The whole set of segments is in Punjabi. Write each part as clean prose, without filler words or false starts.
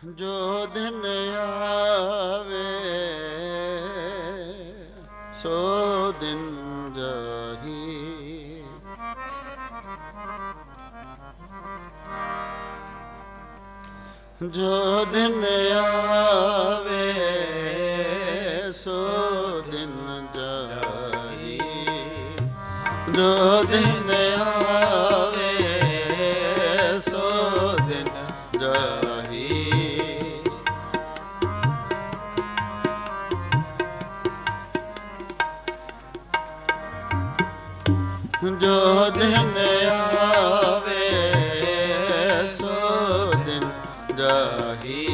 जो दिन आवे सो दिन जाही। जो दिन आवे सो दिन जाही। जो दिन आवे सो दिन जाही। जो दिन आवे सो दिन जाही।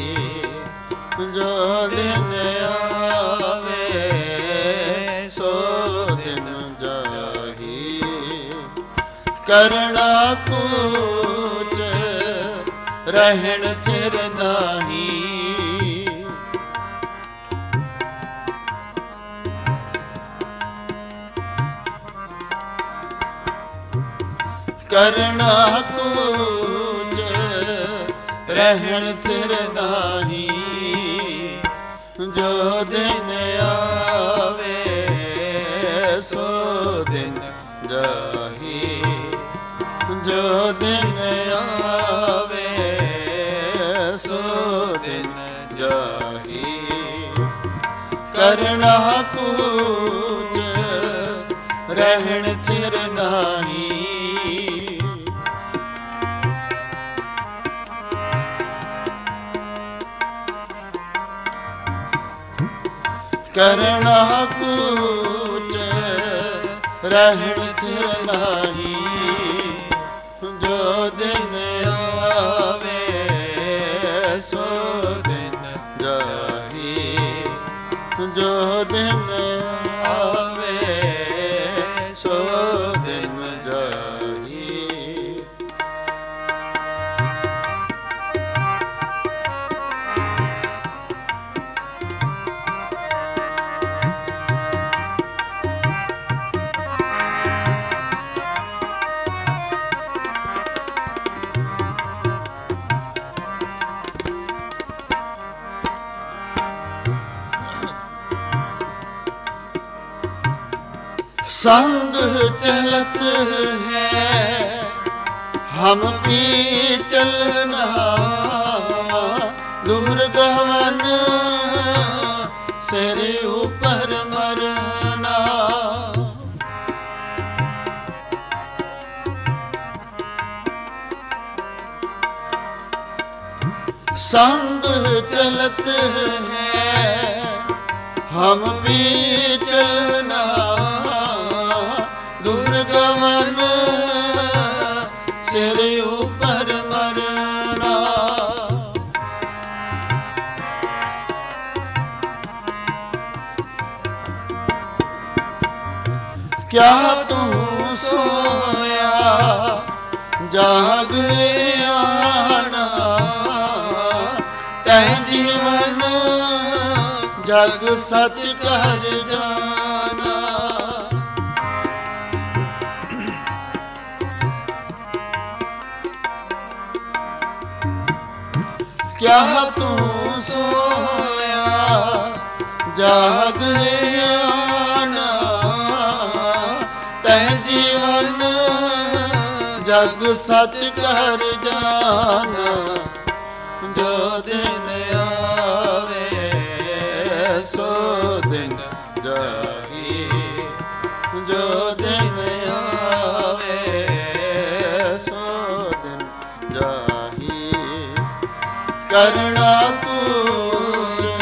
जो दिन आवे सो दिन जाही। करना कूच रहन थिर नाही। करना कूच रहन थिर नाही। जो दिन आवे सो दिन जाही। जो दिन आवे सो दिन जाही। करना कूच रहन थिर नाही। करना कूच रहन थिर नाही। जो दिन आवे सो दिन जाही। जो दिन आवे सो दिन जाही। संग चलत है हम भी चलना। दूर गवन सिर ऊपर मरना। संग चलत है हम भी चलना। दुर्गमन सिर ऊपर मरना। क्या तू सोया जाग आना। तै जीवन जग सच कर जाना। क्या तू सोया जाग आना। तै जीवन जग सच कर जाना। जो दिन आवे सो दिन जाही। जो दिन आवे सो दिन जाही। करना कूच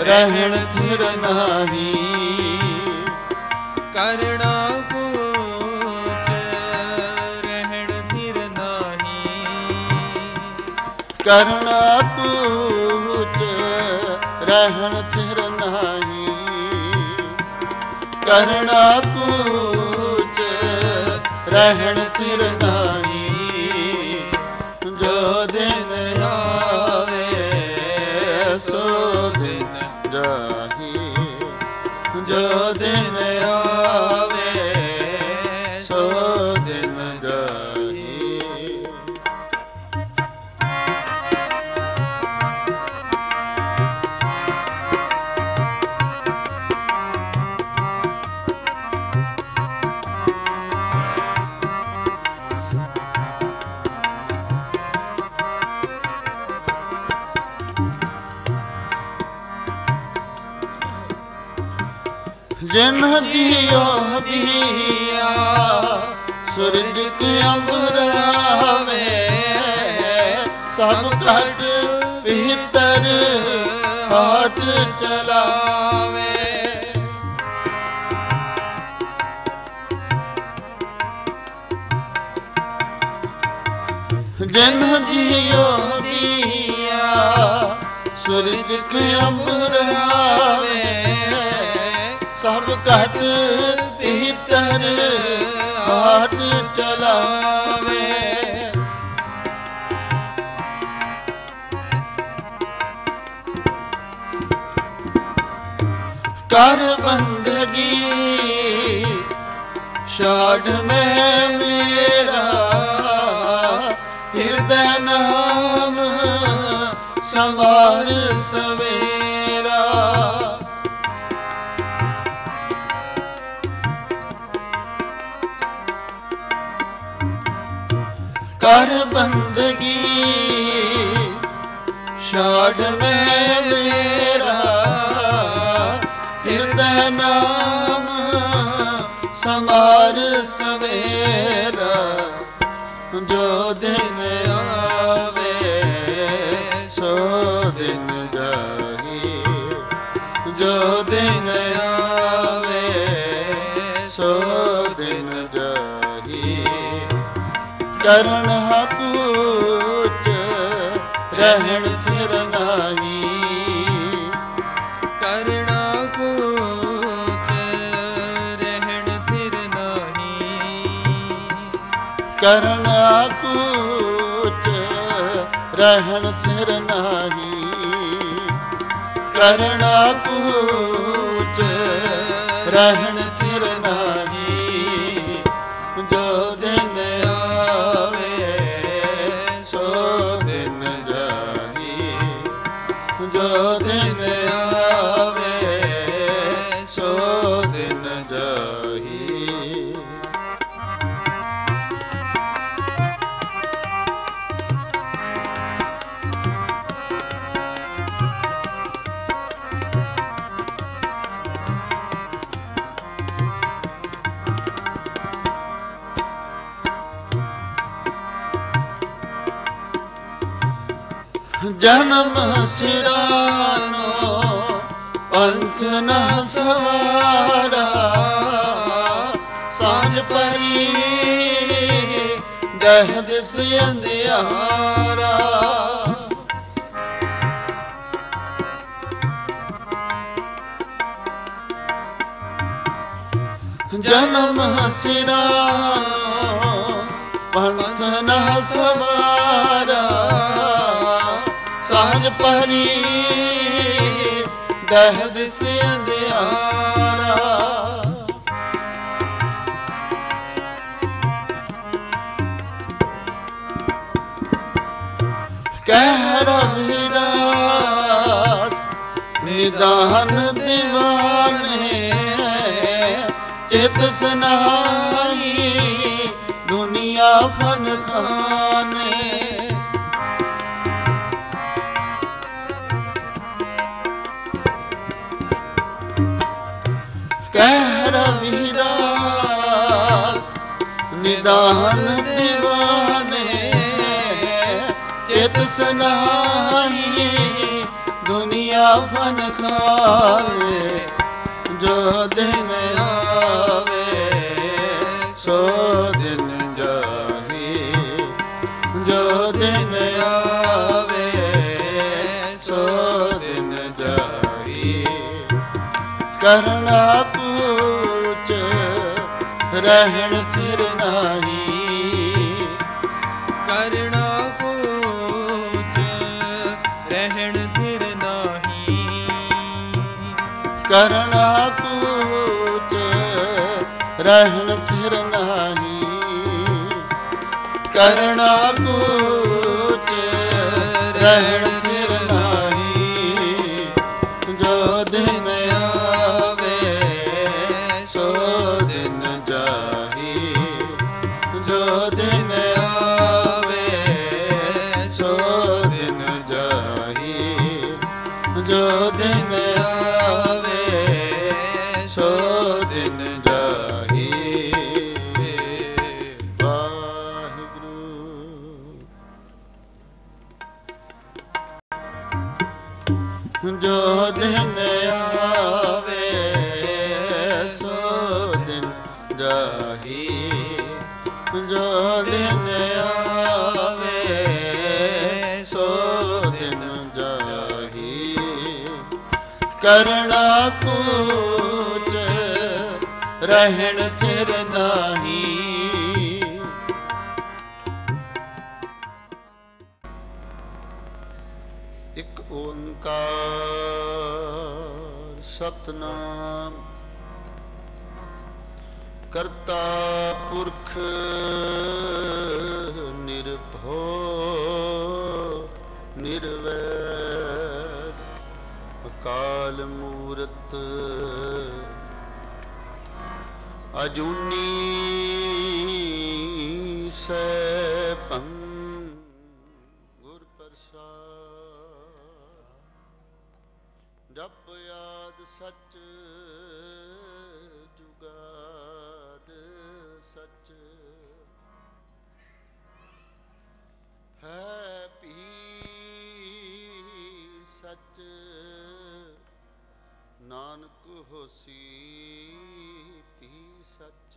रहन थिर नाही। करना कूच रहन थिर नाही। करना कूच रहन थिर नाही। करना कूच रहन थिर नाही। जो दिन आवे सो दिन जाही। जो दिन आवे सो दिन जाही। जिन जियो दिया सूरज के अंबरावे सब घट भीतर हाथ चलावे। जिन जियो दिया सूरज के अंबरावे सब घट भीतर हाथ चलावे। कर बंदगी शाढ़ में मेरा हृदय नाम संभार सवेरा। कर बंदगी शाढ़ में मेरा हृदय नाम संभार सवेरा। जो दिन आवे सो दिन जाही, जो दिन आवे सो दिन जाही। करण पूछ रहन थिर नाही, करना पूछ रहन थिर नाही। करना पूछ रहन थिर नाही, करना पूछ रहन थिर नाही। जो दिन आवे सो दिन जाही, जो दिन आवे सो दिन जाही। जन्म सिरानो पंथ न सवारा, सांझ परी गह दिस अंधियारा। जन्म सिरानो पंथ न सवारा, सांझ परी गह दिस अंधियारा। कह रविदास निदान दीवाने, चित सुनाई दुनिया फन खाने। कह रविदास निदान दीवाने, चित सुनाई दुनिया फन खाने। जो दिन आवे सो दिन जाही, जो दिन आवे सो दिन जाही। करना पूछ रहन थिर नाही, करना पूछ रहन थिर नाही। करना पूछ रहन थिर नाही, करना पूछ रहन थिर नाही। जो दिन आवे सो दिन जाही, जो दिन आवे सो दिन जाही, जो दिन आवे सो ਜੋ ਦਿਨ ਆਵੇ ਸੋ ਦਿਨ ਜਾਹੀ, ਜੋ ਦਿਨ ਆਵੇ ਸੋ ਦਿਨ ਜਾਹੀ। ਕਰਣਾ ਕੂਚ ਰਹਿਣ ਚਿਰ ਨਾਹੀ। ਇੱਕ ਓੰਕਾਰ ਸਤਨਾਮ ਕਰਤਾ ਪੁਰਖ ਨਿਰਭਉ ਨਿਰਵੈਰ ਅਕਾਲ ਮੂਰਤ ਅਜੂਨੀ ਸੈਭੰ ਗੁਰ ਪ੍ਰਸਾਦ। ਜਪ ਆਦ ਸਚ ਜੁਗਾਦ ਸਚ ਹੈ ਭੀ ਸਚ ਨਾਨਕ ਹੋਸੀ ਭੀ ਸਚ।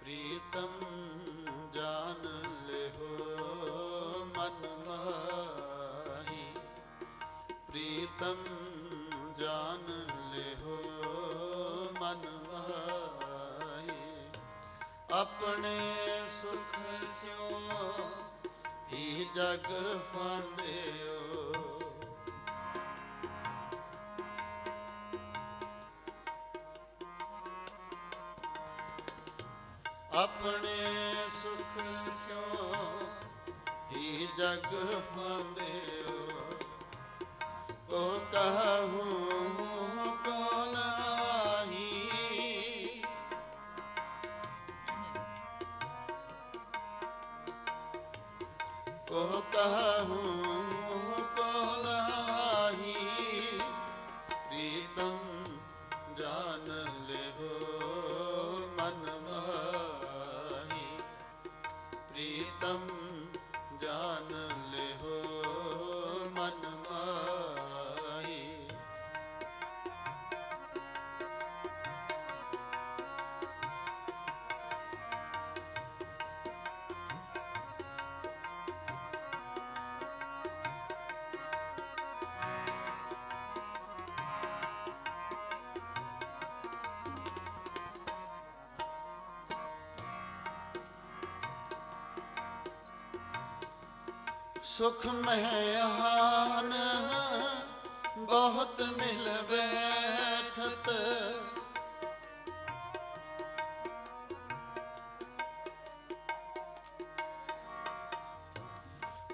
ਪ੍ਰੀਤਮ ਜਾਨ ਲਿਹੋ ਮਨ ਮਾਹੀ, ਪ੍ਰੀਤਮ ਜਾਨ ਲਿਹੋ ਮਨ ਮਾਹੀ। ਆਪਣੇ ਸੁਖ ਸਿਉ ਹੀ ਜਗ ਫਾਂਦਿਓ, ਆਪਣੇ ਸੁਖ ਸਿਉ ਹੀ ਜਗ ਫਾਂਦਿਓ। ਕੋ ਕਹੂੰ ਕੋ ਨਾਹੀ, ਕੋ ਕਹੂੰ ਕੋ ਨਾਹੀ। ਪ੍ਰੀਤਮ ਜਾਨ ਲਿਹੋ ਮਨ ਮਾਹੀ, ਪ੍ਰੀਤਮ ਜਾਨ ਲਿਹੋ ਮਨ ਮਾਹੀ। ਸੁਖ ਮਹਿ ਆਨ ਬਹੁਤ ਮਿਲ ਬੈਠਤ,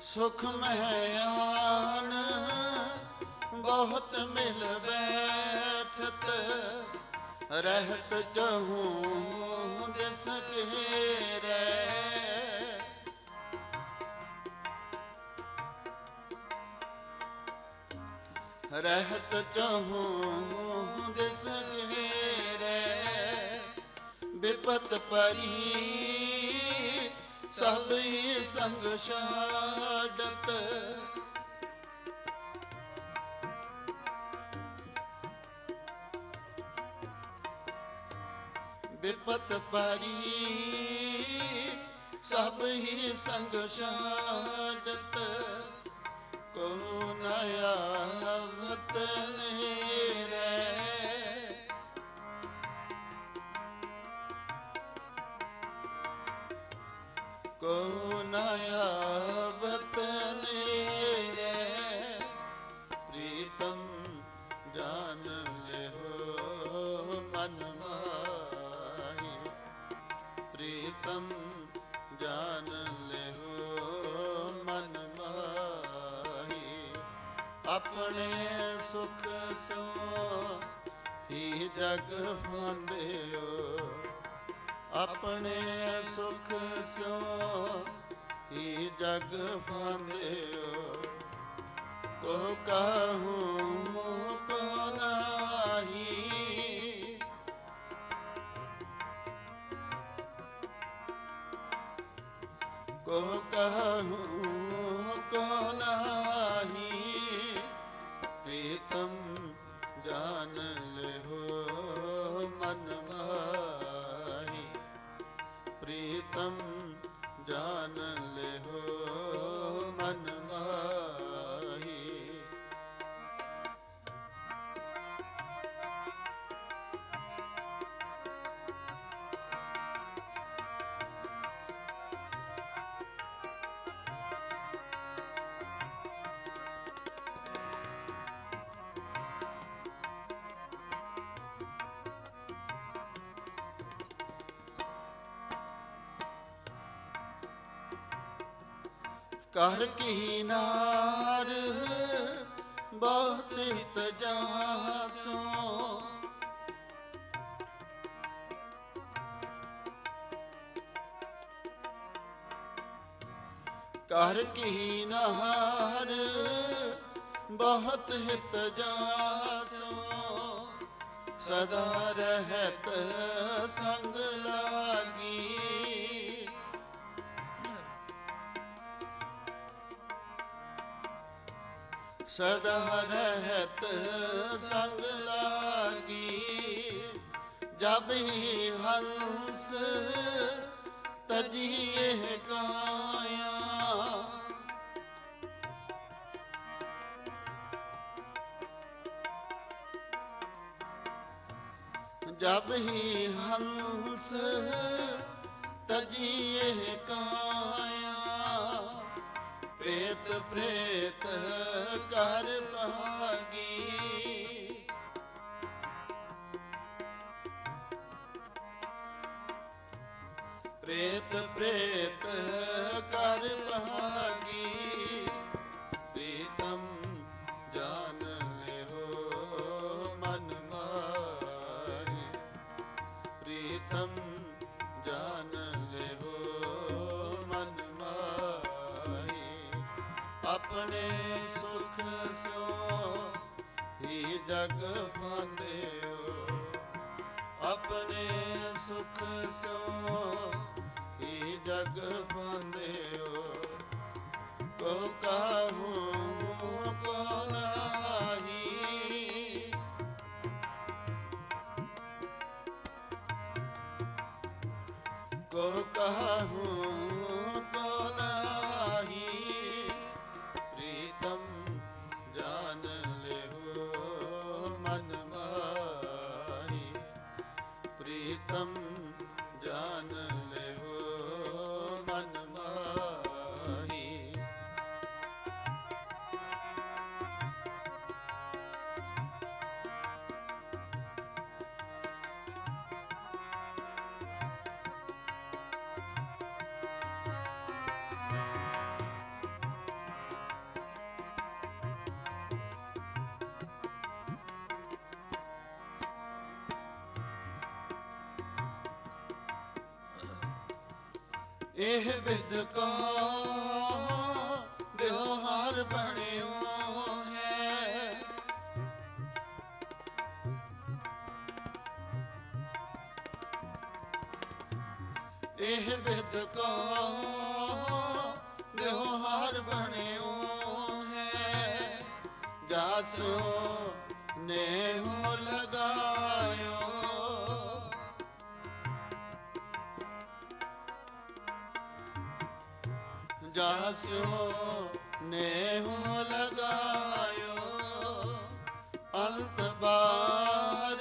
ਸੁਖ ਮਹਿ ਆਨ ਬਹੁਤ ਮਿਲ ਬੈਠਤ। ਰਹਿਤ ਚਹੂੰ ਦਿਸ ਘੇਰੈ, ਰਹਿਤ ਚਹੂੰ ਦਿਸ ਘੇਰੈ। ਬਿਪਤ ਪਰੀ ਸਭ ਹੀ ਸੰਗ ਛਾਡਤ, ਬਿਪਤ ਪਰੀ ਸਭ ਹੀ ਸੰਗ ਛਾਡਤ। ਕੋ ਨ ਆਵਤ ਨੇਰੈ, ਕੋ ਨ ਆਵਤ ਨੇਰੈ। ਪ੍ਰੀਤਮ ਜਾਨ ਲਿਹੋ ਮਨ ਮਾਹੀ, ਪ੍ਰੀਤਮ ਜਾਨ ਲਿਹੋ ਮਨ ਮਾਹੀ। ਆਪਣੇ ਸੁਖ ਸਿਉ ਹੀ ਜਗ ਫਾਂਦਿਓ, ਆਪਣੇ ਸੁਖ ਸਿਉ ਹੀ ਜਗ ਫਾਂਦਿਓ। ਕੋ ਕਹੂੰ ਕੋ ਨਾਹੀ, को कहूँ को नाही, प्रीतम जान ले हो मन माही, प्रीतम जान ले हो मन माही। कर किनार बहुत तजासो, कर किनार बहुत हित जासो, सदा रहत संग लागी, सदा रहत संग लागी। जब ही हंस तजिए काया, जब ही हंस तजिए काया, प्रेत प्रेत कर भागी, प्रेत प्रेत कर भागी। प्रीतम जान ले हो मन माही, प्रीतम जान ले हो मन माही। अपने सुख सो ही जग बांधियो, अपने सुख सो ही जग बांधियो। को कहूँ को नाही, को कहूँ को नाही, प्रीतम जान ले हो मन माही, प्रीतम जान ले हो मन माही। एह विद का व्यवहार बनियो है, एह विद का व्यवहार बनियो है। जासो ने हो लगायो, जासो ने हो लगायो। अंत बार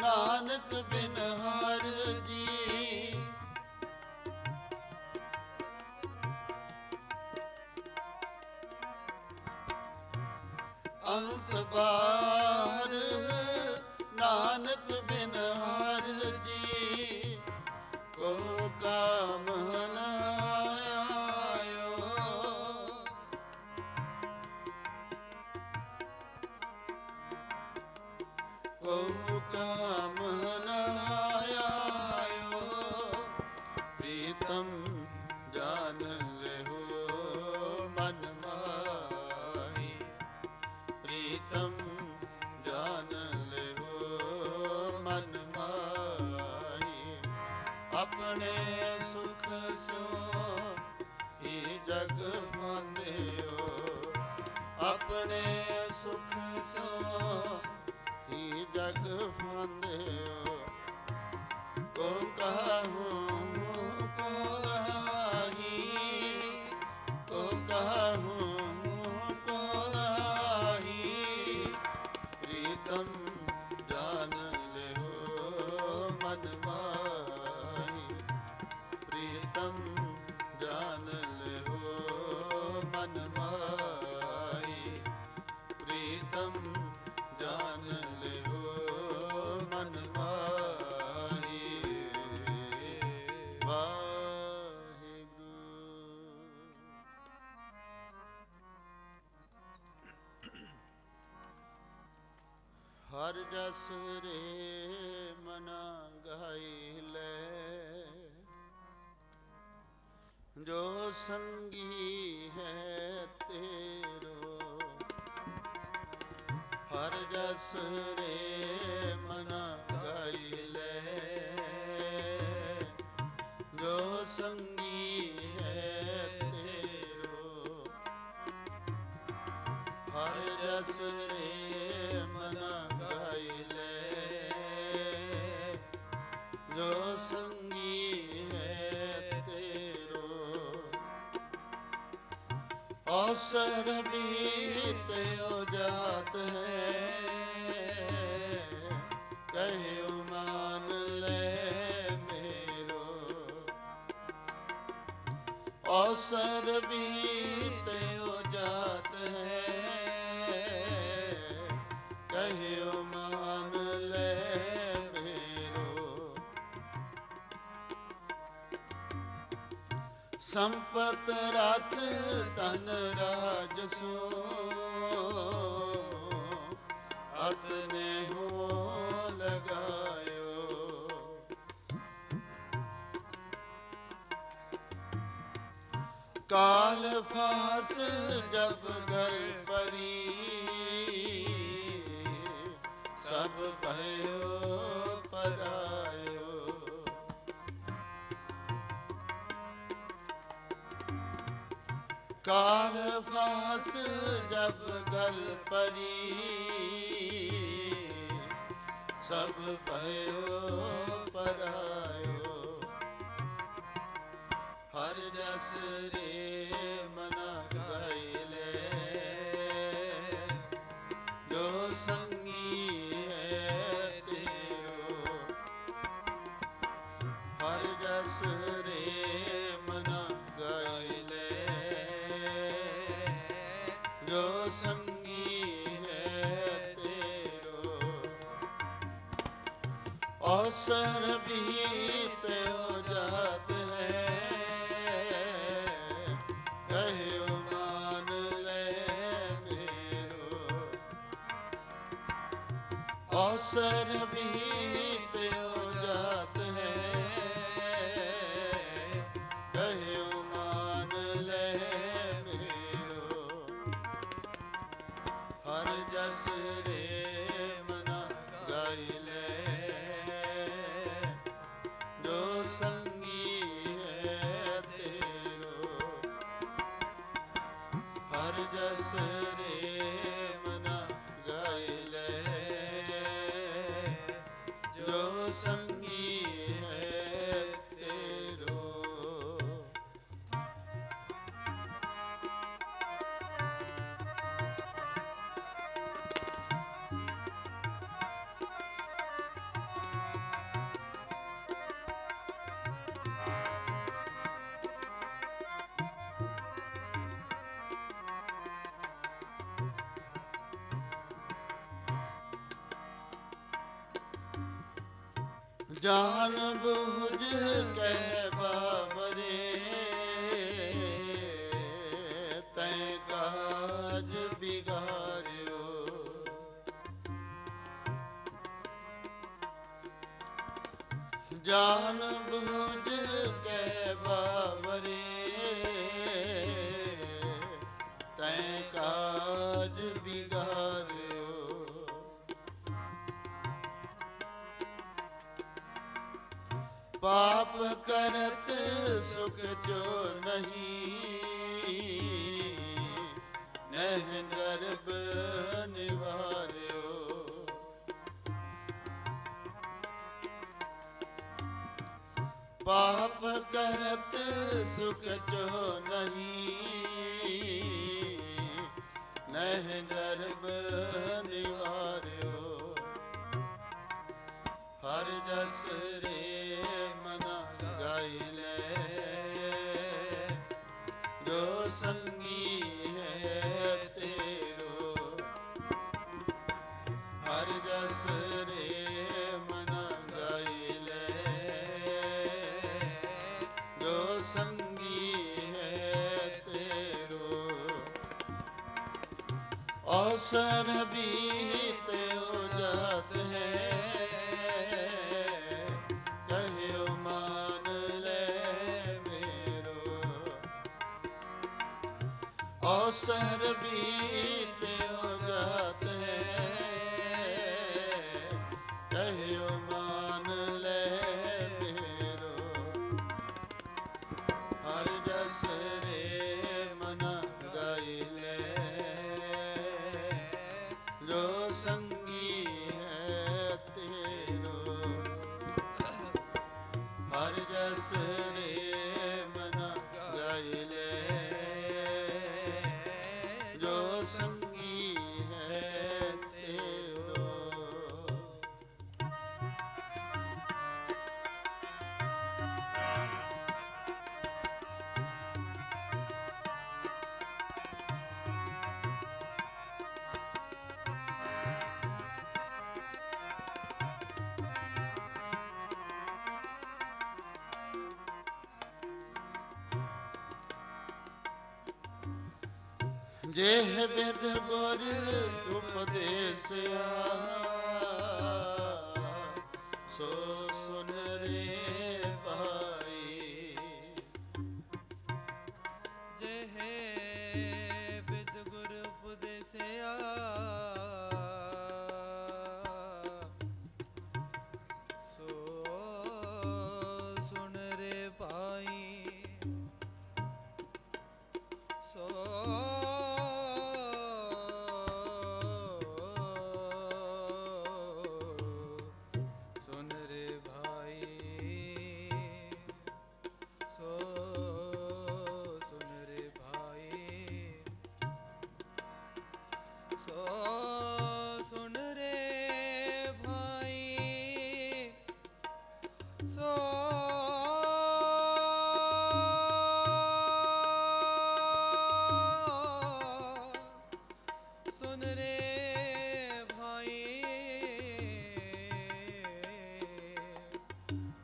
नानक बिन हर जी, अंत बार नानक बिन हर जी। को काम न आयो, को काम न आयो। प्रीतम जान ले हो मन माही, प्रीतम जान ले हो मन माही। अपने सुख सो अपने सुख सो ही जग फांदियो, को कहूँ को आही, को कहूँ को आही। प्रीतम जान ले हो मन माही, प्रीतम जान ले हो मन माही, प्रीतम जान ले हो मन माही। वाहिगुरु। हर जस रे मना गाई ले, जो संगी है तेरो। हर जस रे मना गाई ले, जो संगी है तेरो। हर जस रे मना गाई ले, जो संगी है तेरो। अवसर बीते ओ जात है, कहो मान ले मेरो। अवसर बीते ओ जात है, कहो मान ले मेरो। संपत रात तन राज सो, अपने हो लगायो। काल फास जब गल परी, सब भयो परायो। काल फास जब गल परी, सब भयो परायो। हर रस रे मना गाई ले, जो संगी है तेरो। हर रस रे मना गाई ले, जो संगी है तेरो। अवसर बीते हो जात है, कहो मान ले मेरो। अवसर बीते हो जात है, कहो मान ले मेरो। हर जस रे मना गाई ले, जो संगी है तेरो। हर जस रे मना गाई ले, जो संगी है तेरो। जान बूझ के बाबरे, तैं काज बिगाड़ियो। जान बूझ के बाबरे, तैं काज बिगाड़ियो। पाप करत सुख जो नहीं, ਨਹਿ ਗਰਭ ਨਿਵਾਰਿਓ। ਪਾਪ ਕਰਤ ਸੁਖ ਜੋ ਨਹੀਂ, ਨਹਿ ਗਰਭ ਨਿਵਾਰਿਓ। ਹਰ ਜਸ ਰੇ ਮਨਾ ਗਾਈ ਲੈ, ਜੋ ਸੰਗੀ ਹੈ ਤੇਰੋ। ਹਰ ਜਸ ਰੇ ਮਨਾ ਗਾਈ ਲੈ, ਜੋ ਸੰਗੀ ਹੈ ਤੇਰੋ। ਅਵਸਰ ਬੀਤ ਉਜਤ ਹੈ, ਕਹਿਓ ਮਾਨ ਲੈ ਮੇਰੋ। ਅਵਸਰ ਬੀਤ ਉਜਤ ਹੈ, ਕਹਿਓ ਮਾਨ ਲੈ ਮੇਰੋ। ਹਰ ਜਸ ਰੇ ਮਨਾ ਗਾਈ ਲੈ, ਜੋ ਸੰਗੀ ਹੈ ਤੇਰੋ। ਹਰ ਜਸ ਰੇ ਮਨਾ ਗਾਈ ਲੈ, ਜੋ ਸੰਗੀ ਹੈ ਤੇਰੋ। जेह विद गुर उपदेसिया, सो सुन रे भाई। जेह विद गुर उपदेसिया, सो सुन रे भाई। सो सुन रे भाई। सो सुन रे भाई। सो सुन रे भाई। सो सुन रे भाई।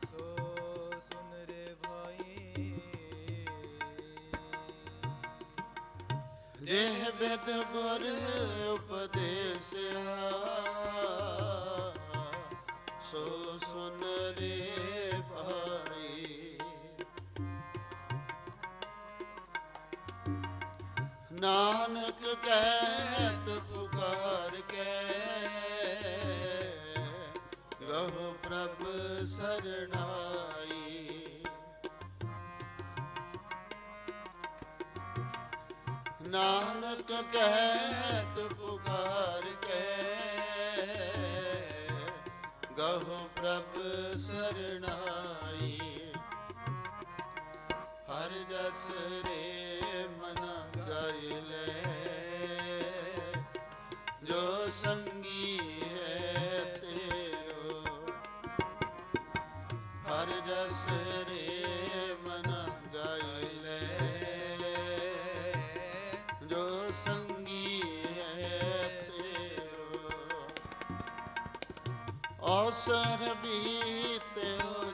सो सुन रे भाई। जेह विद गुर उपदेसिया, सो सुन रे भाई। नानक कहत पुकार के, गहो प्रभ सरनाई। नानक कहत पुकार के, गहो प्रभ सरनाई। हर जस रे मना गाई ले, जो संगी है तेरो। हर जस रे मना गाई ले, जो संगी है तेरो। अवसर बीत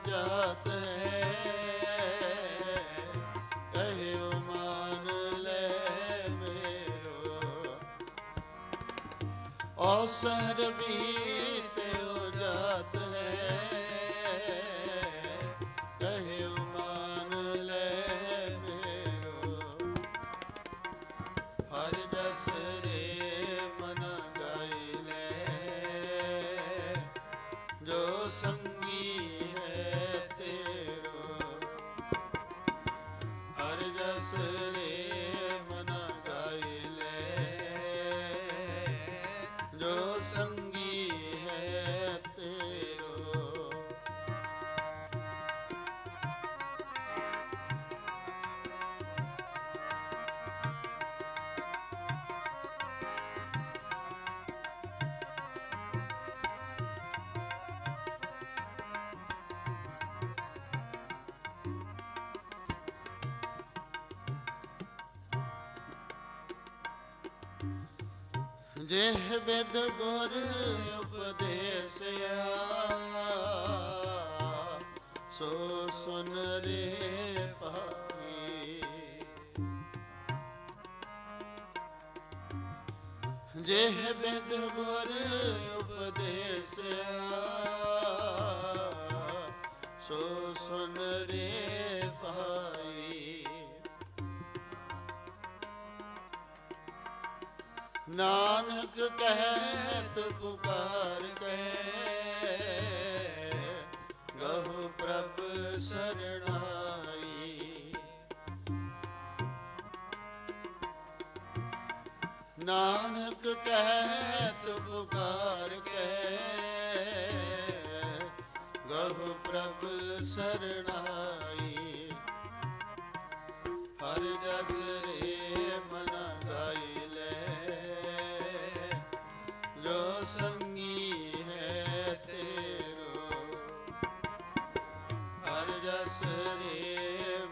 जात है, कहयो मान ले मेरो। अवसर बीत जात है, कहयो मान ले मेरो। हर जस रे मना गाई ले, जो संगी है तेरो। हर जस रे मना गाई ले, जेह विद गुर उपदेसिया सो सुन रे भाई। जेह विद गुर उपदेसिया सो सुन रे भाई। नानक कहत पुकार कहे गहु प्रभ शरणाई। नानक कहत पुकार कहे गहु प्रभ शरणाई। हर जस रे मन गाई ले जो संगी है तेरो। हर जस रे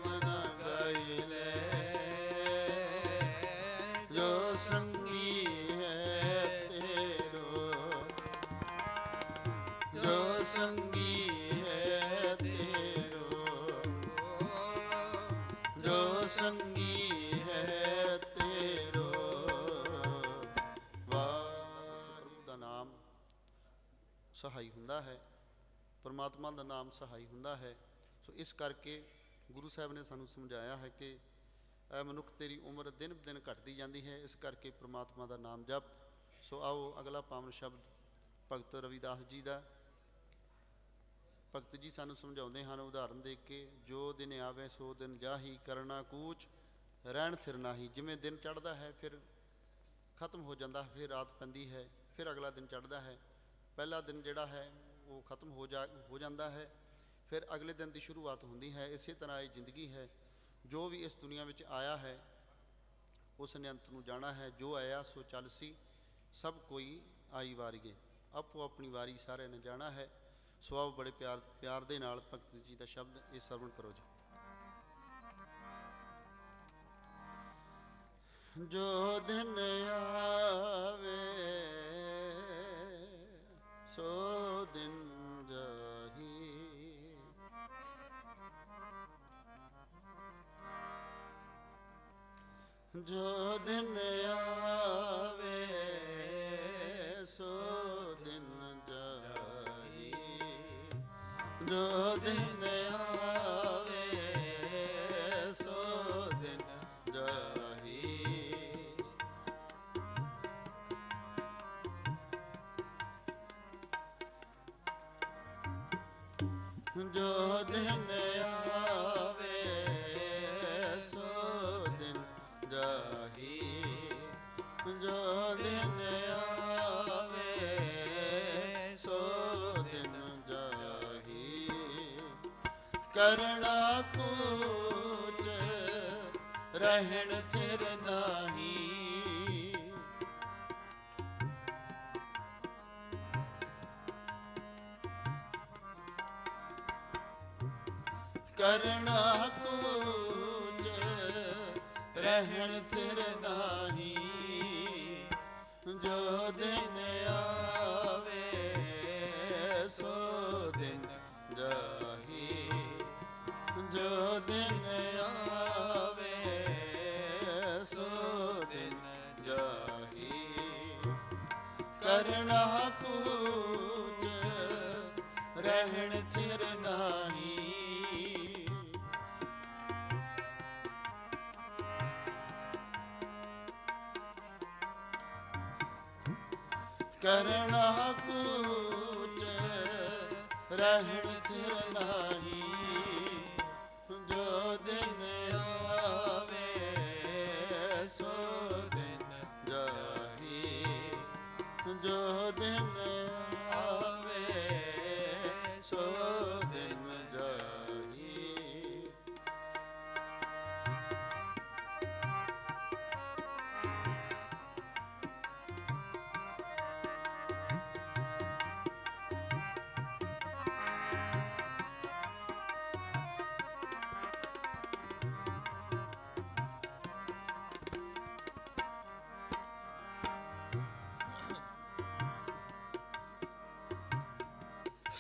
मन गाई ले जो संगी है तेरो। जो संगी है तेरो। जो संगी है तेरो। ਵਾਹਿਗੁਰੂ ਦਾ ਨਾਮ ਸਹਾਈ ਹੁੰਦਾ ਹੈ, ਪਰਮਾਤਮਾ ਦਾ ਨਾਮ ਸਹਾਈ ਹੁੰਦਾ ਹੈ। ਸੋ ਇਸ ਕਰਕੇ ਗੁਰੂ ਸਾਹਿਬ ਨੇ ਸਾਨੂੰ ਸਮਝਾਇਆ ਹੈ ਕਿ ਇਹ ਮਨੁੱਖ ਤੇਰੀ ਉਮਰ ਦਿਨ ਬ ਦਿਨ ਘਟਦੀ ਜਾਂਦੀ ਹੈ, ਇਸ ਕਰਕੇ ਪਰਮਾਤਮਾ ਦਾ ਨਾਮ ਜਪ। ਸੋ ਆਓ ਅਗਲਾ ਪਾਵਨ ਸ਼ਬਦ ਭਗਤ ਰਵਿਦਾਸ ਜੀ ਦਾ। ਭਗਤ ਜੀ ਸਾਨੂੰ ਸਮਝਾਉਂਦੇ ਹਨ ਉਦਾਹਰਨ ਦੇ ਕੇ, ਜੋ ਦਿਨ ਆਵੇ ਸੋ ਦਿਨ ਜਾਹੀ ਕਰਨਾ ਕੂਚ ਰਹਿਣ ਥਿਰ ਨਾਹੀ। ਜਿਵੇਂ ਦਿਨ ਚੜ੍ਹਦਾ ਹੈ ਫਿਰ ਖਤਮ ਹੋ ਜਾਂਦਾ, ਫਿਰ ਰਾਤ ਪੈਂਦੀ ਹੈ, ਫਿਰ ਅਗਲਾ ਦਿਨ ਚੜ੍ਹਦਾ ਹੈ। ਪਹਿਲਾ ਦਿਨ ਜਿਹੜਾ ਹੈ ਉਹ ਖਤਮ ਹੋ ਜਾਂਦਾ ਹੈ, ਫਿਰ ਅਗਲੇ ਦਿਨ ਦੀ ਸ਼ੁਰੂਆਤ ਹੁੰਦੀ ਹੈ। ਇਸੇ ਤਰ੍ਹਾਂ ਇਹ ਜ਼ਿੰਦਗੀ ਹੈ। ਜੋ ਵੀ ਇਸ ਦੁਨੀਆ ਵਿੱਚ ਆਇਆ ਹੈ ਉਸ ਨੇ ਅੰਤ ਨੂੰ ਜਾਣਾ ਹੈ। ਜੋ ਆਇਆ ਸੋ ਚੱਲ ਸੀ, ਸਭ ਕੋਈ ਆਈ ਵਾਰੀਏ। ਆਪੋ ਆਪਣੀ ਵਾਰੀ ਸਾਰਿਆਂ ਨੇ ਜਾਣਾ ਹੈ। ਸੋ ਆਓ ਬੜੇ ਪਿਆਰ ਦੇ ਨਾਲ ਭਗਤ ਜੀ ਦਾ ਸ਼ਬਦ ਇਹ ਸਰਵਣ ਕਰੋ ਜੀ। ਜੋ ਦਿਨ ਆਵੇ ਸੋ ਦਿਨ ਜਾਹੀ। ਜੋ ਦਿਨ ਆਵੇ ਸੋ ਦਿਨ ਜਾਹੀ। ਜੋ ਦਿਨ ਆਵੇ ਸੋ ਦਿਨ ਜਾਹੀ। ਜੋ ਦਿਨ ਆਵੇ ਸੋ ਦਿਨ ਜਾਹੀ। ਜੋ ਦਿਨ ਆਵੇ ਸੋ ਦਿਨ ਜਾਹੀ। ਕਰਣਾ ਕੂਚ ਰਹਿਣ ਥਿਰ ਨਾਹੀ। ਕਰਣਾ ਕੂਚ ਰਹਿਣ ਥਿਰ ਨਾਹੀ। ਜੋ ਦਿਨ ਆਵੇ ਸੋ ਦਿਨ ਜਾਹੀ। ਜੋ ਦਿਨ ਆਵੇ ਸੋ ਦਿਨ ਜਾਹੀ। ਕਰਣਾ ਕੂਚ ਰਹਿਣ ਥਿਰ ਨਾਹੀ। ਕਰਣਾ ਕੂਚ ਰਹਿਣ ਥਿਰ ਨਾਹੀ। ਜੋ ਦਿਨ ਆਵੇ ਸੋ ਦਿਨ ਜਾਹੀ। ਜੋ ਦਿਨ ਆਵੇ ਸੋ ਦਿਨ ਜਾਹੀ।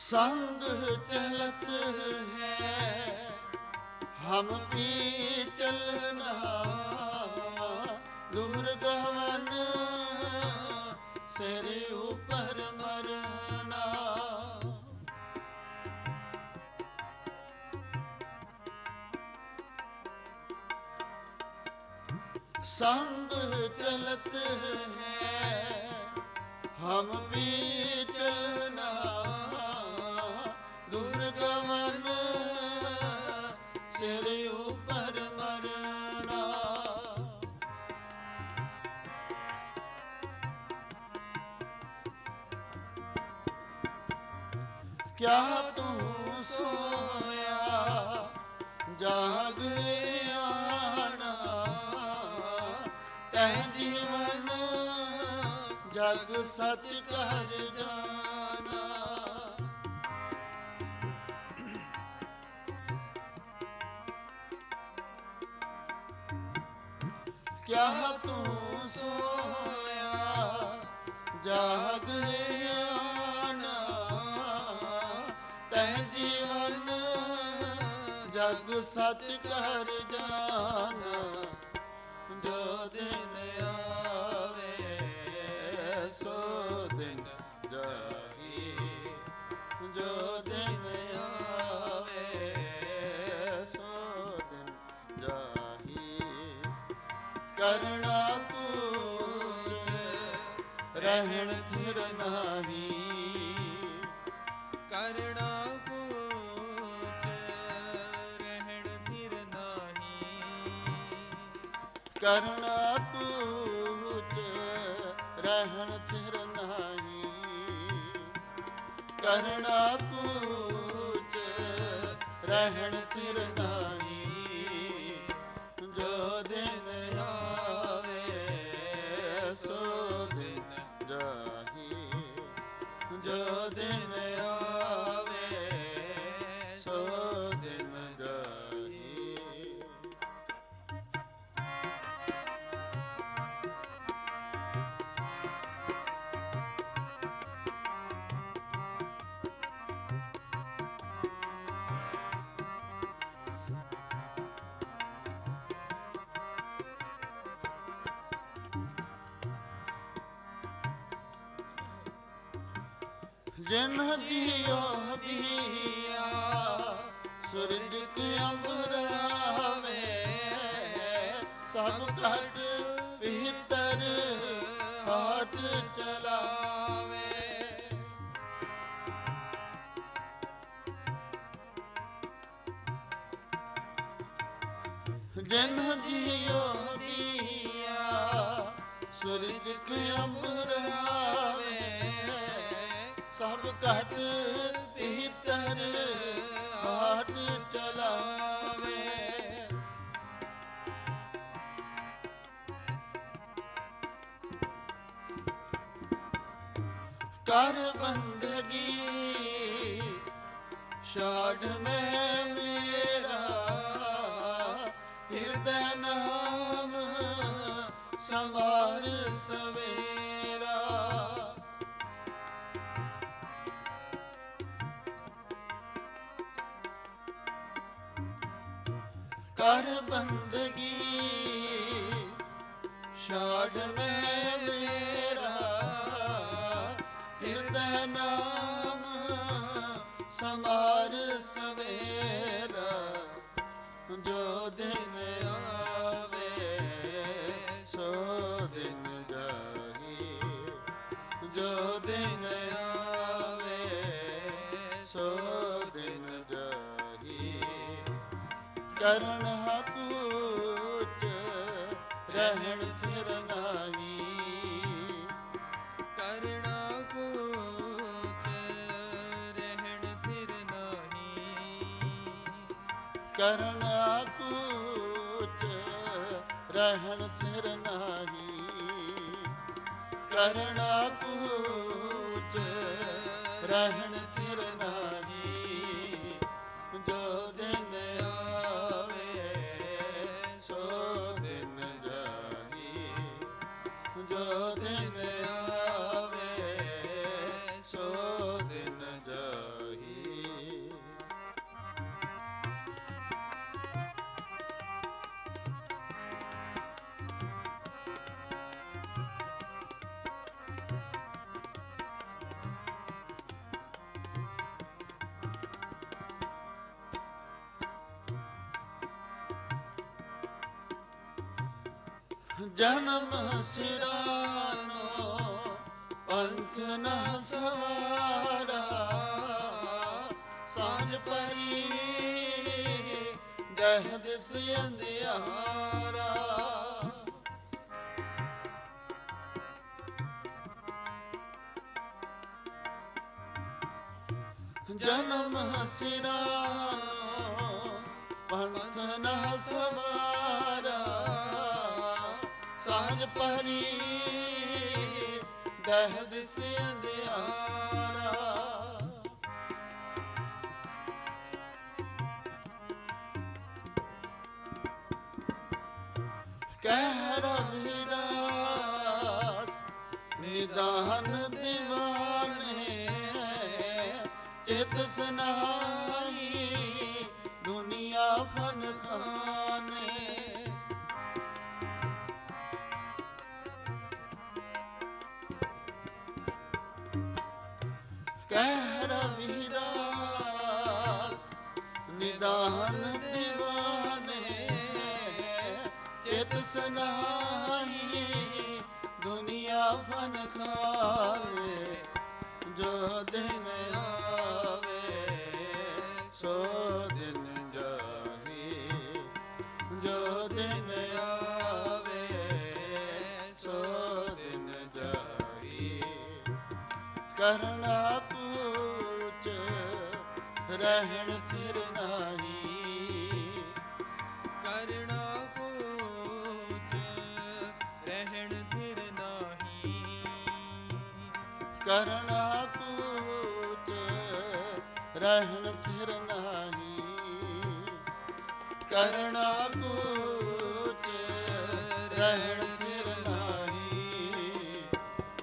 संग चलत है हम भी चलना, दूर गवन सिर ऊपर मरना। संग चलत है हम भी चलना, दूर गवन सिर ऊपर मरना। क्या तू सोया जाग आना, तै जीवन जग सच कर जाना। क्या तू सोया जाग आना, तै जीवन जग सच कर जाना। जो दिन आवे सो दिन जाही, जो दिन आवे सो दिन जाही। करना कुछ रहन थिर नाही, करना कुछ रहन थिर नाही। करना कुछ रहन थिर नाही, करना कुछ रहन थिर नाही। जो दिन आवे सो दिन जाही, जो दिन आवे सो दिन जाही। जिन जियो दिया सूरज के अंबरावे, सब घट भीतर हाथ चलावे। जिन जियो दिया सूरज के अंबरावे, सब घट भीतर हाथ चलावे। कर बंदगी शाढ़ में मेरा, हृदय नाम संवार सवेरा। कर बंदगी शाढ़ में मेरा, हृदय नाम संवार सवेरा। जो दिन आवे सो दिन जाही, जो दिन आवे सो दिन जाही। करना कुछ रहन थिर नाही, करना कुछ रहन थिर नाही। करना कुछ रहन थिर नाही, करना कुछ रहन थिर नाही। जो दिन आवे सो दिन जाही, जो दिन आवे सो दिन जाही। ਜਨਮ ਸਿਰਾਨੋ ਪੰਥ ਨ ਸਵਾਰਾ, ਸਾਂਝ ਪਰੀ ਦਹ ਦਿਸ ਅੰਧਿਆਰਾ। ਜਨਮ ਸਿਰਾਨੋ ਪੰਥ ਨ ਸਵਾਰਾ, ਸਾਂਝ ਪਰੀ ਦਹ ਦਿਸ ਅੰਧਿਆਰਾ। ਕਹਿ ਰਵਿਦਾਸ ਨਿਦਾਨ ਦੀਵਾਨੇ, ਚਿਤ ਸਨਾਈ ਦੁਨੀਆ ਫਨ ਖਾਨੇ। ਕਹਿ ਰਵਿਦਾਸ ਨਿਦਾਨ ਦੀਵਾਨੇ, ਚਿਤ ਸਨਾਈ ਦੁਨੀਆ ਫਨ ਖਾਨੇ। ਜੋ ਦਿਨ ਆਵੇ ਸੋ ਦਿਨ ਜਾਹੀ, ਜੋ ਦਿਨ ਆਵੇ ਸੋ ਦਿਨ ਜਾਹੀ। ਕਰਨਾ ਕੂਚ ਰਹਿਣ ਥਿਰ ਨਾਹੀ, ਕਰਣਾ ਕੂਚ ਰਹਿਣ ਥਿਰ ਨਾਹੀ। ਕਰਨਾ ਕੂਚ ਰਹਿਣ ਥਿਰ ਨਾਹੀ, ਕਰਨਾ ਕੂਚ ਰਹਿਣ ਥਿਰ ਨਾਹੀ।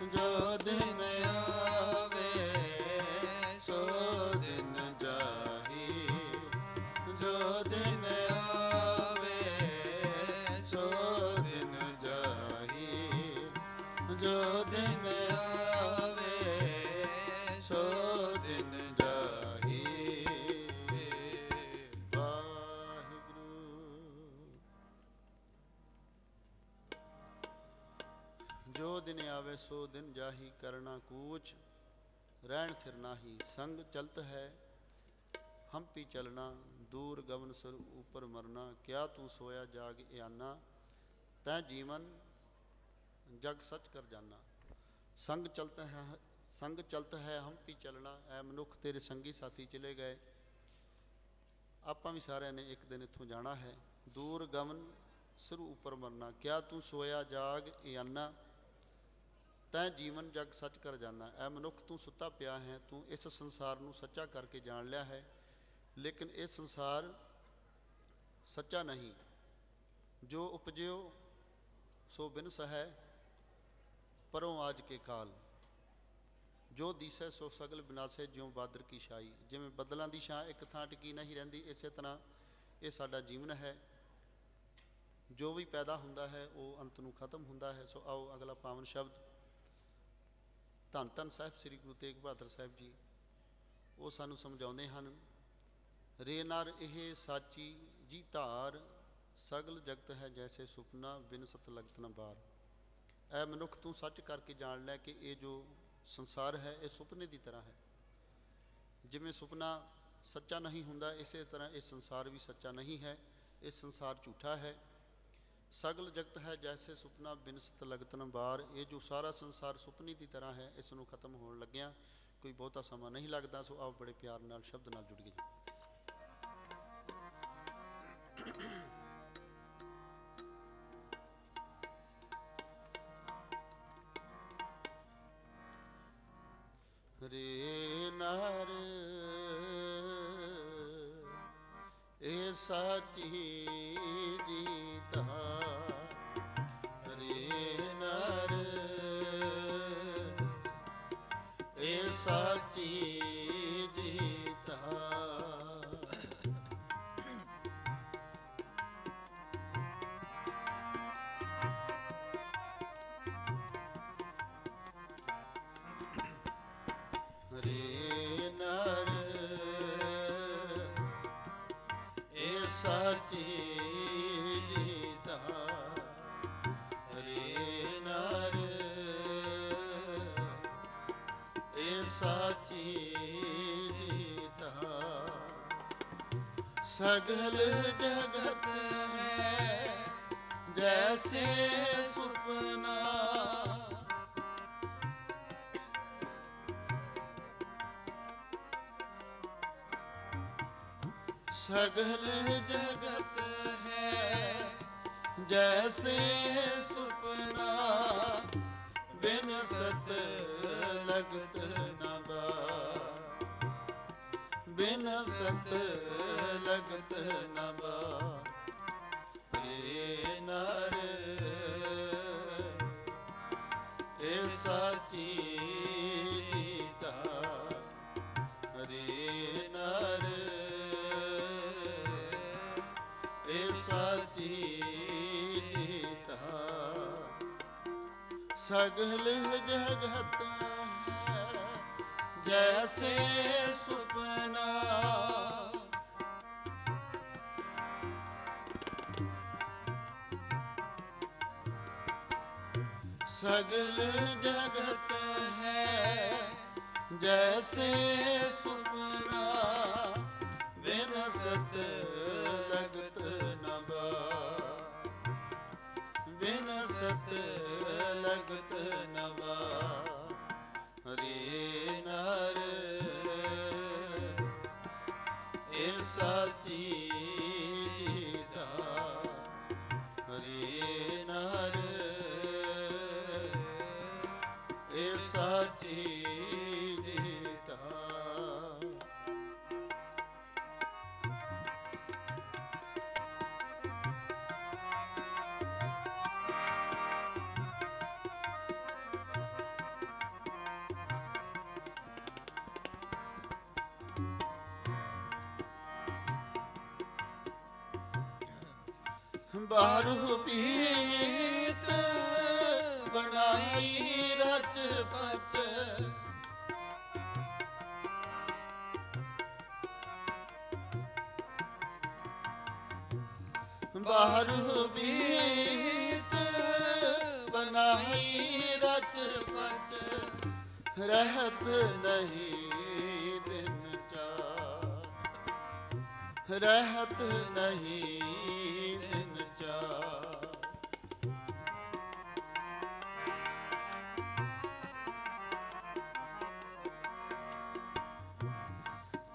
ਜੋ ਦਿਨ ਆਵੇ ਸੋ ਦਿਨ ਜਾਹੀ, ਜੋ ਦਿਨ ਆਵੇ ਸੋ ਦਿਨ ਜਾਹੀ, ਜੋ ਦਿਨ ਆਵੇ ਸੋ ਦਿਨ ਜਾਹੀ। ਵਾਹਿਗੁਰੂ। ਜੋ ਦਿਨ ਆਵੇ ਸੋ ਦਿਨ ਜਾਹੀ, ਕਰਨਾ ਕੂਚ ਰਹਿਣ ਥਿਰ ਨਾਹੀ। ਸੰਗ ਚਲਤ ਹੈ ਹੰਪੀ ਚਲਣਾ, ਦੂਰ ਗਗਨ ਸੁਰ ਉਪਰ ਮਰਨਾ। ਕਿਆ ਤੂੰ ਸੋਇਆ ਜਾਗ ਇਆਨਾ, ਤੈ ਜੀਵਨ ਜਗ ਸੱਚ ਕਰ ਜਾਨਾ। ਸੰਗ ਚਲਤ ਹੈ ਹੰਪੀ ਚਲਣਾ। ਐ ਮਨੁੱਖ ਤੇਰੇ ਸੰਗੀ ਸਾਥੀ ਚਲੇ ਗਏ, ਆਪਾਂ ਵੀ ਸਾਰਿਆਂ ਨੇ ਇੱਕ ਦਿਨ ਇੱਥੋਂ ਜਾਣਾ ਹੈ। ਦੂਰ ਗਮਨ ਸਿਰ ਉੱਪਰ ਮਰਨਾ। ਕਿਆ ਤੂੰ ਸੋਇਆ ਜਾਗ ਇਆਨਾ, ਤੈਂ ਜੀਵਨ ਜਗ ਸੱਚ ਕਰ ਜਾਨਾ। ਐ ਮਨੁੱਖ ਤੂੰ ਸੁੱਤਾ ਪਿਆ ਹੈ, ਤੂੰ ਇਸ ਸੰਸਾਰ ਨੂੰ ਸੱਚਾ ਕਰਕੇ ਜਾਣ ਲਿਆ ਹੈ, ਲੇਕਿਨ ਇਹ ਸੰਸਾਰ ਸੱਚਾ ਨਹੀਂ। ਜੋ ਉਪਜਿਓ ਸੋ ਬਿਨਸ ਹੈ, ਪਰੋਂ ਆਜ ਕੇ ਕਾਲ। ਜੋ ਦੀਸੈ ਸੋ ਸਗਲ ਵਿਨਾਸ਼ੇ, ਜਿਉਂ ਬਾਦਰ ਕੀ ਛਾਈ। ਜਿਵੇਂ ਬੱਦਲਾਂ ਦੀ ਛਾਂ ਇੱਕ ਥਾਂ ਟਿਕੀ ਨਹੀਂ ਰਹਿੰਦੀ, ਇਸੇ ਤਰ੍ਹਾਂ ਇਹ ਸਾਡਾ ਜੀਵਨ ਹੈ। ਜੋ ਵੀ ਪੈਦਾ ਹੁੰਦਾ ਹੈ ਉਹ ਅੰਤ ਨੂੰ ਖਤਮ ਹੁੰਦਾ ਹੈ। ਸੋ ਆਓ ਅਗਲਾ ਪਾਵਨ ਸ਼ਬਦ ਧੰਨ ਧੰਨ ਸਾਹਿਬ ਸ੍ਰੀ ਗੁਰੂ ਤੇਗ ਬਹਾਦਰ ਸਾਹਿਬ ਜੀ, ਉਹ ਸਾਨੂੰ ਸਮਝਾਉਂਦੇ ਹਨ। ਰੇ ਨਰ ਇਹ ਸਾਚੀ ਜੀ ਧਾਰ, ਸਗਲ ਜਗਤ ਹੈ ਜੈਸੇ ਸੁਪਨਾ, ਬਿਨ ਸਤ ਲਗਤ ਨ ਬਾਰ। ਐ ਮਨੁੱਖ ਤੂੰ ਸੱਚ ਕਰਕੇ ਜਾਣ ਲੈ ਕਿ ਇਹ ਜੋ ਸੰਸਾਰ ਹੈ ਇਹ ਸੁਪਨੇ ਦੀ ਤਰ੍ਹਾਂ ਹੈ। ਜਿਵੇਂ ਸੁਪਨਾ ਸੱਚਾ ਨਹੀਂ ਹੁੰਦਾ, ਇਸੇ ਤਰ੍ਹਾਂ ਇਹ ਸੰਸਾਰ ਵੀ ਸੱਚਾ ਨਹੀਂ ਹੈ। ਇਹ ਸੰਸਾਰ ਝੂਠਾ ਹੈ। ਸਗਲ ਜਗਤ ਹੈ ਜੈਸੇ ਸੁਪਨਾ, ਬਿਨ ਸਤ ਲਗਤ ਨ ਬਾਰ। ਇਹ ਜੋ ਸਾਰਾ ਸੰਸਾਰ ਸੁਪਨੇ ਦੀ ਤਰ੍ਹਾਂ ਹੈ, ਇਸ ਨੂੰ ਖਤਮ ਹੋਣ ਲੱਗਿਆ ਕੋਈ ਬਹੁਤਾ ਸਮਾਂ ਨਹੀਂ ਲੱਗਦਾ। ਸੋ ਆਓ ਬੜੇ ਪਿਆਰ ਨਾਲ ਸ਼ਬਦ ਨਾਲ ਜੁੜੀਏ। ਰੇ ਨਰ ਇਹ ਸਾਚੀ ਜੀ ਧਾਰ, ਰੇ ਨਰ ਇਹ ਸਾਚੀ ਜੀ ਧਾਰ। ਰੇ ਨਰ ਇਹ ਸਾਚੀ ਜੀ ਧਾਰ, सगल जगत है जैसे सुपना। सगल जगत है जैसे सुपना, बिन सत लगत न बार, बिन सत लगत न बार। रे नर ए साची रीता, रे नर ए साची रीता। सगल जगत है जैसे सुपना, सगल जगत है जैसे सुपना, बिन सत लगत न बार, बिन सत लगत न बार। हरे नर ए साची दीदा, हरे नर ए साची दीदा। बारह पीत बनाई रच पच, बारह पीत बनाई रच पच, रहत नहीं दिन चार, रहत नहीं दिन चार।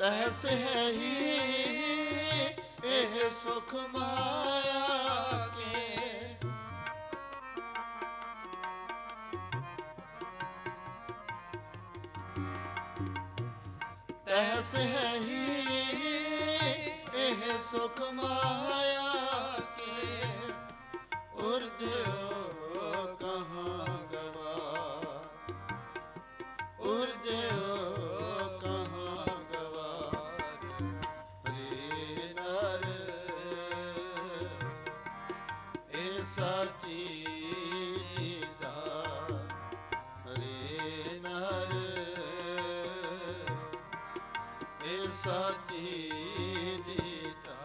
तैसे ही एह सुख माया के, तैसे ही एह सुख माया के, उर्जो कहाँ गवा, उर्जो कहाँ गवा। हरे नर ए साची दीदा, हरे नर ए साची दीदा।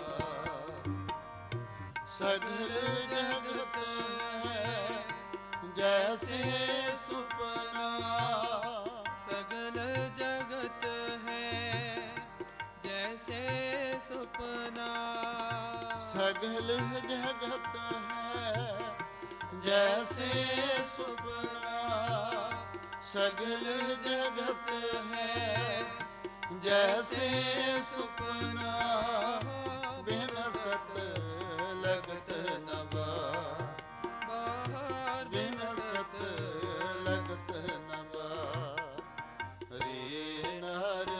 सगल जगत है जैसे सुपना, सगल जगत है जैसे सुपना, सगल जगत है जैसे सुपना, सगल जगत है जैसे सुपना, बिन सत लगत न बार, बिन सत लगत न बार। हरे नर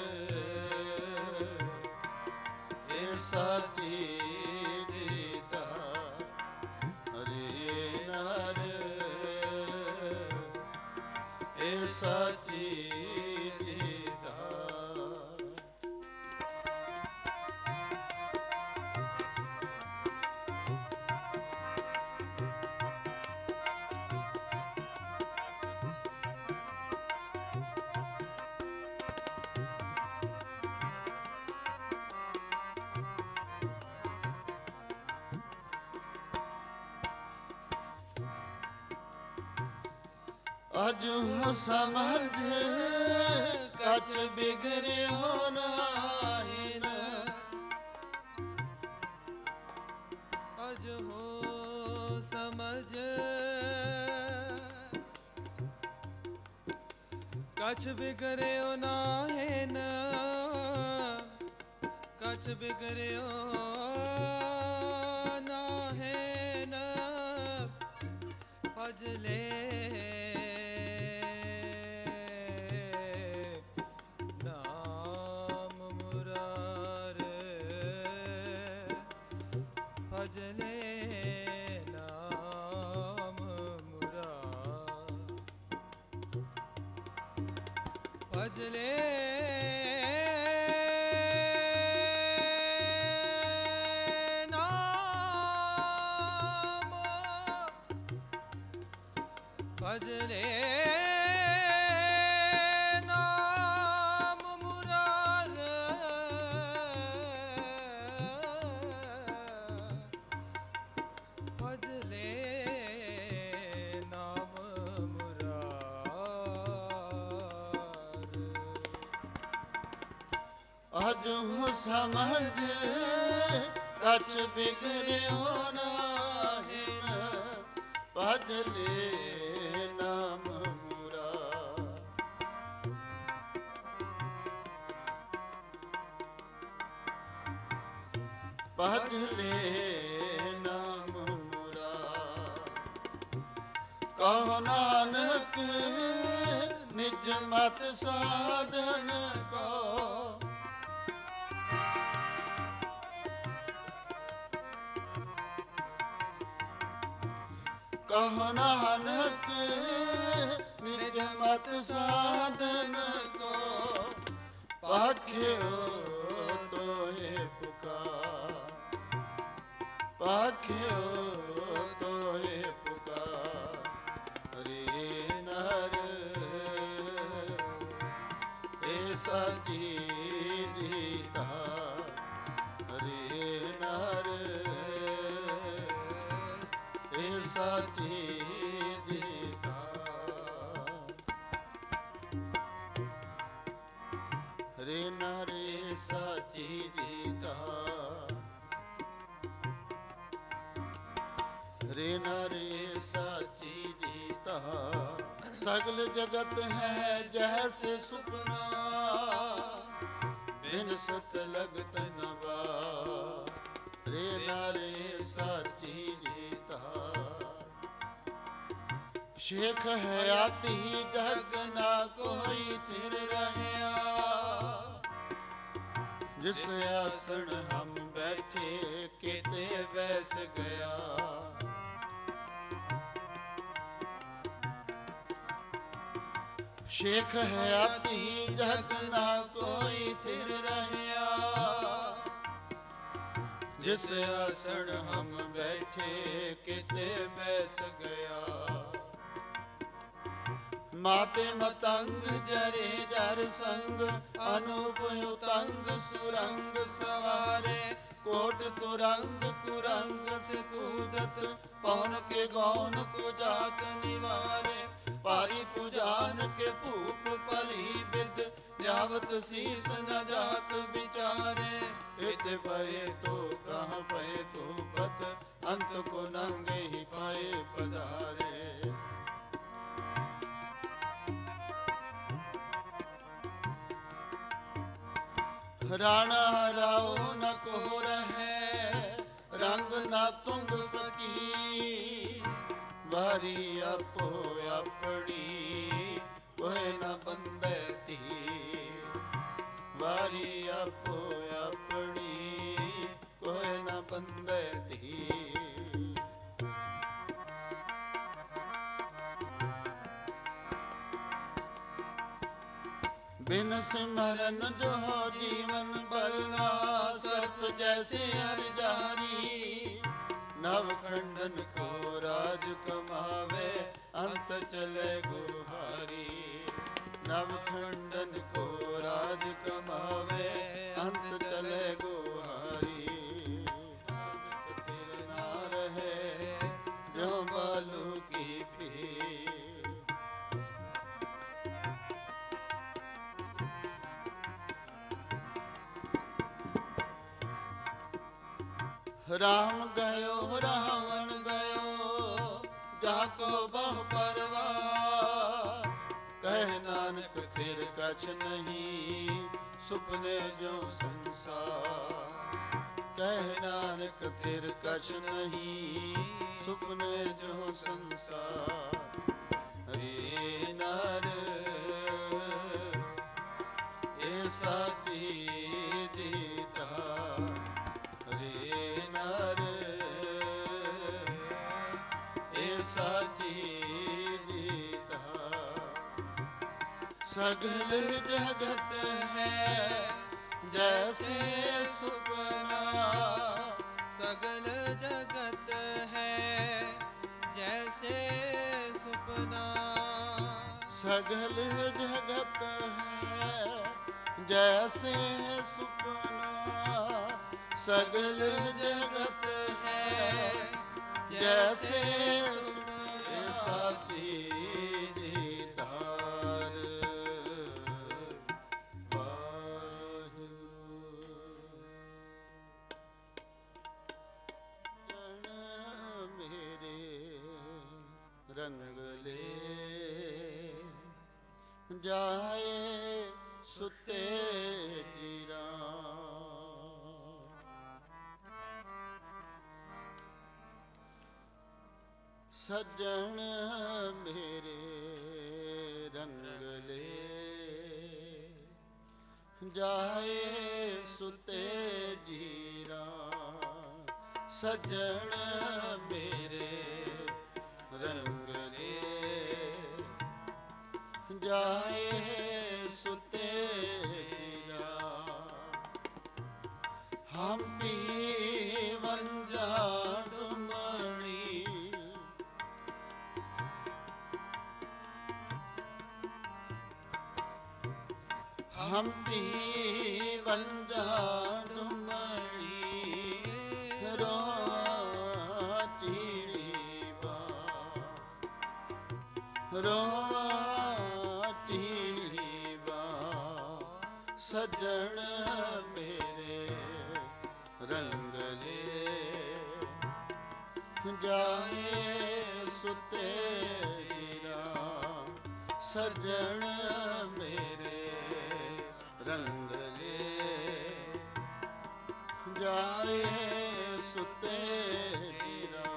ए साची दीदा, हरे नर ए साची दीदा। अजू समझ कछ बिगड़ो नाहिन, अज हो समझ कछ बिगड़्यो नाहेन, कछ बिगड़्यो नाहेन, भजले नाम मुरारे, भजले नाम मुरारे, भजले भजले नाम मुरारे, भजले नाम मुरारे। अज हूँ समझ कछ बिगड़्यो नाहिन, भजले नाम मुरारे। भजले नाम मुरारे। कहो नानक निज मत साधन को, कहो नानक निज मत साधन को, पाख्यो तोहे पुकार, पाख्यो तोहे पुकार। रे नर ऐसा जीता, रे नर ऐसा जीता, रे नर ऐसा जीता, रे नर ऐसा जीता। सगल जगत है जैसे सुपना, बिन सत लगत न बार, रे नर ऐसा जीता। शेख है आती जग ना कोई थिर रहया, जिस आसन हम बैठे केते बैस गया। शेख है आती जग ना कोई थिर रहया, जिस आसन हम बैठे केते बैस गया। माते मतंग जरे जर संग, अनूप उतंग सुरंग सवारे। कोट तुरंग कुरंग से कूदत, पवन के गौन को जात निवारे। पारी पुजान के पूप पली विद, न्यावत शीस न जात विचारे। इत पए तो कहाँ पए भूपत, अंत को नंगे ही पाए पधारे। राणा राव न को रहे, रंग न तुंग फकीर। वारी अपो अपनी कोई न बंदे तीर, वारी अपो अपनी कोई न बंदे तीर। बिन सिमरन जो जीवन बलना, सर्प जैसे हर जारी। नवखंडन को राज कमावे, अंत चले गुहारी। नवखंडन को राज कमावे, अंत चले गुहारी। नानक ना रहे जो बालू की पीर। राम गयो रावण गयो जाको बहु परवार। कह नानक थिर कछ नहीं सुपने जो संसार। कह नानक थिर कछ नहीं सुपने जो संसार। हरे नर ऐसा दीता। हरे नर ऐसा दीता। सगल जगत है जैसे सुपना। सगल जगत है जैसे सुपना। सगल जगत है जैसे सुपना। सगल जगत है जैसे सुपना। साथी दीदार रंग ले जाए सुते जीरा। सज्जन मेरे रंग ले जाए सुते जीरा। सज्जन मेरे रंग ले जाए सुते जीरा। हम पीवन जाडुमणि। हम पीवन जाडुमणि। रो रोआ चीड़ीबा। सज्जन मेरे रंग ले जाए सुते गिरा। सज्जन मेरे रंग ले जाए सुते गिरा।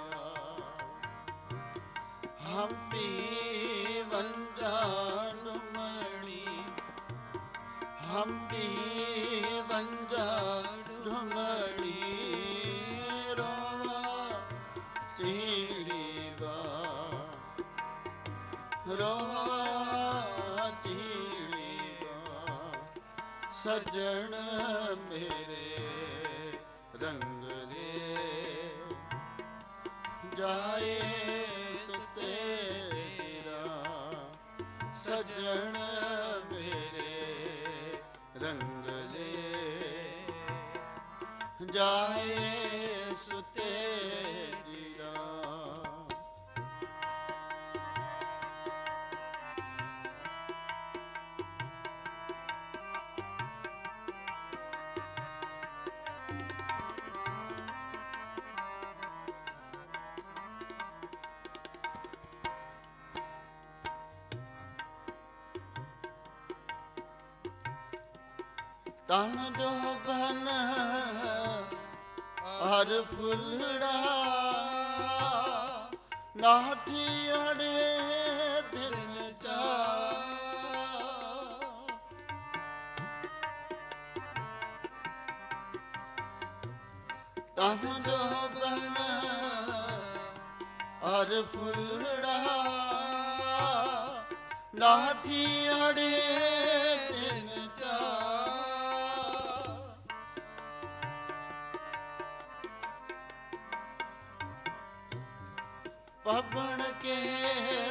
हम पीवन जाडुमणि। हम पीवन जाडुमणि। रोआ चीड़ीबा। रोआ चीड़ीबा। सज्जन मेरे रंग ले जाए सुते गिरा। सज्जन मेरे रंग ले जाए सुते गिरा। तन जोगन हर फुलड़ा। नाठी अड़े दिन चा। तन जोगन हर फुलड़ा। नाठी अड़े दिन चा। पवन के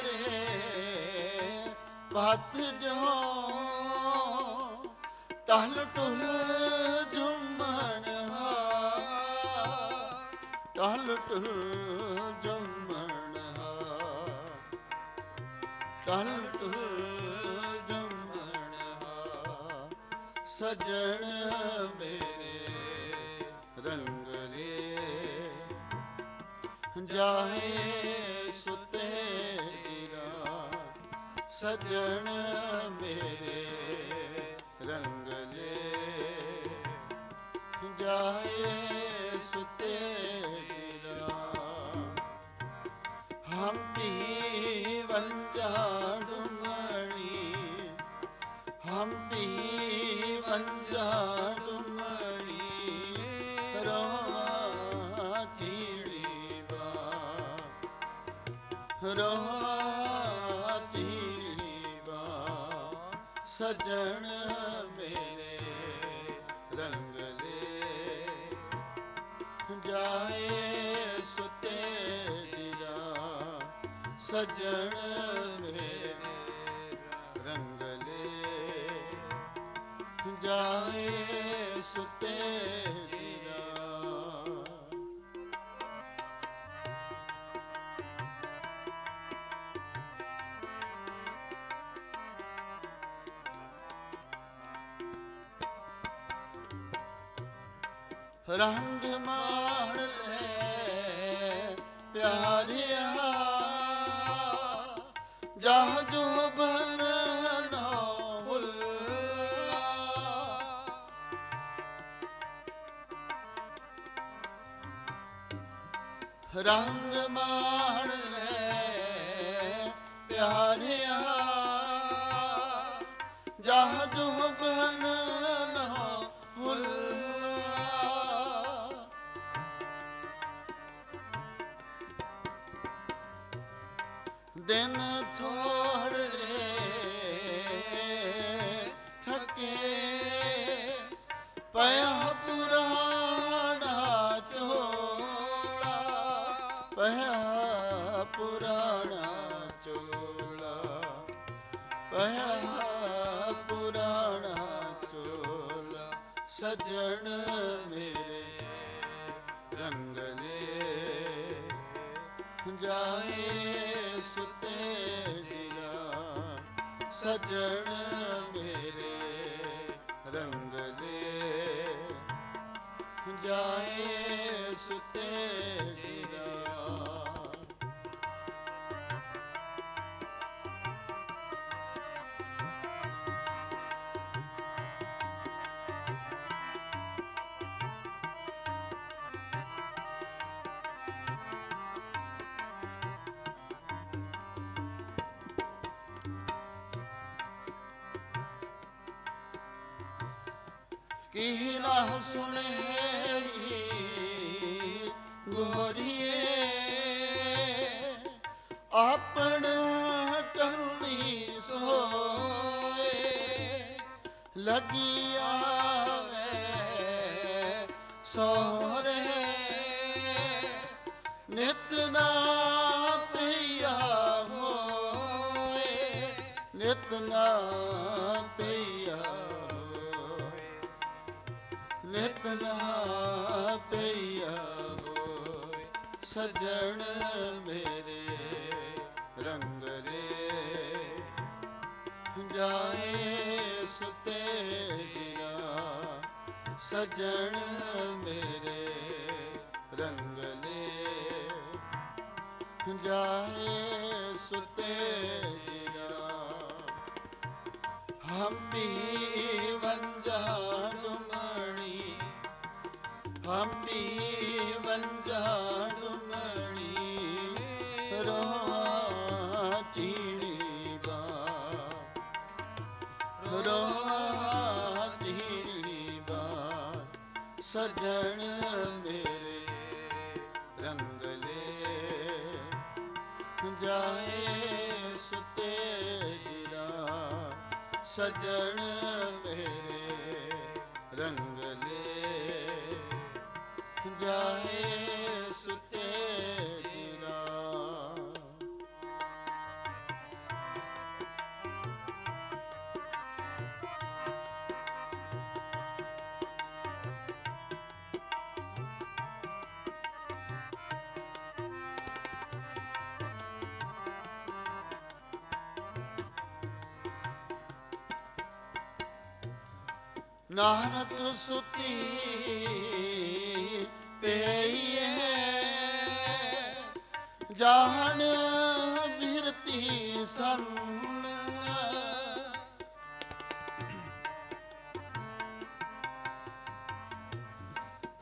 रे पत जो टल टुल जुमन। टल टुल जुमन। टल टुल जुमन। सज्जन मेरे रंग ले ਜਾਹੇ ਸੁਤੇ ਗਿਰਾ ਸਜਣ ਮੇਰੇ ਰੰਗਲੇ ਜਾਏ ਸੁਤੇ ਗਿਰਾ ਹਮ ਵੀ ਵੰਜਾ ਡੁਮਣੀ ਹਮ ਵੀ ਵੰਜਾ ਡੁਮਣੀ ਰੋਵਾ ਚੀੜੀ ਬਾ ਰੋਵਾ ਚੀੜੀ ਬਾ ਸਜਣ ਮੇਰੇ ਰੰਗਲੇ ਜਾਏ ਸੁਤੇ ਦਿਰਾ ਸਜਣ ਮੇਰੇ ਰੰਗਲੇ ਜਾਏ ਸੁਤੇ ਦਿਰਾ ਰੰਗ ਮਾਣ ਲੈ ਪਿਆਰਿਆ ਜਾਹ ਜੋ ਬਨ ਨਾ ਹੁੱਲਾ ਰੰਗ ਮਾਣ ਲੈ ਪਿਆਰਿਆ ਜਾਹ ਜੋ ਬਨ ਨਾ ਹੁੱਲਾ ਦਿਨ ਥੋੜੇ ਥਕੇ ਪਿਆ ਪੁਰਾਣਾ ਚੋਲਾ ਪਿਆ ਪੁਰਾਣਾ ਚੋਲਾ ਪਿਆ ਪੁਰਾਣਾ ਚੋਲਾ ਸਜਣ ਮੇਰੇ ਰੰਗਲੇ ਜਾਏ ਸੁਤੇ ਦਿਲਾ ਸਜਣ ਮੇਰੇ ਰੰਗਲੇ ਜਾਏ ਸੁਤੇ ਦਿਲਾ ਕੀ ਨਾ ਸੁਣੇ ਗੋਰੀਏ ਆਪਣ ਕੰਨੀ ਸੋਏ ਲੱਗੀ ਆਵੇ ਸੋਹਰੇ ਨਿਤ ਨਾ ਪਈਆ ਹੋਏ ਨਿਤ ਨਾ ਪਈਆ ਨਿਤ ਨਾ ਪਈਆ ਹੋਏ ਸਜਣ ਮੇਰੇ ਰੰਗਲੇ ਜਾਏ ਸੁਤੇ ਦਿਲਾ ਸਜਣ ਮੇਰੇ ਰੰਗਲੇ ਜਾਏ ਸੁਤੇ ਦਿਲਾ ਹਮ ਵੀ ਵੰਜਾ ਡੁਮਣੀ ਹਮ ਵੀ ਵੰਜਾ ਡੁਮਣੀ ਰੋਵਾ ਚੀੜੀ ਬਾ ਰੋਵਾ ਚੀੜੀ ਬਾ ਸਜਣ ਮੇਰੇ ਰੰਗਲੇ ਜਾਏ ਸੁਤੇ ਦਿਲਾ ਸਜਣ ਮੇਰੇ ਰੰਗਲੇ ਜਾਏ ਸੁਤੇ ਦਿਲਾ ਨਾਨਕ ਸੁਤੀ ਪਈਏ ਜਾਹਣ ਬਿਰਤੀ ਸਨ।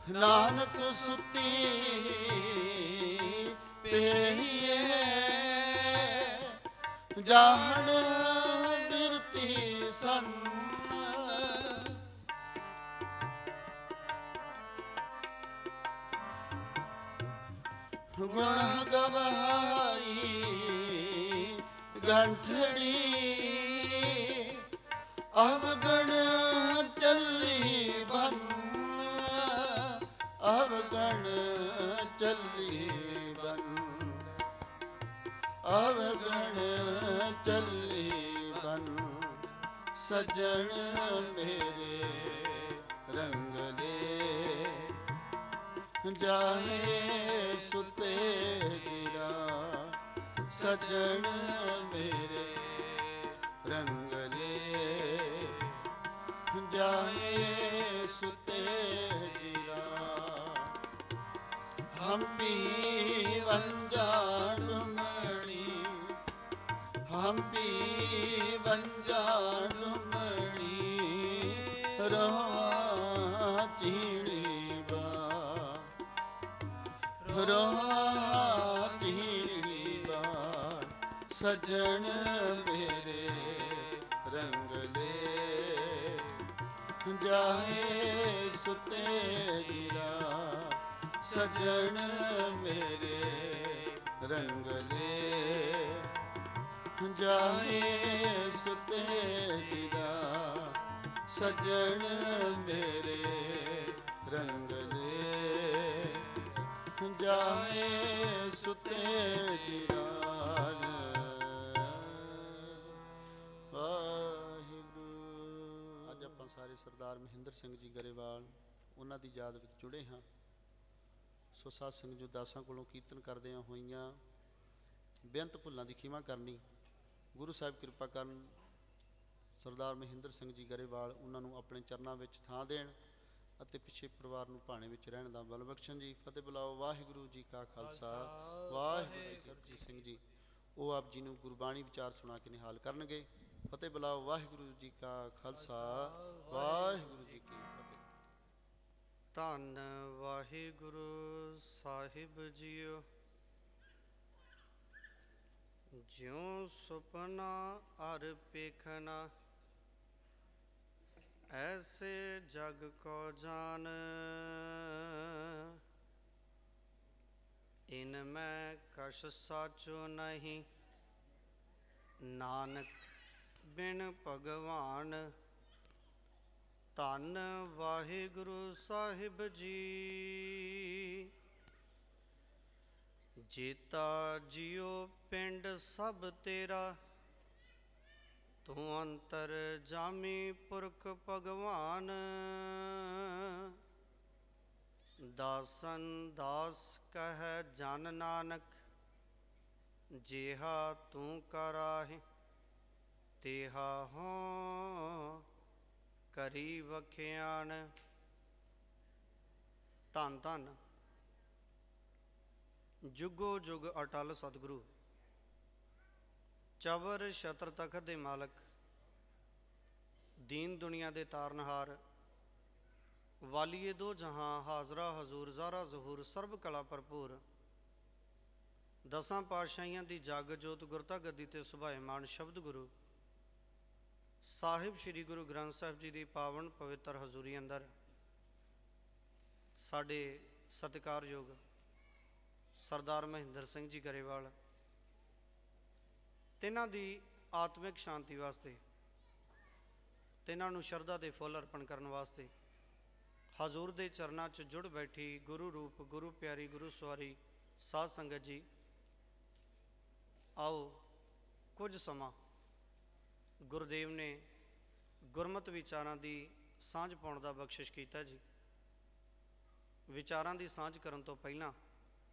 ਨਾਨਕ ਸੁਤੀ ਪਈਏ ਜਾਹਣ ਬਿਰਤੀ ਸਨ। ਗੁਣ ਗਵਾਈ ਗੰਠੜੀ ਅਵਗਣ ਚੱਲੀ ਬਨ। ਅਵਗਣ ਚੱਲੀ ਬਨ। ਅਵਗਣ ਚੱਲੀ ਬਨ। ਸਜਣ ਮੇਰੇ ਰੰਗਲੇ ਜਾਹੇ ਸੁਤੇ ਗਿਰਾ। ਸਜਣ ਮੇਰੇ ਰੰਗਲੇ ਜਾਹੇ ਸੁਤੇ ਗਿਰਾ। ਹੰਪੀ ਵੰਜਾਨ ਮਣੀ। ਹੰਪੀ ਵੰਜਾਨ ਮਣੀ। ਰੋਆ ਚੀੜੀ ਬਾ। ਰੋਆ ਚੀੜੀ ਬਾ। ਸਜਣ ਮੇਰੇ ਰੰਗਲੇ ਜਾਹੇ ਸੁਤੇ ਗਿਰਾ। ਸਜਣ ਮੇਰੇ ਰੰਗਲੇ ਜਾਹੇ ਸੁਤੇ ਗਿਰਾ। ਸਜਣ ਮੇਰੇ ਰੰਗਲੇ ਜਾਹੇ ਸੁਤੇ ਗਿਰਾ। ਵਾਹਿਗੁਰੂ। ਅੱਜ ਆਪਾਂ ਸਾਰੇ ਸਰਦਾਰ ਮਹਿੰਦਰ ਸਿੰਘ ਜੀ ਗਰੇਵਾਲ ਉਹਨਾਂ ਦੀ ਯਾਦ ਵਿੱਚ ਜੁੜੇ ਹਾਂ। ਸੋ ਸਾਧ ਸੰਗਤ ਜੋ ਦਾਸਾਂ ਕੋਲੋਂ ਕੀਰਤਨ ਕਰਦਿਆਂ ਹੋਈਆਂ ਬੇਅੰਤ ਭੁੱਲਾਂ ਦੀ ਖਿਮਾ ਕਰਨੀ। ਗੁਰੂ ਸਾਹਿਬ ਕਿਰਪਾ ਕਰਨ ਸਰਦਾਰ ਮਹਿੰਦਰ ਸਿੰਘ ਜੀ ਗਰੇਵਾਲ ਉਹਨਾਂ ਨੂੰ ਆਪਣੇ ਚਰਨਾਂ ਵਿੱਚ ਥਾਂ ਦੇਣ ਅਤੇ ਪਿੱਛੇ ਪਰਿਵਾਰ ਨੂੰ ਭਾਣੇ ਵਿੱਚ ਰਹਿਣ ਦਾ ਬਲ ਬਖਸ਼ਣ ਜੀ। ਫਤਿਹ ਬੁਲਾਓ। ਵਾਹਿਗੁਰੂ ਜੀ ਕਾ ਖਾਲਸਾ ਵਾਹਿਗੁਰੂ। ਸਰਬਜੀਤ ਸਿੰਘ ਜੀ ਉਹ ਆਪ ਜੀ ਨੂੰ ਗੁਰਬਾਣੀ ਵਿਚਾਰ ਸੁਣਾ ਕੇ ਨਿਹਾਲ ਕਰਨਗੇ। ਫਤਿਹ ਬੁਲਾਓ। ਵਾਹਿਗੁਰੂ ਜੀ ਕਾ ਖਾਲਸਾ ਵਾਹਿਗੁਰੂ ਜੀ ਕੀ ਫਤਿਹ। ਧੰਨ ਵਾਹਿਗੁਰੂ ਸਾਹਿਬ ਜੀਓ। ਜਿਉ ਸੁਪਨਾ ਅਰ ਪੇਖਨਾ ਐਸੇ ਜਗ ਕੋ ਜਾਨ। ਇਨ ਮੈਂ ਕਛ ਸਾਚੋ ਨਹੀਂ ਨਾਨਕ ਬਿਨ ਭਗਵਾਨ। ਧੰਨ ਵਾਹਿਗੁਰੂ ਸਾਹਿਬ ਜੀ। ਜੀਤਾ ਜਿਉ ਪਿੰਡ ਸਭ ਤੇਰਾ। ਤੂੰ ਅੰਤਰ ਜਾਮੀ ਪੁਰਖ ਭਗਵਾਨ। ਦਾਸਨ ਦਾਸ ਕਹਿ ਜਨ ਨਾਨਕ। ਜਿਹਾ ਤੂੰ ਕਰਾਹੇ ਤੇਹਾ ਹੋਂ ਕਰੀ ਵਖਿਆਨ। ਧੰਨ ਧੰਨ ਜੁਗੋ ਜੁਗ ਅਟਲ ਸਤਿਗੁਰੂ ਚਵਰ ਛਤਰ ਤਖਤ ਦੇ ਮਾਲਕ, ਦੀਨ ਦੁਨੀਆ ਦੇ ਤਾਰਨਹਾਰ, ਵਾਲੀਏ ਦੋ ਜਹਾਂ, ਹਾਜ਼ਰਾ ਹਜ਼ੂਰ ਜ਼ਾਰਾ ਜ਼ਹੂਰ, ਸਰਬ ਕਲਾ ਭਰਪੂਰ, ਦਸਾਂ ਪਾਤਸ਼ਾਹੀਆਂ ਦੀ ਜਗ ਜੋਤ ਗੁਰਤਾ ਗੱਦੀ ਤੇ ਸੁਭਾਏਮਾਨ ਸ਼ਬਦ ਗੁਰੂ ਸਾਹਿਬ ਸ੍ਰੀ ਗੁਰੂ ਗ੍ਰੰਥ ਸਾਹਿਬ ਜੀ ਦੀ ਪਾਵਨ ਪਵਿੱਤਰ ਹਜ਼ੂਰੀ ਅੰਦਰ ਸਾਡੇ ਸਤਿਕਾਰਯੋਗ ਸਰਦਾਰ ਮਹਿੰਦਰ ਸਿੰਘ ਜੀ ਗਰੇਵਾਲ ਤਿੰਨਾਂ ਦੀ ਆਤਮਿਕ ਸ਼ਾਂਤੀ ਵਾਸਤੇ, ਤਿੰਨਾਂ ਨੂੰ ਸ਼ਰਧਾ ਦੇ ਫੁੱਲ ਅਰਪਣ ਕਰਨ ਵਾਸਤੇ ਹਜ਼ੂਰ ਦੇ ਚਰਨਾਂ 'ਚ ਜੁੜ ਬੈਠੀ ਗੁਰੂ ਰੂਪ, ਗੁਰੂ ਪਿਆਰੀ, ਗੁਰੂ ਸਵਾਰੀ ਸਾਧ ਸੰਗਤ ਜੀ, ਆਓ ਕੁਝ ਸਮਾਂ ਗੁਰਦੇਵ ਨੇ ਗੁਰਮਤਿ ਵਿਚਾਰਾਂ ਦੀ ਸਾਂਝ ਪਾਉਣ ਦਾ ਬਖਸ਼ਿਸ਼ ਕੀਤਾ ਜੀ। ਵਿਚਾਰਾਂ ਦੀ ਸਾਂਝ ਕਰਨ ਤੋਂ ਪਹਿਲਾਂ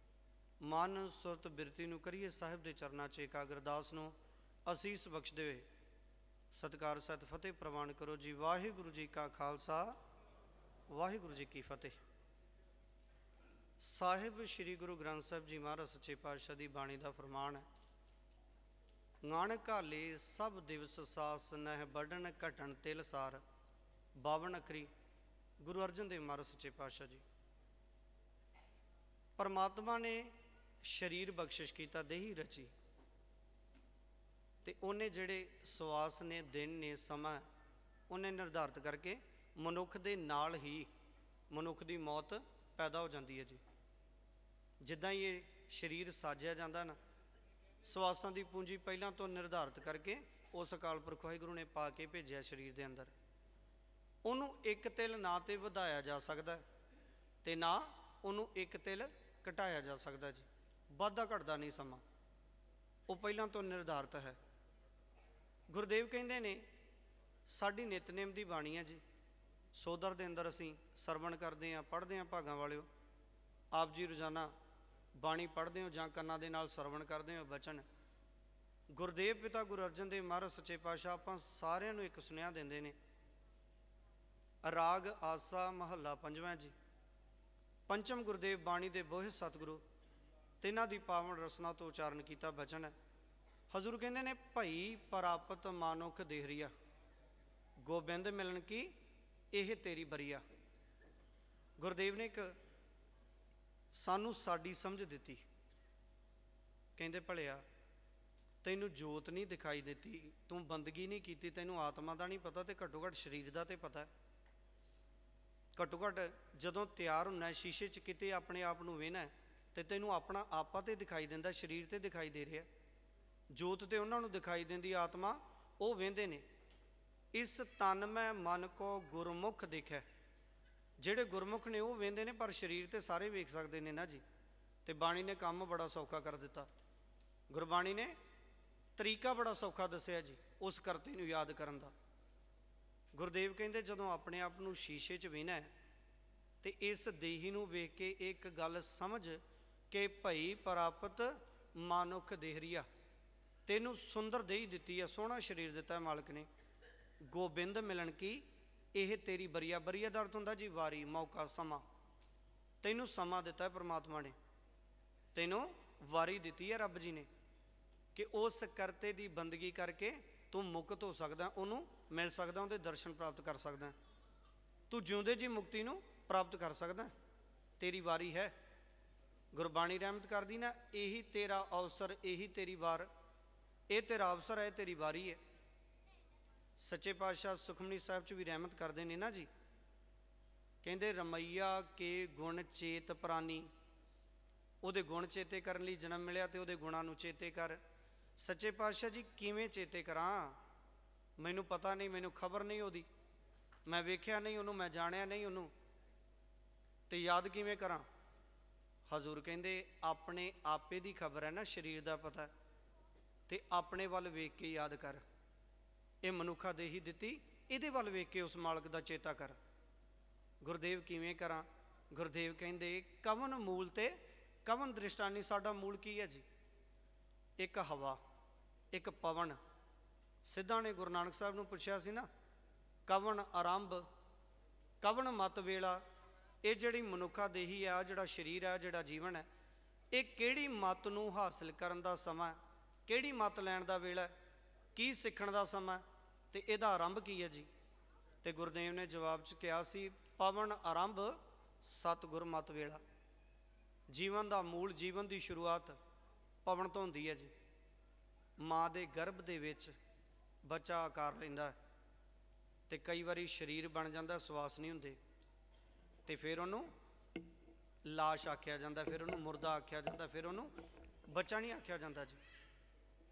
ਮਨ ਸੁਰਤ ਬਿਰਤੀ ਨੂੰ ਕਰੀਏ ਸਾਹਿਬ ਦੇ ਚਰਨਾਂ 'ਚ ਇਕਾਗਰ। ਅਰਦਾਸ ਨੂੰ ਅਸੀਸ ਬਖਸ਼ਦੇ ਹੋਏ ਸਤਿਕਾਰ ਸਹਿਤ ਫਤਿਹ ਪ੍ਰਵਾਨ ਕਰੋ ਜੀ। ਵਾਹਿਗੁਰੂ ਜੀ ਕਾ ਖਾਲਸਾ ਵਾਹਿਗੁਰੂ ਜੀ ਕੀ ਫਤਿਹ। ਸਾਹਿਬ ਸ੍ਰੀ ਗੁਰੂ ਗ੍ਰੰਥ ਸਾਹਿਬ ਜੀ ਮਹਾਰਾਜ ਸੱਚੇ ਪਾਤਸ਼ਾਹ ਦੀ ਬਾਣੀ ਦਾ ਫਰਮਾਨ ਹੈ, ngਣ ਘਾਲੇ ਸਭ ਦਿਵਸ ਸਾਸ ਨਹਿ ਬੜਨ ਘਟਣ ਤਿਲ ਸਾਰ। 52 ਅੱਖਰੀ ਗੁਰੂ ਅਰਜਨ ਦੇਵ ਮਹਾਰਾਜ ਸੱਚੇ ਪਾਤਸ਼ਾਹ ਜੀ। ਪਰਮਾਤਮਾ ਨੇ ਸਰੀਰ ਬਖਸ਼ਿਸ਼ ਕੀਤਾ, ਦੇਹੀ ਰਚੀ, ਤੇ ਉਹਨੇ ਜਿਹੜੇ ਸਵਾਸ ਨੇ, ਦਿਨ ਨੇ, ਸਮਾਂ ਉਹਨੇ ਨਿਰਧਾਰਿਤ ਕਰਕੇ ਮਨੁੱਖ ਦੇ ਨਾਲ ਹੀ ਮਨੁੱਖ ਦੀ ਮੌਤ ਪੈਦਾ ਹੋ ਜਾਂਦੀ ਹੈ ਜੀ। ਜਿੱਦਾਂ ਹੀ ਇਹ ਸਰੀਰ ਸਾਜਿਆ ਜਾਂਦਾ ਨਾ, ਸਵਾਸਾਂ ਦੀ ਪੂੰਜੀ ਪਹਿਲਾਂ ਤੋਂ ਨਿਰਧਾਰਿਤ ਕਰਕੇ ਉਸ ਅਕਾਲ ਪੁਰਖ ਵਾਹਿਗੁਰੂ ਨੇ ਪਾ ਕੇ ਭੇਜਿਆ ਸਰੀਰ ਦੇ ਅੰਦਰ। ਉਹਨੂੰ ਇੱਕ ਤਿਲ ਨਾ ਤੇ ਵਧਾਇਆ ਜਾ ਸਕਦਾ ਤੇ ਨਾ ਉਹਨੂੰ ਇੱਕ ਤਿਲ ਘਟਾਇਆ ਜਾ ਸਕਦਾ ਜੀ। ਵੱਧਦਾ ਘਟਦਾ ਨਹੀਂ ਸਮਾਂ, ਉਹ ਪਹਿਲਾਂ ਤੋਂ ਨਿਰਧਾਰਿਤ ਹੈ। ਗੁਰਦੇਵ ਕਹਿੰਦੇ ਨੇ ਸਾਡੀ ਨਿਤਨੇਮ ਦੀ ਬਾਣੀ ਹੈ ਜੀ, ਸੋਦਰ ਦੇ ਅੰਦਰ ਅਸੀਂ ਸਰਵਣ ਕਰਦੇ ਹਾਂ, ਪੜ੍ਹਦੇ ਹਾਂ। ਭਾਗਾਂ ਵਾਲਿਓ, ਆਪ ਜੀ ਰੋਜ਼ਾਨਾ ਬਾਣੀ ਪੜ੍ਹਦੇ ਹੋ ਜਾਂ ਕੰਨਾਂ ਦੇ ਨਾਲ ਸਰਵਣ ਕਰਦੇ ਹੋ ਬਚਨ। ਗੁਰਦੇਵ ਪਿਤਾ ਗੁਰੂ ਅਰਜਨ ਦੇਵ ਮਹਾਰਾਜ ਸੱਚੇ ਪਾਤਸ਼ਾਹ ਆਪਾਂ ਸਾਰਿਆਂ ਨੂੰ ਇੱਕ ਸੁਨੇਹਾ ਦਿੰਦੇ ਨੇ। ਰਾਗ ਆਸਾ ਮਹੱਲਾ 5ਵਾਂ ਜੀ। ਪੰਚਮ ਗੁਰਦੇਵ ਬਾਣੀ ਦੇ ਬੋਹਿ ਸਤਿਗੁਰੂ ਤਿੰਨਾਂ ਦੀ ਪਾਵਨ ਰਸਨਾ ਤੋਂ ਉਚਾਰਨ ਕੀਤਾ ਬਚਨ ਹੈ। ਹਜ਼ੂਰ ਕਹਿੰਦੇ ਨੇ ਭਈ ਪ੍ਰਾਪਤ ਮਾਨੁਖ ਦੇਹਰੀਆ, ਗੋਬਿੰਦ ਮਿਲਣ ਕੀ ਇਹ ਤੇਰੀ ਬਰੀਆ। ਗੁਰਦੇਵ ਨੇ ਇੱਕ ਸਾਨੂੰ ਸਾਡੀ ਸਮਝ ਦਿੱਤੀ। ਕਹਿੰਦੇ ਭਲਿਆ ਤੈਨੂੰ ਜੋਤ ਨਹੀਂ ਦਿਖਾਈ ਦਿੱਤੀ, ਤੂੰ ਬੰਦਗੀ ਨਹੀਂ ਕੀਤੀ, ਤੈਨੂੰ ਆਤਮਾ ਦਾ ਨਹੀਂ ਪਤਾ, ਤੇ ਘੱਟੋ ਘੱਟ ਸਰੀਰ ਦਾ ਤੇ ਪਤਾ। ਘੱਟੋ ਘੱਟ ਜਦੋਂ ਤਿਆਰ ਹੁੰਦਾ ਸ਼ੀਸ਼ੇ 'ਚ ਕਿਤੇ ਆਪਣੇ ਆਪ ਨੂੰ ਵੇਖਣਾ ਤੇ ਤੈਨੂੰ ਆਪਣਾ ਆਪਾ ਤੇ ਦਿਖਾਈ ਦਿੰਦਾ, ਸਰੀਰ ਤੇ ਦਿਖਾਈ ਦੇ ਰਿਹਾ। ਜੋਤ ਤੇ ਉਹਨਾਂ ਨੂੰ ਦਿਖਾਈ ਦਿੰਦੀ, ਆਤਮਾ ਉਹ ਵੇਂਦੇ ਨੇ। ਇਸ ਤਨ ਮੈਂ ਮਨ ਕੋ ਗੁਰਮੁਖ ਦੇਖੈ। ਜਿਹੜੇ ਗੁਰਮੁਖ ਨੇ ਉਹ ਵੇਂਦੇ ਨੇ, ਪਰ ਸਰੀਰ ਤੇ ਸਾਰੇ ਵੇਖ ਸਕਦੇ ਨੇ ਨਾ ਜੀ। ਤੇ ਬਾਣੀ ਨੇ ਕੰਮ ਬੜਾ ਸੌਖਾ ਕਰ ਦਿੱਤਾ। ਗੁਰਬਾਣੀ ਨੇ ਤਰੀਕਾ ਬੜਾ ਸੌਖਾ ਦੱਸਿਆ ਜੀ ਉਸ ਕਰਤੇ ਨੂੰ ਯਾਦ ਕਰਨ ਦਾ। ਗੁਰਦੇਵ ਕਹਿੰਦੇ ਜਦੋਂ ਆਪਣੇ ਆਪ ਨੂੰ ਸ਼ੀਸ਼ੇ 'ਚ ਵੇਖਣਾ ਹੈ ਤੇ ਇਸ ਦੇਹੀ ਨੂੰ ਵੇਖ ਕੇ ਇੱਕ ਗੱਲ ਸਮਝ ਕਿ ਭਈ ਪ੍ਰਾਪਤ ਮਾਨੁਖ ਦੇਹਰੀਆ, ਤੈਨੂੰ ਸੁੰਦਰ ਦੇਹੀ ਦਿੱਤੀ ਹੈ, ਸੋਹਣਾ ਸਰੀਰ ਦਿੱਤਾ ਹੈ ਮਾਲਕ ਨੇ। ਗੋਬਿੰਦ ਮਿਲਣ ਕੀ ਇਹ ਤੇਰੀ ਬਰੀਆ। ਬਰੀਆ ਦਾ ਅਰਥ ਹੁੰਦਾ ਜੀ ਵਾਰੀ, ਮੌਕਾ, ਸਮਾਂ। ਤੈਨੂੰ ਸਮਾਂ ਦਿੱਤਾ ਹੈ ਪਰਮਾਤਮਾ ਨੇ, ਤੈਨੂੰ ਵਾਰੀ ਦਿੱਤੀ ਹੈ ਰੱਬ ਜੀ ਨੇ ਕਿ ਉਸ ਕਰਤੇ ਦੀ ਬੰਦਗੀ ਕਰਕੇ ਤੂੰ ਮੁਕਤ ਹੋ ਸਕਦਾ, ਉਹਨੂੰ ਮਿਲ ਸਕਦਾ, ਉਹਦੇ ਦਰਸ਼ਨ ਪ੍ਰਾਪਤ ਕਰ ਸਕਦਾ, ਤੂੰ ਜਿਉਂਦੇ ਜੀ ਮੁਕਤੀ ਨੂੰ ਪ੍ਰਾਪਤ ਕਰ ਸਕਦਾ। ਤੇਰੀ ਵਾਰੀ ਹੈ। ਗੁਰਬਾਣੀ ਰਹਿਮਤ ਕਰਦੀ ਨਾ, ਇਹੀ ਤੇਰਾ ਅਵਸਰ, ਇਹੀ ਤੇਰੀ ਵਾਰ, ਇਹ ਤੇਰਾ ਅਵਸਰ ਹੈ, ਤੇਰੀ ਵਾਰੀ ਹੈ। ਸੱਚੇ ਪਾਤਸ਼ਾਹ ਸੁਖਮਨੀ ਸਾਹਿਬ 'ਚ ਵੀ ਰਹਿਮਤ ਕਰਦੇ ਨੇ ਨਾ ਜੀ। ਕਹਿੰਦੇ ਰਮਈਆ ਕੇ ਗੁਣ ਚੇਤ ਪ੍ਰਾਨੀ, ਉਹਦੇ ਗੁਣ ਚੇਤੇ ਕਰਨ ਲਈ ਜਨਮ ਮਿਲਿਆ ਤੇ ਉਹਦੇ ਗੁਣਾਂ ਨੂੰ ਚੇਤੇ ਕਰ। ਸੱਚੇ ਪਾਤਸ਼ਾਹ ਜੀ ਕਿਵੇਂ ਚੇਤੇ ਕਰਾਂ, ਮੈਨੂੰ ਪਤਾ ਨਹੀਂ, ਮੈਨੂੰ ਖਬਰ ਨਹੀਂ ਉਹਦੀ, ਮੈਂ ਵੇਖਿਆ ਨਹੀਂ ਉਹਨੂੰ, ਮੈਂ ਜਾਣਿਆ ਨਹੀਂ ਉਹਨੂੰ, ਤੇ ਯਾਦ ਕਿਵੇਂ ਕਰਾਂ। ਹਜ਼ੂਰ ਕਹਿੰਦੇ ਆਪਣੇ ਆਪੇ ਦੀ ਖਬਰ ਹੈ ਨਾ, ਸਰੀਰ ਦਾ ਪਤਾ, ਤੇ ਆਪਣੇ ਵੱਲ ਵੇਖ ਕੇ ਯਾਦ ਕਰ। ਇਹ ਮਨੁੱਖਾ ਦੇਹੀ ਦਿੱਤੀ, ਇਹਦੇ ਵੱਲ ਵੇਖ ਕੇ ਉਸ ਮਾਲਕ ਦਾ ਚੇਤਾ ਕਰ। ਗੁਰਦੇਵ ਕਿਵੇਂ ਕਰਾਂ। ਗੁਰਦੇਵ ਕਹਿੰਦੇ ਕਵਨ ਮੂਲ ਤੇ ਕਵਨ ਦ੍ਰਿਸ਼ਟਾਨੀ। ਸਾਡਾ ਮੂਲ ਕੀ ਹੈ ਜੀ? ਇੱਕ ਹਵਾ, ਇੱਕ ਪਵਨ। ਸਿੱਧਾ ਨੇ ਗੁਰੂ ਨਾਨਕ ਸਾਹਿਬ ਨੂੰ ਪੁੱਛਿਆ ਸੀ ਨਾ, ਕਵਨ ਆਰੰਭ ਕਵਨ ਮਤ ਵੇਲਾ। ਇਹ ਜਿਹੜੀ ਮਨੁੱਖਾ ਦੇਹੀ ਆ, ਜਿਹੜਾ ਸਰੀਰ ਹੈ, ਜਿਹੜਾ ਜੀਵਨ ਹੈ, ਇਹ ਕਿਹੜੀ ਮਤ ਨੂੰ ਹਾਸਿਲ ਕਰਨ ਦਾ ਸਮਾਂ, ਕਿਹੜੀ ਮਤ ਲੈਣ ਦਾ ਵੇਲਾ, ਕੀ ਸਿੱਖਣ ਦਾ ਸਮਾਂ, ਤੇ ਇਹਦਾ ਆਰੰਭ ਕੀ ਹੈ ਜੀ? ਤੇ ਗੁਰਦੇਵ ਨੇ ਜਵਾਬ 'ਚ ਕਿਹਾ ਸੀ ਪਵਨ ਆਰੰਭ ਸਤਿਗੁਰ ਮਤ ਵੇਲਾ। ਜੀਵਨ ਦਾ ਮੂਲ, ਜੀਵਨ ਦੀ ਸ਼ੁਰੂਆਤ ਪਵਨ ਤੋਂ ਹੁੰਦੀ ਹੈ ਜੀ। ਮਾਂ ਦੇ ਗਰਭ ਦੇ ਵਿੱਚ ਬੱਚਾ ਆਕਾਰ ਲੈਂਦਾ ਤੇ ਕਈ ਵਾਰੀ ਸਰੀਰ ਬਣ ਜਾਂਦਾ, ਸਵਾਸ ਨਹੀਂ ਹੁੰਦੇ, ਤੇ ਫਿਰ ਉਹਨੂੰ ਲਾਸ਼ ਆਖਿਆ ਜਾਂਦਾ, ਫਿਰ ਉਹਨੂੰ ਮੁਰਦਾ ਆਖਿਆ ਜਾਂਦਾ, ਫਿਰ ਉਹਨੂੰ ਬੱਚਾ ਨਹੀਂ ਆਖਿਆ ਜਾਂਦਾ ਜੀ,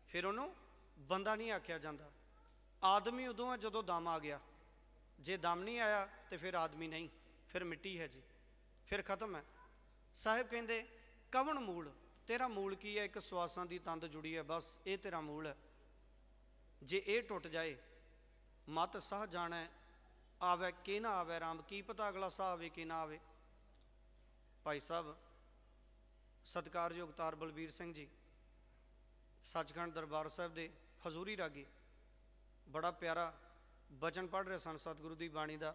ਫਿਰ ਉਹਨੂੰ ਬੰਦਾ ਨਹੀਂ ਆਖਿਆ ਜਾਂਦਾ। ਆਦਮੀ ਉਦੋਂ ਹੈ ਜਦੋਂ ਦਮ ਆ ਗਿਆ, ਜੇ ਦਮ ਨਹੀਂ ਆਇਆ ਤੇ ਫਿਰ ਆਦਮੀ ਨਹੀਂ, ਫਿਰ ਮਿੱਟੀ ਹੈ ਜੀ, ਫਿਰ ਖਤਮ ਹੈ। ਸਾਹਿਬ ਕਹਿੰਦੇ ਕਵਨ ਮੂਲ, ਤੇਰਾ ਮੂਲ ਕੀ ਹੈ? ਇੱਕ ਸਵਾਸਾਂ ਦੀ ਤੰਦ ਜੁੜੀ ਹੈ, ਬਸ ਇਹ ਤੇਰਾ ਮੂਲ ਹੈ। ਜੇ ਇਹ ਟੁੱਟ ਜਾਏ ਮਤ ਸਾਹ ਜਾਣਾ ਆਵੇ ਕਿ ਨਾ ਆਵੇ ਰਾਮ, ਕੀ ਪਤਾ ਅਗਲਾ ਸਾਹ ਆਵੇ ਕਿ ਨਾ ਆਵੇ। ਭਾਈ ਸਾਹਿਬ ਸਤਿਕਾਰਯੋਗ ਤਾਰ ਬਲਬੀਰ ਸਿੰਘ ਜੀ ਸੱਚਖੰਡ ਦਰਬਾਰ ਸਾਹਿਬ ਦੇ ਹਜ਼ੂਰੀ ਰਾਗੀ ਬੜਾ ਪਿਆਰਾ ਬਚਨ ਪੜ੍ਹ ਰਹੇ ਸਨ ਸਤਿਗੁਰੂ ਦੀ ਬਾਣੀ ਦਾ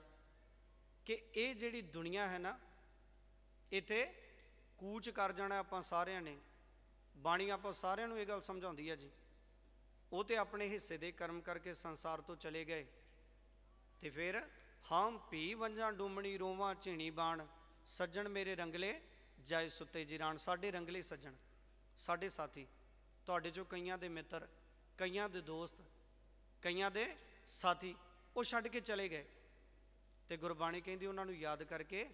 ਕਿ ਇਹ ਜਿਹੜੀ ਦੁਨੀਆ ਹੈ ਨਾ, ਇੱਥੇ ਕੂਚ ਕਰ ਜਾਣਾ ਆਪਾਂ ਸਾਰਿਆਂ ਨੇ। ਬਾਣੀ ਆਪਾਂ ਸਾਰਿਆਂ ਨੂੰ ਇਹ ਗੱਲ ਸਮਝਾਉਂਦੀ ਹੈ ਜੀ। ਉਹ ਤੇ ਆਪਣੇ ਹਿੱਸੇ ਦੇ ਕਰਮ ਕਰਕੇ ਸੰਸਾਰ ਤੋਂ ਚਲੇ ਗਏ, ਤੇ ਫਿਰ ਹਮ ਭੀ ਵੰਝਾਂ ਡੂਮਣੀ ਰੋਵਾਂ ਝੀਣੀ ਬਾਣ, ਸੱਜਣ ਮੇਰੇ ਰੰਗਲੇ ਜਾਏ ਸੁੱਤੇ ਜਿਰਾਣ। ਸਾਡੇ ਰੰਗਲੇ ਸੱਜਣ, ਸਾਡੇ ਸਾਥੀ, ਤੁਹਾਡੇ 'ਚੋਂ ਕਈਆਂ ਦੇ ਮਿੱਤਰ, ਕਈਆਂ ਦੇ ਦੋਸਤ, ਕਈਆਂ ਦੇ ਸਾਥੀ ਉਹ ਛੱਡ ਕੇ ਚਲੇ ਗਏ, ਤੇ ਗੁਰਬਾਣੀ ਕਹਿੰਦੀ ਉਹਨਾਂ ਨੂੰ ਯਾਦ ਕਰਕੇ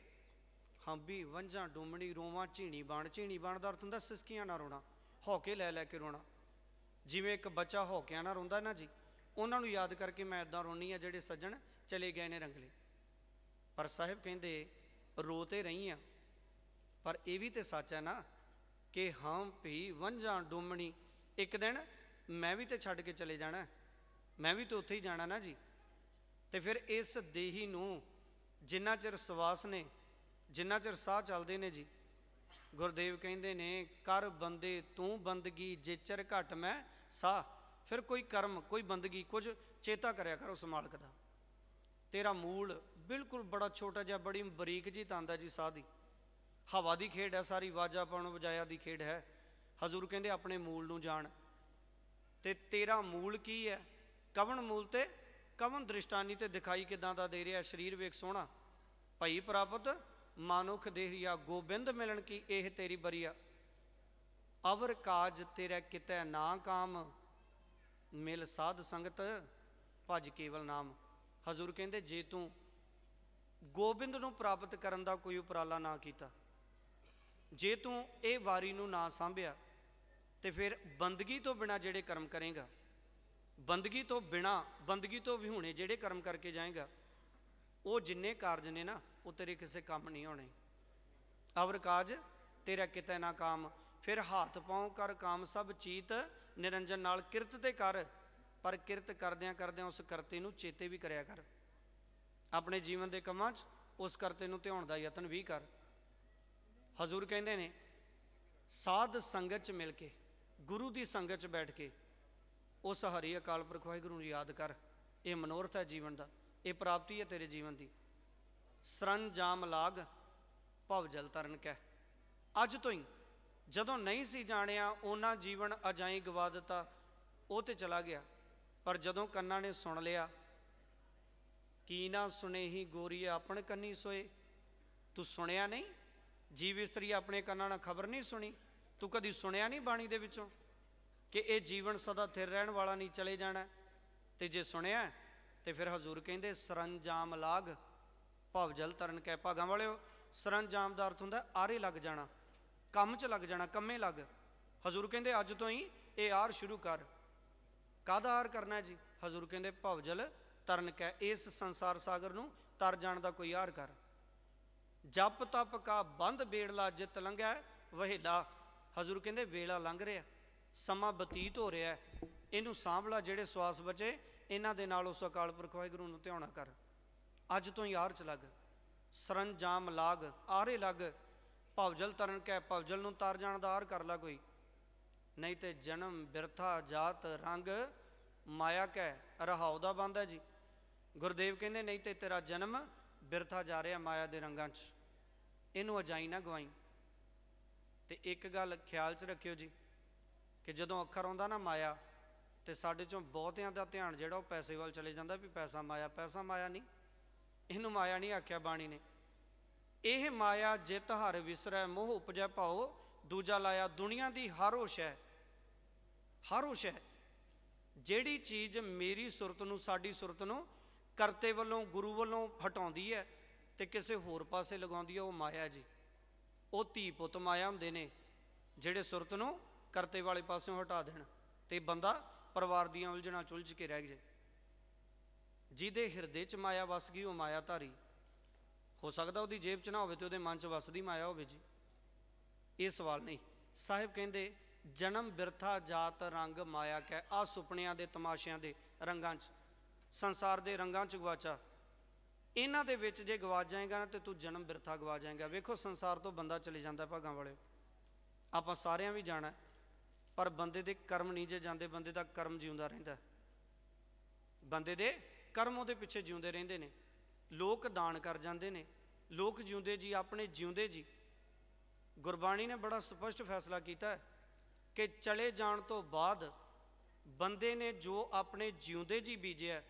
ਹਮ ਵੀ ਵੰਝਾਂ ਡੂਮਣੀ ਰੋਵਾਂ ਝੀਣੀ ਬਾਣ। ਝੀਣੀ ਬਾਣ ਦਾ ਅਰਥ ਹੁੰਦਾ ਸਿਸਕੀਆਂ ਨਾ ਰੋਣਾ, ਹੌਕੇ ਲੈ ਲੈ ਕੇ ਰੋਣਾ। ਜਿਵੇਂ ਇੱਕ ਬੱਚਾ ਹੌਕਿਆਂ ਨਾਲ ਰੋਂਦਾ ਨਾ ਜੀ, ਉਹਨਾਂ ਨੂੰ ਯਾਦ ਕਰਕੇ ਮੈਂ ਇੱਦਾਂ ਰੋਣੀ ਆ ਜਿਹੜੇ ਸੱਜਣ ਚਲੇ ਗਏ ਨੇ ਰੰਗਲੇ। ਪਰ ਸਾਹਿਬ ਕਹਿੰਦੇ ਰੋ ਤੇ ਰਹੀ ਆ, ਪਰ ਇਹ ਵੀ ਤੇ ਸੱਚ ਹੈ ਨਾ ਕਿ ਹਮ ਵੀ ਵੰਝਾਂ ਡੂਮਣੀ, ਇੱਕ ਦਿਨ ਮੈਂ ਵੀ ਤੇ ਛੱਡ ਕੇ ਚਲੇ ਜਾਣਾ, ਮੈਂ ਵੀ ਤੇ ਉੱਥੇ ਹੀ ਜਾਣਾ ਨਾ ਜੀ। ਤੇ ਫਿਰ ਇਸ ਦੇਹੀ ਨੂੰ ਜਿੰਨਾ ਚਿਰ ਸਵਾਸ ਨੇ, ਜਿੰਨਾ ਚਿਰ ਸਾਹ ਚੱਲਦੇ ਨੇ ਜੀ, ਗੁਰਦੇਵ ਕਹਿੰਦੇ ਨੇ ਕਰ ਬੰਦੇ ਤੂੰ ਬੰਦਗੀ, ਜੇ ਚਿਰ ਘੱਟ ਮੈਂ ਸਾਹ। ਫਿਰ ਕੋਈ ਕਰਮ, ਕੋਈ ਬੰਦਗੀ, ਕੁਝ ਚੇਤਾ ਕਰਿਆ ਕਰ ਉਸ ਮਾਲਕ ਦਾ। ਤੇਰਾ ਮੂਲ ਬਿਲਕੁਲ ਬੜਾ ਛੋਟਾ ਜਿਹਾ, ਬੜੀ ਬਰੀਕ ਜੀ ਤੰਦ ਹੈ ਜੀ ਸਾਹ ਦੀ। ਹਵਾ ਦੀ ਖੇਡ ਹੈ ਸਾਰੀ, ਵਾਜਾ ਪਾਉਣ ਵਜਾਇਆ ਦੀ ਖੇਡ ਹੈ। ਹਜ਼ੂਰ ਕਹਿੰਦੇ ਆਪਣੇ ਮੂਲ ਨੂੰ ਜਾਣ। ਤੇ ਤੇਰਾ ਮੂਲ ਕੀ ਹੈ? ਕਵਣ ਮੂਲ ਤੇ ਕਵਣ ਦ੍ਰਿਸ਼ਟਾਨੀ, ਤੇ ਦਿਖਾਈ ਕਿੱਦਾਂ ਦਾ ਦੇ ਰਿਹਾ। ਸਰੀਰ ਵੇਖ ਸੋਹਣਾ, ਭਈ ਪ੍ਰਾਪਤ ਮਾਨੁਖ ਦੇਹੀਆ, ਗੋਬਿੰਦ ਮਿਲਣ ਕੀ ਇਹ ਤੇਰੀ ਬਰੀਆ। ਅਵਰ ਕਾਜ ਤੇਰਾ ਕਿਤੈ ਨਾ ਕਾਮ, ਮਿਲ ਸਾਧ ਸੰਗਤ ਭਜ ਕੇਵਲ ਨਾਮ। ਹਜ਼ੂਰ ਕਹਿੰਦੇ ਜੇ ਤੂੰ ਗੋਬਿੰਦ ਨੂੰ ਪ੍ਰਾਪਤ ਕਰਨ ਦਾ ਕੋਈ ਉਪਰਾਲਾ ਨਾ ਕੀਤਾ, ਜੇ ਤੂੰ ਇਹ ਵਾਰੀ ਨੂੰ ਨਾ ਸਾਂਭਿਆ, ਤੇ ਫਿਰ ਬੰਦਗੀ ਤੋਂ ਬਿਨਾਂ ਜਿਹੜੇ ਕਰਮ ਕਰੇਗਾ, ਬੰਦਗੀ ਤੋਂ ਬਿਨਾਂ, ਬੰਦਗੀ ਤੋਂ ਵਿਹੂਣੇ ਜਿਹੜੇ ਕਰਮ ਕਰਕੇ ਜਾਏਗਾ, ਉਹ ਜਿੰਨੇ ਕਾਰਜ ਨੇ ਨਾ ਉਹ ਤੇਰੇ ਕਿਸੇ ਕੰਮ ਨਹੀਂ ਆਉਣੇ। ਅਵਰ ਕਾਜ ਤੇਰਾ ਕਿਤੇ ਨਾ ਕਾਮ, ਫਿਰ ਹੱਥ ਪਾਉ ਕਰ ਕਾਮ ਸਭ ਚੀਤ ਨਿਰੰਜਨ। ਨਾਲ ਕਿਰਤ ਤੇ ਕਰ, ਪਰ ਕਿਰਤ ਕਰਦਿਆਂ ਕਰਦਿਆਂ ਉਸ ਕਰਤੇ ਨੂੰ ਚੇਤੇ ਵੀ ਕਰਿਆ ਕਰ। ਆਪਣੇ ਜੀਵਨ ਦੇ ਕੰਮਾਂ 'ਚ ਉਸ ਕਰਤੇ ਨੂੰ ਧਿਆਉਣ ਦਾ ਯਤਨ ਵੀ ਕਰ। ਹਜ਼ੂਰ ਕਹਿੰਦੇ ਨੇ ਸਾਧ ਸੰਗਤ 'ਚ ਮਿਲ ਕੇ, ਗੁਰੂ ਦੀ ਸੰਗਤ 'ਚ ਬੈਠ ਕੇ ਉਸ ਹਰੀ ਅਕਾਲ ਪੁਰਖ ਵਾਹਿਗੁਰੂ ਨੂੰ ਯਾਦ ਕਰ। ਇਹ ਮਨੋਰਥ ਹੈ ਜੀਵਨ ਦਾ, ਇਹ ਪ੍ਰਾਪਤੀ ਹੈ ਤੇਰੇ ਜੀਵਨ ਦੀ। ਸਰੰਜਾਮ ਲਾਗ ਭਵ ਜਲ ਤਰਨ ਕਹਿ। ਅੱਜ ਤੋਂ ਹੀ, ਜਦੋਂ ਨਹੀਂ ਸੀ ਜਾਣਿਆ ਉਹਨਾਂ ਜੀਵਨ ਅਜਾਈ ਗਵਾ ਦਿੱਤਾ, ਉਹ ਤੇ ਚਲਾ ਗਿਆ। ਪਰ ਜਦੋਂ ਕੰਨਾਂ ਨੇ ਸੁਣ ਲਿਆ, ਕੀ ਨਾ ਸੁਣੇ ਹੀ ਗੋਰੀਏ ਆਪਣ ਕੰਨੀ ਸੋਏ। ਤੂੰ ਸੁਣਿਆ ਨਹੀਂ? ਜੀਵ ਇਸਤਰੀ ਆਪਣੇ ਕੰਨਾਂ ਨਾਲ ਖਬਰ ਨਹੀਂ ਸੁਣੀ? ਤੂੰ ਕਦੀ ਸੁਣਿਆ ਨਹੀਂ ਬਾਣੀ ਦੇ ਵਿੱਚੋਂ ਕਿ ਇਹ ਜੀਵਨ ਸਦਾ ਥਿਰ ਰਹਿਣ ਵਾਲਾ ਨਹੀਂ, ਚਲੇ ਜਾਣਾ? ਤੇ ਜੇ ਸੁਣਿਆ ਤੇ ਫਿਰ ਹਜ਼ੂਰ ਕਹਿੰਦੇ ਸਰੰਜਾਮ ਲਾਗ ਭਵ ਜਲ ਤਰਨ ਕਹਿ। ਭਾਗਾਂ ਵਾਲਿਓ, ਸਰੰਜਾਮ ਦਾ ਅਰਥ ਹੁੰਦਾ ਆਰੇ ਲੱਗ ਜਾਣਾ, ਕੰਮ 'ਚ ਲੱਗ ਜਾਣਾ, ਕੰਮੇ ਲੱਗ। ਹਜ਼ੂਰ ਕਹਿੰਦੇ ਅੱਜ ਤੋਂ ਹੀ ਇਹ ਆਰ ਸ਼ੁਰੂ ਕਰ। ਕਾਹਦਾ ਆਰ ਕਰਨਾ ਜੀ? ਹਜ਼ੂਰ ਕਹਿੰਦੇ ਭਵ ਜਲ ਤਰਨ ਕਹਿ, ਇਸ ਸੰਸਾਰ ਸਾਗਰ ਨੂੰ ਤਰ ਜਾਣ ਦਾ ਕੋਈ ਆਰ ਕਰ। ਜਪ ਤਪ ਕਾ ਬੰਦ ਬੇੜਲਾ ਜਿਤ ਲੰਘਿਆ ਵਹੇਲਾ। ਹਜ਼ੂਰ ਕਹਿੰਦੇ ਵੇਲਾ ਲੰਘ ਰਿਹਾ, ਸਮਾਂ ਬਤੀਤ ਹੋ ਰਿਹਾ, ਇਹਨੂੰ ਸਾਂਭ ਲਾ। ਜਿਹੜੇ ਸਵਾਸ ਬਚੇ ਇਹਨਾਂ ਦੇ ਨਾਲ ਉਸ ਅਕਾਲ ਪੁਰਖ ਵਾਹਿਗੁਰੂ ਨੂੰ ਧਿਆਉਣਾ ਕਰ। ਅੱਜ ਤੋਂ ਹੀ ਆਰ 'ਚ ਲੱਗ। ਸਰੰਜਾਮ ਲਾਗ, ਆਰੇ ਲੱਗ। ਭਵਜਲ ਤਰਨ ਕਹਿ, ਭਵਜਲ ਨੂੰ ਤਰ ਜਾਣ ਦਾ ਆਰ ਕਰ ਲਾ ਕੋਈ। ਨਹੀਂ ਤੇ ਜਨਮ ਬਿਰਥਾ ਜਾਤ ਰੰਗ ਮਾਇਆ ਕਹਿ। ਰਹਾਉ ਦਾ ਬੰਦ ਹੈ ਜੀ। ਗੁਰਦੇਵ ਕਹਿੰਦੇ ਨਹੀਂ ਤੇ ਤੇਰਾ ਜਨਮ ਬਿਰਥਾ ਜਾ ਰਿਹਾ ਮਾਇਆ ਦੇ ਰੰਗਾਂ 'ਚ, ਇਹਨੂੰ ਅਜਾਈ ਨਾ ਗਵਾਈ। ਤੇ ਇੱਕ ਗੱਲ ਖਿਆਲ 'ਚ ਰੱਖਿਓ ਜੀ ਕਿ ਜਦੋਂ ਅੱਖਰ ਆਉਂਦਾ ਨਾ ਮਾਇਆ, ਤੇ ਸਾਡੇ 'ਚੋਂ ਬਹੁਤਿਆਂ ਦਾ ਧਿਆਨ ਜਿਹੜਾ ਉਹ ਪੈਸੇ ਵੱਲ ਚਲੇ ਜਾਂਦਾ ਵੀ ਪੈਸਾ ਮਾਇਆ। ਪੈਸਾ ਮਾਇਆ ਨਹੀਂ, ਇਹਨੂੰ ਮਾਇਆ ਨਹੀਂ ਆਖਿਆ ਬਾਣੀ ਨੇ। ਇਹ ਮਾਇਆ ਜਿਤ ਹਰ ਵਿਸਰੈ, ਮੋਹ ਉਪਜੈ ਭਾਉ ਦੂਜਾ ਲਾਇਆ। ਦੁਨੀਆ ਦੀ ਹਰ ਉਹ ਸ਼ੈ, ਹਰ ਉਹ ਸ਼ੈ ਜਿਹੜੀ ਚੀਜ਼ ਮੇਰੀ ਸੁਰਤ ਨੂੰ, ਸਾਡੀ ਸੁਰਤ ਨੂੰ ਕਰਤੇ ਵੱਲੋਂ, ਗੁਰੂ ਵੱਲੋਂ ਹਟਾਉਂਦੀ ਹੈ ਤੇ ਕਿਸੇ ਹੋਰ ਪਾਸੇ ਲਗਾਉਂਦੀ ਹੈ, ਉਹ ਮਾਇਆ ਜੀ। ਉਹ ਧੀ ਪੁੱਤ ਮਾਇਆ ਹੁੰਦੇ ਨੇ ਜਿਹੜੇ ਸੁਰਤ ਨੂੰ ਕਰਤੇ ਵਾਲੇ ਪਾਸਿਓਂ ਹਟਾ ਦੇਣ ਤੇ ਬੰਦਾ ਪਰਿਵਾਰ ਦੀਆਂ ਉਲਝਣਾਂ 'ਚ ਉਲਝ ਕੇ ਰਹਿ ਜਾਏ। ਜਿਹਦੇ ਹਿਰਦੇ 'ਚ ਮਾਇਆ ਵਸ ਗਈ ਉਹ ਮਾਇਆ ਧਾਰੀ। ਹੋ ਸਕਦਾ ਉਹਦੀ ਜੇਬ 'ਚ ਨਾ ਹੋਵੇ ਤੇ ਉਹਦੇ ਮਨ 'ਚ ਵਸਦੀ ਮਾਇਆ ਹੋਵੇ ਜੀ। ਇਹ ਸਵਾਲ ਨਹੀਂ। ਸਾਹਿਬ ਕਹਿੰਦੇ ਜਨਮ ਬਿਰਥਾ ਜਾਤ ਰੰਗ ਮਾਇਆ ਕਹਿ। ਆਹ ਸੁਪਨਿਆਂ ਦੇ ਤਮਾਸ਼ਿਆਂ ਦੇ ਰੰਗਾਂ 'ਚ, ਸੰਸਾਰ ਦੇ ਰੰਗਾਂ 'ਚ ਗਵਾਚਾ। ਇਹਨਾਂ ਦੇ ਵਿੱਚ ਜੇ ਗਵਾ ਜਾਏਗਾ ਨਾ ਤੇ ਤੂੰ ਜਨਮ ਬਿਰਥਾ ਗਵਾ ਜਾਏਗਾ। ਵੇਖੋ ਸੰਸਾਰ ਤੋਂ ਬੰਦਾ ਚਲੇ ਜਾਂਦਾ ਭਾਗਾਂ ਵਾਲੇ, ਆਪਾਂ ਸਾਰਿਆਂ ਵੀ ਜਾਣਾ, ਪਰ ਬੰਦੇ ਦੇ ਕਰਮ ਨਹੀਂ ਜੇ ਜਾਂਦੇ, ਬੰਦੇ ਦਾ ਕਰਮ ਜਿਉਂਦਾ ਰਹਿੰਦਾ। ਬੰਦੇ ਦੇ ਕਰਮ ਉਹਦੇ ਪਿੱਛੇ ਜਿਉਂਦੇ ਰਹਿੰਦੇ ਨੇ। ਲੋਕ ਦਾਨ ਕਰ ਜਾਂਦੇ ਨੇ, ਲੋਕ ਜਿਉਂਦੇ ਜੀ ਆਪਣੇ ਜਿਉਂਦੇ ਜੀ ਗੁਰਬਾਣੀ ਨੇ ਬੜਾ ਸਪਸ਼ਟ ਫੈਸਲਾ ਕੀਤਾ ਕਿ ਚਲੇ ਜਾਣ ਤੋਂ ਬਾਅਦ ਬੰਦੇ ਨੇ ਜੋ ਆਪਣੇ ਜਿਉਂਦੇ ਜੀ ਬੀਜਿਆ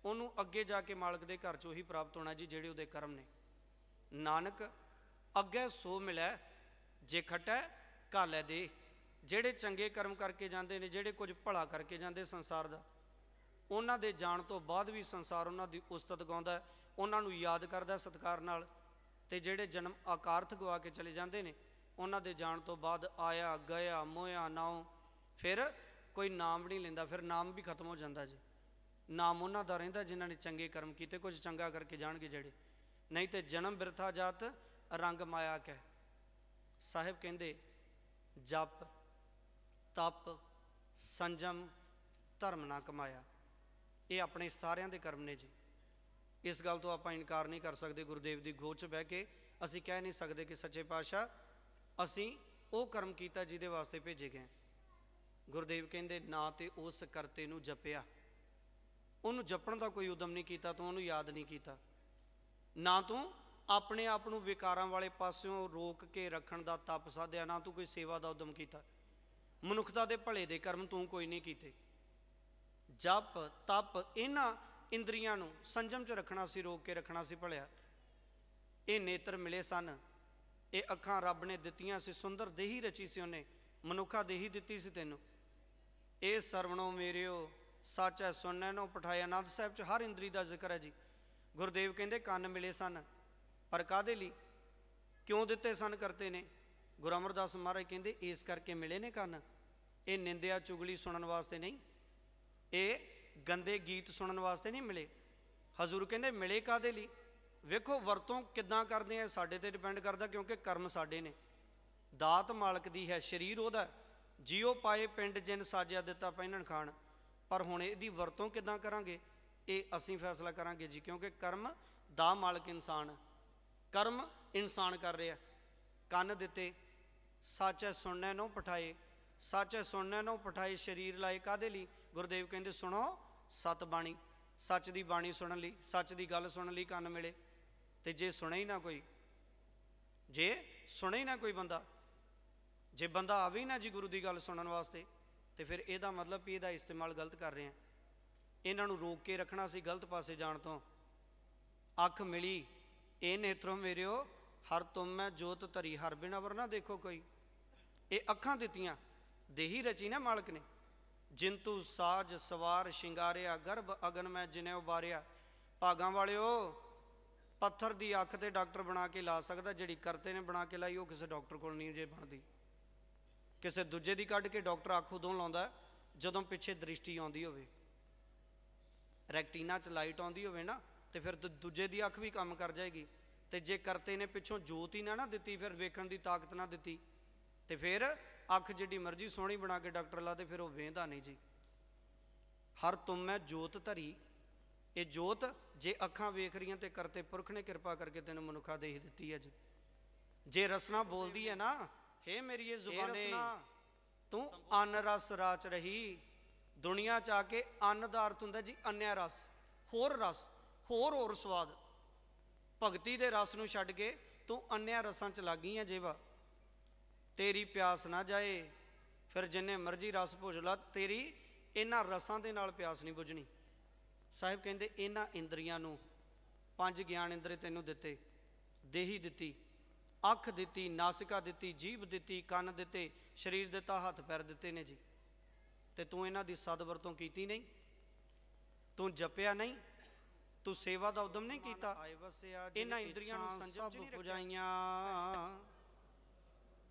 ਉਹਨੂੰ ਅੱਗੇ ਜਾ ਕੇ ਮਾਲਕ ਦੇ ਘਰ 'ਚ ਉਹੀ ਪ੍ਰਾਪਤ ਹੋਣਾ ਜੀ, ਜਿਹੜੇ ਉਹਦੇ ਕਰਮ ਨੇ। ਨਾਨਕ ਅੱਗੇ ਸੋ ਮਿਲੈ ਜੇ ਖਟੈ ਘਾਲੈ ਦੇ। ਜਿਹੜੇ ਚੰਗੇ ਕਰਮ ਕਰਕੇ ਜਾਂਦੇ ਨੇ, ਜਿਹੜੇ ਕੁਝ ਭਲਾ ਕਰਕੇ ਜਾਂਦੇ ਸੰਸਾਰ ਦਾ, ਉਹਨਾਂ ਦੇ ਜਾਣ ਤੋਂ ਬਾਅਦ ਵੀ ਸੰਸਾਰ ਉਹਨਾਂ ਦੀ ਉਸਤਤ ਗਾਉਂਦਾ, ਉਹਨਾਂ ਨੂੰ ਯਾਦ ਕਰਦਾ ਸਤਿਕਾਰ ਨਾਲ। ਅਤੇ ਜਿਹੜੇ ਜਨਮ ਅਕਾਰਥ ਗਵਾ ਕੇ ਚਲੇ ਜਾਂਦੇ ਨੇ, ਉਹਨਾਂ ਦੇ ਜਾਣ ਤੋਂ ਬਾਅਦ ਆਇਆ ਗਿਆ ਮੋਇਆ ਨਾਉ, ਫਿਰ ਕੋਈ ਨਾਮ ਵੀ ਨਹੀਂ ਲੈਂਦਾ, ਫਿਰ ਨਾਮ ਵੀ ਖਤਮ ਹੋ ਜਾਂਦਾ ਜੀ। ਨਾਮ ਉਹਨਾਂ ਦਾ ਰਹਿੰਦਾ ਜਿਨ੍ਹਾਂ ਨੇ ਚੰਗੇ ਕਰਮ ਕੀਤੇ, ਕੁਝ ਚੰਗਾ ਕਰਕੇ ਜਾਣਗੇ ਜਿਹੜੇ, ਨਹੀਂ ਤੇ ਜਨਮ ਬਿਰਥਾ ਜਾਤ ਰੰਗ ਮਾਇਆ ਕਹਿ। ਸਾਹਿਬ ਕਹਿੰਦੇ ਜਪ ਤਪ ਸੰਜਮ ਧਰਮ ਨਾ ਕਮਾਇਆ, ਇਹ ਆਪਣੇ ਸਾਰਿਆਂ ਦੇ ਕਰਮ ਨੇ ਜੀ। ਇਸ ਗੱਲ ਤੋਂ ਆਪਾਂ ਇਨਕਾਰ ਨਹੀਂ ਕਰ ਸਕਦੇ। ਗੁਰਦੇਵ ਦੀ ਗੋਦ 'ਚ ਬਹਿ ਕੇ ਅਸੀਂ ਕਹਿ ਨਹੀਂ ਸਕਦੇ ਕਿ ਸੱਚੇ ਪਾਤਸ਼ਾਹ ਅਸੀਂ ਉਹ ਕਰਮ ਕੀਤਾ ਜਿਹਦੇ ਵਾਸਤੇ ਭੇਜੇ ਗਏ। ਗੁਰਦੇਵ ਕਹਿੰਦੇ ਨਾ ਤੇ ਉਸ ਕਰਤੇ ਨੂੰ ਜਪਿਆ, ਉਹਨੂੰ ਜਪਣ ਦਾ ਕੋਈ ਉਦਮ ਨਹੀਂ ਕੀਤਾ, ਤੂੰ ਉਹਨੂੰ ਯਾਦ ਨਹੀਂ ਕੀਤਾ, ਨਾ ਤੂੰ ਆਪਣੇ ਆਪ ਨੂੰ ਵਿਕਾਰਾਂ ਵਾਲੇ ਪਾਸਿਓਂ ਰੋਕ ਕੇ ਰੱਖਣ ਦਾ ਤਪ ਸਾਧਿਆ, ਨਾ ਤੂੰ ਕੋਈ ਸੇਵਾ ਦਾ ਉਦਮ ਕੀਤਾ। ਮਨੁੱਖਤਾ ਦੇ ਭਲੇ ਦੇ ਕਰਮ ਤੂੰ ਕੋਈ ਨਹੀਂ ਕੀਤੇ। ਜਪ ਤਪ ਇਹਨਾਂ ਇੰਦਰੀਆਂ ਨੂੰ ਸੰਜਮ 'ਚ ਰੱਖਣਾ ਸੀ, ਰੋਕ ਕੇ ਰੱਖਣਾ ਸੀ ਭਲਿਆ। ਇਹ ਨੇਤਰ ਮਿਲੇ ਸਨ, ਇਹ ਅੱਖਾਂ ਰੱਬ ਨੇ ਦਿੱਤੀਆਂ ਸੀ, ਸੁੰਦਰ ਦੇਹੀ ਰਚੀ ਸੀ ਉਹਨੇ, ਮਨੁੱਖਾ ਦੇਹੀ ਦਿੱਤੀ ਸੀ ਤੈਨੂੰ। ਇਹ ਸਰਵਣੋ ਮੇਰਿਓ ਸੱਚ ਹੈ ਸੁਣਨੇ ਨੂੰ ਪਠਾਇਆ। ਆਨੰਦ ਸਾਹਿਬ 'ਚ ਹਰ ਇੰਦਰੀ ਦਾ ਜ਼ਿਕਰ ਹੈ ਜੀ। ਗੁਰਦੇਵ ਕਹਿੰਦੇ ਕੰਨ ਮਿਲੇ ਸਨ, ਪਰ ਕਾਹਦੇ ਲਈ, ਕਿਉਂ ਦਿੱਤੇ ਸਨ ਕਰਤੇ ਨੇ। ਗੁਰੂ ਅਮਰਦਾਸ ਮਹਾਰਾਜ ਕਹਿੰਦੇ ਇਸ ਕਰਕੇ ਮਿਲੇ ਨੇ ਕੰਨ, ਇਹ ਨਿੰਦਿਆ ਚੁਗਲੀ ਸੁਣਨ ਵਾਸਤੇ ਨਹੀਂ, ਇਹ ਗੰਦੇ ਗੀਤ ਸੁਣਨ ਵਾਸਤੇ ਨਹੀਂ ਮਿਲੇ। ਹਜ਼ੂਰ ਕਹਿੰਦੇ ਮਿਲੇ ਕਾਹਦੇ ਲਈ। ਵੇਖੋ ਵਰਤੋਂ ਕਿੱਦਾਂ ਕਰਦੇ ਆ ਸਾਡੇ 'ਤੇ ਡਿਪੈਂਡ ਕਰਦਾ, ਕਿਉਂਕਿ ਕਰਮ ਸਾਡੇ ਨੇ, ਦਾਤ ਮਾਲਕ ਦੀ ਹੈ, ਸਰੀਰ ਉਹਦਾ। ਜਿਉ ਪਾਏ ਪਿੰਡ ਜਿਨ ਸਾਜਿਆ ਦਿੱਤਾ ਪਹਿਨਣ ਖਾਣ, ਪਰ ਹੁਣ ਇਹਦੀ ਵਰਤੋਂ ਕਿੱਦਾਂ ਕਰਾਂਗੇ ਇਹ ਅਸੀਂ ਫੈਸਲਾ ਕਰਾਂਗੇ ਜੀ, ਕਿਉਂਕਿ ਕਰਮ ਦਾ ਮਾਲਕ ਇਨਸਾਨ, ਕਰਮ ਇਨਸਾਨ ਕਰ ਰਿਹਾ। ਕੰਨ ਦਿੱਤੇ ਸੱਚ ਹੈ ਸੁਣਨੇ ਨੂੰ ਪਠਾਏ, ਸੱਚ ਹੈ ਸੁਣਨੇ ਨੂੰ ਪਠਾਏ। ਸਰੀਰ ਲਾਏ ਕਾਹਦੇ ਲਈ। ਗੁਰਦੇਵ ਕਹਿੰਦੇ ਸੁਣੋ ਸਤ ਬਾਣੀ, ਸੱਚ ਦੀ ਬਾਣੀ ਸੁਣਨ ਲਈ, ਸੱਚ ਦੀ ਗੱਲ ਸੁਣਨ ਲਈ ਕੰਨ ਮਿਲੇ। ਅਤੇ ਜੇ ਸੁਣੇ ਹੀ ਨਾ ਕੋਈ, ਜੇ ਸੁਣੇ ਹੀ ਨਾ ਕੋਈ ਬੰਦਾ, ਜੇ ਬੰਦਾ ਆਵੇ ਹੀ ਨਾ ਜੀ ਗੁਰੂ ਦੀ ਗੱਲ ਸੁਣਨ ਵਾਸਤੇ, ਤੇ ਫਿਰ ਇਹਦਾ ਮਤਲਬ ਵੀ ਇਹਦਾ ਇਸਤੇਮਾਲ ਗਲਤ ਕਰ ਰਹੇ ਹਾਂ। ਇਹਨਾਂ ਨੂੰ ਰੋਕ ਕੇ ਰੱਖਣਾ ਸੀ ਗਲਤ ਪਾਸੇ ਜਾਣ ਤੋਂ। ਅੱਖ ਮਿਲੀ ਇਹ ਨੇਤਰੋ ਮੇਰਿਓ ਹਰ ਤੁਮ ਮੈਂ ਜੋਤ ਧਰੀ, ਹਰ ਬਿਨਾ ਵਰ ਨਾ ਦੇਖੋ ਕੋਈ। ਇਹ ਅੱਖਾਂ ਦਿੱਤੀਆਂ, ਦੇਹੀ ਰਚੀ ਨਾ ਮਾਲਕ ਨੇ। ਜਿੰਤੂ ਸਾਜ ਸਵਾਰ ਸ਼ਿੰਗਾਰਿਆ, ਗਰਭ ਅਗਨ ਮੈਂ ਜਿਨੇ ਉਬਾਰਿਆ। ਭਾਗਾਂ ਵਾਲਿਓ, ਪੱਥਰ ਦੀ ਅੱਖ ਤੇ ਡਾਕਟਰ ਬਣਾ ਕੇ ਲਾ ਸਕਦਾ, ਜਿਹੜੀ ਕਰਤੇ ਨੇ ਬਣਾ ਕੇ ਲਾਈ ਉਹ ਕਿਸੇ ਡਾਕਟਰ ਕੋਲ ਨਹੀਂ ਜੇ ਬਣਦੀ। ਕਿਸੇ ਦੂਜੇ ਦੀ ਕੱਢ ਕੇ ਡਾਕਟਰ ਅੱਖ ਉਦੋਂ ਲਾਉਂਦਾ ਜਦੋਂ ਪਿੱਛੇ ਦ੍ਰਿਸ਼ਟੀ ਆਉਂਦੀ ਹੋਵੇ, ਰੈਕਟੀਨਾ 'ਚ ਲਾਈਟ ਆਉਂਦੀ ਹੋਵੇ ਨਾ, ਤੇ ਫਿਰ ਦੂਜੇ ਦੀ ਅੱਖ ਵੀ ਕੰਮ ਕਰ ਜਾਏਗੀ। ਤੇ ਜੇ ਕਰਤੇ ਨੇ ਪਿੱਛੋਂ ਜੋਤ ਹੀ ਨਾ ਦਿੱਤੀ, ਫਿਰ ਵੇਖਣ ਦੀ ਤਾਕਤ ਨਾ ਦਿੱਤੀ, ਤੇ ਫਿਰ ਅੱਖ ਜਿੱਡੀ ਮਰਜ਼ੀ ਸੋਹਣੀ ਬਣਾ ਕੇ ਡਾਕਟਰ ਲਾ ਦੇ, ਫਿਰ ਉਹ ਵੇਂਦਾ ਨਹੀਂ ਜੀ। ਹਰ ਤੁਮ ਮੈਂ ਜੋਤ ਧਰੀ, ਇਹ ਜੋਤ ਜੇ ਅੱਖਾਂ ਵੇਖ ਰਹੀਆਂ ਤੇ ਕਰਤੇ ਪੁਰਖ ਨੇ ਕਿਰਪਾ ਕਰਕੇ ਤੈਨੂੰ ਮਨੁੱਖਾ ਦੇਹ ਦਿੱਤੀ ਹੈ ਜੀ। ਜੇ ਰਸਨਾ ਬੋਲਦੀ ਹੈ ਨਾ, ਹੇ ਮੇਰੀ ਇਹ ਜ਼ੁਬਾਨੇ ਤੂੰ ਅੰਨ ਰਸ ਰਾਚ ਰਹੀ। ਦੁਨੀਆ 'ਚ ਆ ਕੇ ਅੰਨ ਦਾ ਅਰਥ ਹੁੰਦਾ ਜੀ ਅੰਨਿਆ ਰਸ, ਹੋਰ ਰਸ, ਹੋਰ ਸਵਾਦ। ਭਗਤੀ ਦੇ ਰਸ ਨੂੰ ਛੱਡ ਕੇ ਤੂੰ ਅੰਨਿਆ ਰਸਾਂ 'ਚ ਲੱਗ ਗਈ ਹੈ ਜੇਵਾ। ਤੇਰੀ ਪਿਆਸ ਨਾ ਜਾਏ, ਫਿਰ ਜਿੰਨੇ ਮਰਜ਼ੀ ਰਸ ਭੁੱਜ ਲਾ, ਤੇਰੀ ਇਹਨਾਂ ਰਸਾਂ ਦੇ ਨਾਲ ਪਿਆਸ ਨਹੀਂ ਬੁੱਝਣੀ। ਸਾਹਿਬ ਕਹਿੰਦੇ ਇਹਨਾਂ ਇੰਦਰੀਆਂ ਨੂੰ, ਪੰਜ ਗਿਆਨ ਇੰਦਰੀ ਤੈਨੂੰ ਦਿੱਤੇ, ਦੇਹੀ ਦਿੱਤੀ, ਅੱਖ ਦਿੱਤੀ, ਨਾਸਿਕਾ ਦਿੱਤੀ, ਜੀਭ ਦਿੱਤੀ, ਕੰਨ ਦਿੱਤੇ, ਸਰੀਰ ਦਿੱਤਾ, ਹੱਥ ਪੈਰ ਦਿੱਤੇ ਨੇ ਜੀ। ਤੇ ਤੂੰ ਇਹਨਾਂ ਦੀ ਸਦਵਰਤੋਂ ਕੀਤੀ ਨਹੀਂ, ਤੂੰ ਜਪਿਆ ਨਹੀਂ, ਤੂੰ ਸੇਵਾ ਦਾ ਉਦਮ ਨਹੀਂ ਕੀਤਾ। ਇਹਨਾਂ ਇੰਦਰੀਆਂ ਨੂੰ ਸੰਜਮ 'ਚ ਨਹੀਂ ਪੁਜਾਈਆਂ।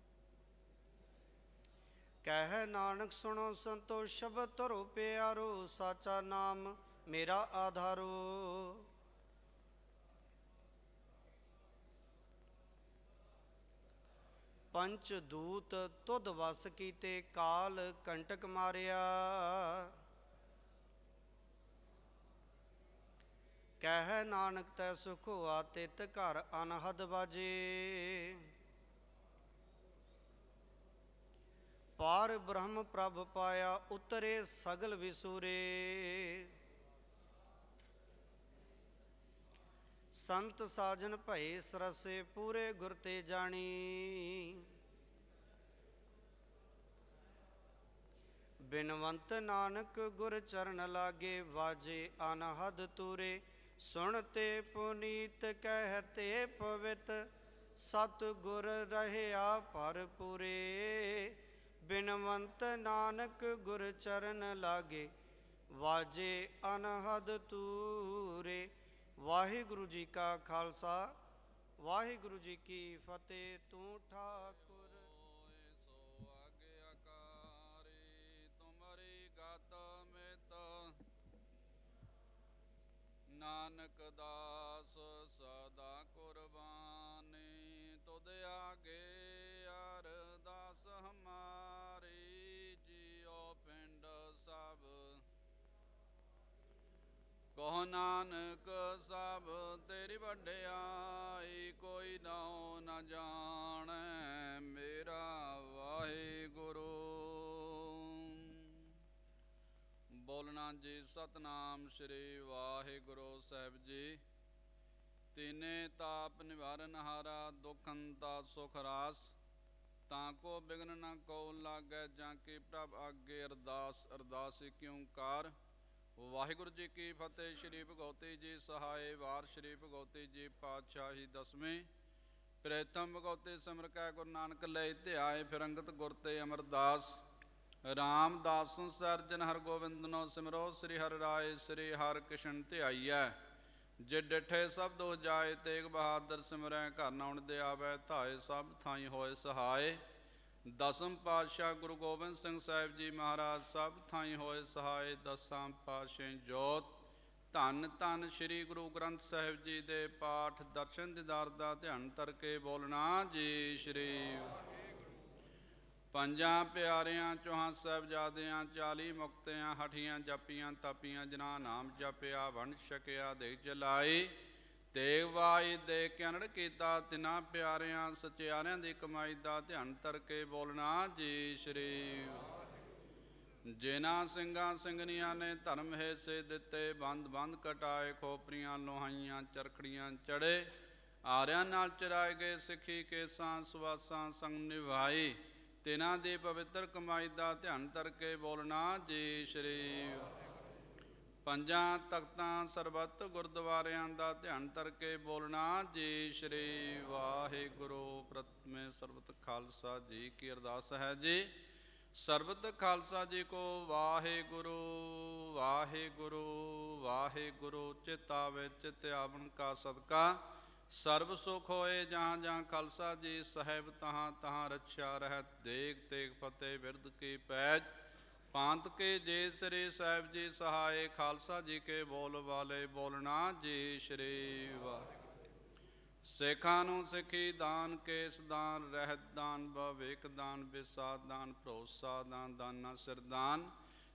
ਕਹਿ ਨਾਨਕ ਸੁਣੋ ਸੰਤੋ ਸ਼ਬਦ ਧਰੋ ਪਿਆਰੋ, ਸਾਚਾ ਨਾਮ ਮੇਰਾ ਆਧਾਰੋ। ਪੰਚ ਦੂਤ ਤੁਧ ਵਸ ਕੀਤੇ, ਕਾਲ ਕੰਟਕ ਮਾਰਿਆ। ਕਹਿ ਨਾਨਕ ਤੈ ਸੁਖ ਹੋਆ, ਤਿਤ ਘਰ ਅਨਹਦ ਬਾਜੇ। ਪਾਰ ਬ੍ਰਹਮ ਪ੍ਰਭ ਪਾਇਆ, ਉਤਰੇ ਸਗਲ ਵਿਸੂਰੇ। ਸੰਤ ਸਾਜਨ ਭਏ ਸਰਸੇ, ਪੂਰੇ ਗੁਰ ਤੇ ਜਾਣੀ। ਬਿਨਵੰਤ ਨਾਨਕ ਗੁਰ ਚਰਨ ਲਾਗੇ, ਵਾਜੇ ਅਨਹਦ ਤੂਰੇ। ਸੁਣਤੇ ਪੁਨੀਤ ਕਹਿਤੇ ਪਵਿੱਤ, ਸਤ ਗੁਰ ਰਹਿਆ ਭਰਪੂਰੇ। ਬਿਨਵੰਤ ਨਾਨਕ ਗੁਰ ਚਰਨ ਲਾਗੇ, ਵਾਜੇ ਅਨਹਦ ਤੂਰੇ। ਵਾਹਿਗੁਰੂ ਜੀ ਕਾ ਖਾਲਸਾ, ਵਾਹਿਗੁਰੂ ਜੀ ਕੀ ਫਤਿਹ। ਤੂੰ ਠਾਕੁਰ ਨਾਨਕ ਦਾਸ ਸਦਾ ਕੁਰਬਾਨੀ, ਤੁਧ ਆਗੇ ਅਰਦਾਸ ਹਮਾਰੀ। ਜੀਉ ਪਿੰਡ ਸਭ ਕਹੋ ਨਾਨਕ ਸਭ ਤੇਰੀ ਵਡਿਆਈ, ਕੋਈ ਨਾਉ ਨ ਜਾਣੈ ਮੇਰਾ ਵਾਹਿਗੁਰੂ। ਬੋਲਣਾ ਜੀ ਸਤਨਾਮ ਸ੍ਰੀ ਵਾਹਿਗੁਰੂ ਸਾਹਿਬ ਜੀ। ਤੀਨੇ ਤਾਪ ਨਿਵਾਰਨ ਹਾਰਾ, ਦੁਖ ਹੰਤਾ ਸੁਖ ਰਾਸ। ਤਾਂ ਕੋ ਬਿਗਨ ਨ ਕੋ ਲਾਗੈ, ਜਾਂ ਕੀ ਪ੍ਰਭ ਆਗੇ ਅਰਦਾਸ। ਅਰਦਾਸ ਏਕ ਓੰਕਾਰ ਵਾਹਿਗੁਰੂ ਜੀ ਕੀ ਫਤਿਹ। ਸ਼੍ਰੀ ਭਗਉਤੀ ਜੀ ਸਹਾਏ, ਵਾਰ ਸ਼੍ਰੀ ਭਗਉਤੀ ਜੀ ਪਾਤਸ਼ਾਹੀ ਦਸਵੇਂ। ਪ੍ਰਥਮ ਭਗਉਤੀ ਸਿਮਰ ਕੈ ਗੁਰੂ ਨਾਨਕ ਲੈ ਧਿਆਏ, ਫਿਰ ਅੰਗਤ ਗੁਰ ਤੇ ਅਮਰਦਾਸ। ਰਾਮਦਾਸ ਸਿਰਜਨ ਹਰਗੋਬਿੰਦਨੋ ਸਿਮਰੋ, ਸ੍ਰੀ ਹਰਿ ਰਾਏ ਸ੍ਰੀ ਹਰਿ ਕ੍ਰਿਸ਼ਨ ਧਿਆਈਐ। ਜੇ ਡਿਠੇ ਸਭ ਦੋ ਜਾਏ, ਤੇਗ ਬਹਾਦਰ ਸਿਮਰੈ। ਘਰ ਨ ਉਣਦੇ ਆਵੈ, ਧਾਏ ਸਭ ਥਾਈ ਹੋਏ ਸਹਾਏ। ਦਸਮ ਪਾਤਸ਼ਾਹ ਗੁਰੂ ਗੋਬਿੰਦ ਸਿੰਘ ਸਾਹਿਬ ਜੀ ਮਹਾਰਾਜ, ਸਭ ਥਾਈ ਹੋਏ ਸਹਾਏ। ਦਸਾਂ ਪਾਤਸ਼ਾਹੀ ਜੋਤ ਧੰਨ ਧੰਨ ਸ਼੍ਰੀ ਗੁਰੂ ਗ੍ਰੰਥ ਸਾਹਿਬ ਜੀ ਦੇ ਪਾਠ ਦਰਸ਼ਨ ਦੀਦਾਰ ਦਾ ਧਿਆਨ ਧਰ ਕੇ ਬੋਲਣਾ ਜੀ ਸ਼੍ਰੀ। ਪੰਜਾਂ ਪਿਆਰਿਆਂ ਚੌਹਾਂ ਸਾਹਿਬਜ਼ਾਦਿਆਂ, 40 ਮੁਕਤਿਆਂ ਹਠੀਆਂ ਜਾਪੀਆਂ ਤਾਪੀਆਂ। ਜਿਨ੍ਹਾਂ ਨਾਮ ਜਪਿਆ ਵੰਡ ਛਕਿਆ ਦੇਗ ਜਲਾਈ, ਤੇਗ ਵਾਈ ਦੇ ਕੇ ਅਨੜ ਕੀਤਾ। ਤਿਨਾਂ ਪਿਆਰਿਆਂ ਸਚਿਆਰਿਆਂ ਦੀ ਕਮਾਈ ਦਾ ਧਿਆਨ ਧਰ ਕੇ ਬੋਲਣਾ ਜੀ ਸ਼੍ਰੀ। ਜਿਨ੍ਹਾਂ ਸਿੰਘਾਂ ਸਿੰਘਣੀਆਂ ਨੇ ਧਰਮ ਹਿੱਸੇ ਦਿੱਤੇ, ਬੰਦ ਬੰਦ ਕਟਾਏ। ਖੋਪਰੀਆਂ ਲੋਹਾਈਆਂ ਚਰਖੜੀਆਂ ਚੜੇ, ਆਰਿਆਂ ਨਾਲ ਚਰਾਏ ਗਏ। ਸਿੱਖੀ ਕੇਸਾਂ ਸੁਵਾਸਾਂ ਸੰਗ ਨਿਭਾਈ, ਤਿਨਾਂ ਦੀ ਪਵਿੱਤਰ ਕਮਾਈ ਦਾ ਧਿਆਨ ਧਰ ਕੇ ਬੋਲਣਾ ਜੀ ਸ਼੍ਰੀ। ਪੰਜਾਂ ਤਖਤਾਂ ਸਰਬੱਤ ਗੁਰਦੁਆਰਿਆਂ ਦਾ ਧਿਆਨ ਧਰ ਕੇ ਬੋਲਣਾ ਜੀ ਸ਼੍ਰੀ। ਵਾਹਿਗੁਰੂ ਪ੍ਰਤਮੇ ਸਰਬਤ ਖਾਲਸਾ ਜੀ ਕੀ ਅਰਦਾਸ ਹੈ ਜੀ। ਸਰਬਤ ਖਾਲਸਾ ਜੀ ਕੋ ਵਾਹਿਗੁਰੂ ਵਾਹਿਗੁਰੂ ਵਾਹਿਗੁਰੂ। ਚਿਤ ਆਵੇ ਚਿਤ ਆਵਣ ਕਾ ਸਦਕਾ, ਸਰਬ ਸੁਖ ਹੋਏ ਜਹਾਂ ਜਹਾਂ। ਖਾਲਸਾ ਜੀ ਸਾਹਿਬ ਤਹਾਂ ਤਹਾਂ ਰੱਛਾ ਰਹਿਤ, ਦੇਗ ਤੇਗ ਫਤਿਹ ਬਿਰਦ ਕੀ ਪੈਜ। ਪਾਂਤ ਕੇ ਜੇ ਸ੍ਰੀ ਸਾਹਿਬ ਜੀ ਸਹਾਏ, ਖਾਲਸਾ ਜੀ ਕੇ ਬੋਲ ਵਾਲੇ ਬੋਲਣਾ ਜੀ ਸ਼੍ਰੀ। ਵਾਹਿਗੁਰੂ ਸਿੱਖਾਂ ਨੂੰ ਸਿੱਖੀ ਦਾਨ, ਕੇਸ ਦਾਨ, ਰਹਿਤ ਦਾਨ, ਭਵਿਖ ਦਾਨ, ਵਿਸਾਦ ਦਾਨ, ਭਰੋਸਾ ਦਾਨ, ਦਾਨਾ ਸਿਰਦਾਨ,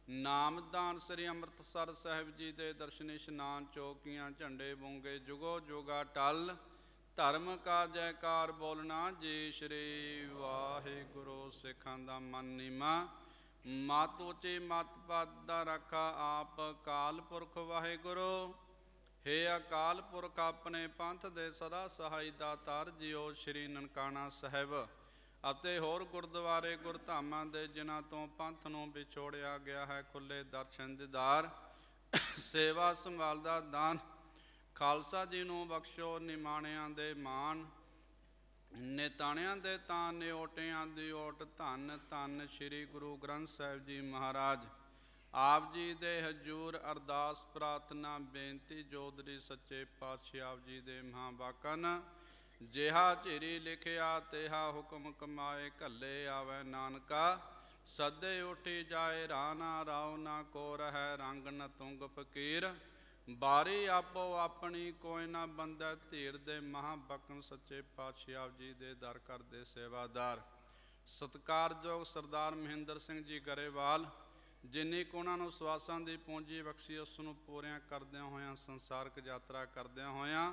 ਨਾਮ ਦਾਨ। ਸ੍ਰੀ ਅੰਮ੍ਰਿਤਸਰ ਸਾਹਿਬ ਜੀ ਦੇ ਦਰਸ਼ਨ ਇਸ਼ਨਾਨ, ਚੌਕੀਆਂ ਝੰਡੇ ਬੂੰਗੇ ਜੁਗੋ ਜੁਗਾ ਟਲ। ਧਰਮ ਕਾ ਜੈਕਾਰ ਬੋਲਣਾ ਜੀ ਸ਼੍ਰੀ। ਵਾਹਿਗੁਰੂ ਸਿੱਖਾਂ ਦਾ ਮਨ ਨੀਮਾ, ਮਤ ਉੱਚੀ ਮਤ ਪਦ ਦਾ ਰਾਖਾ ਆਪ। ਅਕਾਲ ਪੁਰਖ ਵਾਹਿਗੁਰੂ, ਹੇ ਅਕਾਲ ਪੁਰਖ ਆਪਣੇ ਪੰਥ ਦੇ ਸਦਾ ਸਹਾਈ ਦਾਤਾਰ ਜੀਓ। ਸ਼੍ਰੀ ਨਨਕਾਣਾ ਸਾਹਿਬ ਅਤੇ ਹੋਰ ਗੁਰਦੁਆਰੇ ਗੁਰਧਾਮਾਂ ਦੇ, ਜਿਨ੍ਹਾਂ ਤੋਂ ਪੰਥ ਨੂੰ ਵਿਛੋੜਿਆ ਗਿਆ ਹੈ, ਖੁੱਲੇ ਦਰਸ਼ਨ ਦੀਦਾਰ, ਸੇਵਾ ਸੰਭਾਲ ਦਾ ਦਾਨ। ਖਾਲਸਾ ਜੀ ਨੂੰ ਬਖਸ਼ੋ ਨਿਮਾਣਿਆਂ ਦੇ ਮਾਣ, ਨਿਤਾਣਿਆਂ ਦੇ ਤਾਨ, ਨਿਓਟਿਆਂ ਦੀ ਓਟ। ਧੰਨ ਧੰਨ ਸ਼੍ਰੀ ਗੁਰੂ ਗ੍ਰੰਥ ਸਾਹਿਬ ਜੀ ਮਹਾਰਾਜ। ਆਪ ਜੀ ਦੇ ਹਜ਼ੂਰ ਅਰਦਾਸ ਪ੍ਰਾਰਥਨਾ ਬੇਨਤੀ, ਜੋਦਰੀ ਸੱਚੇ ਪਾਤਸ਼ਾਹ ਆਪ ਜੀ ਦੇ ਮਹਾਂਵਾਕਨ। ਜਿਹਾ ਝੀਰੀ ਲਿਖਿਆ ਤੇਹਾ ਹੁਕਮ ਕਮਾਏ, ਘੱਲੇ ਆਵੇ ਨਾਨਕਾ ਸਦੇ ਉੱਠੀ ਜਾਏ। ਰਾਣਾ ਰਾਉ ਨਾ ਕੋ ਰਹਿ, ਰੰਗ ਨ ਤੁੰਗ ਫਕੀਰ। ਬਾਰੀ ਆਪੋ ਆਪਣੀ ਕੋਈ ਨਾ ਬੰਦਾ, ਧੀਰ ਦੇ ਮਹਾਂਬਕਨ ਸੱਚੇ ਪਾਤਸ਼ਾਹ ਆਪ ਜੀ ਦੇ ਦਰ ਕਰਦੇ ਸੇਵਾਦਾਰ। ਸਤਿਕਾਰਯੋਗ ਸਰਦਾਰ ਮਹਿੰਦਰ ਸਿੰਘ ਜੀ ਗਰੇਵਾਲ, ਜਿੰਨੀ ਕੁ ਉਹਨਾਂ ਨੂੰ ਸਵਾਸਾਂ ਦੀ ਪੂੰਜੀ ਬਖਸ਼ੀ, ਉਸ ਨੂੰ ਪੂਰਿਆਂ ਕਰਦਿਆਂ ਹੋਇਆਂ, ਸੰਸਾਰਕ ਯਾਤਰਾ ਕਰਦਿਆਂ ਹੋਇਆਂ,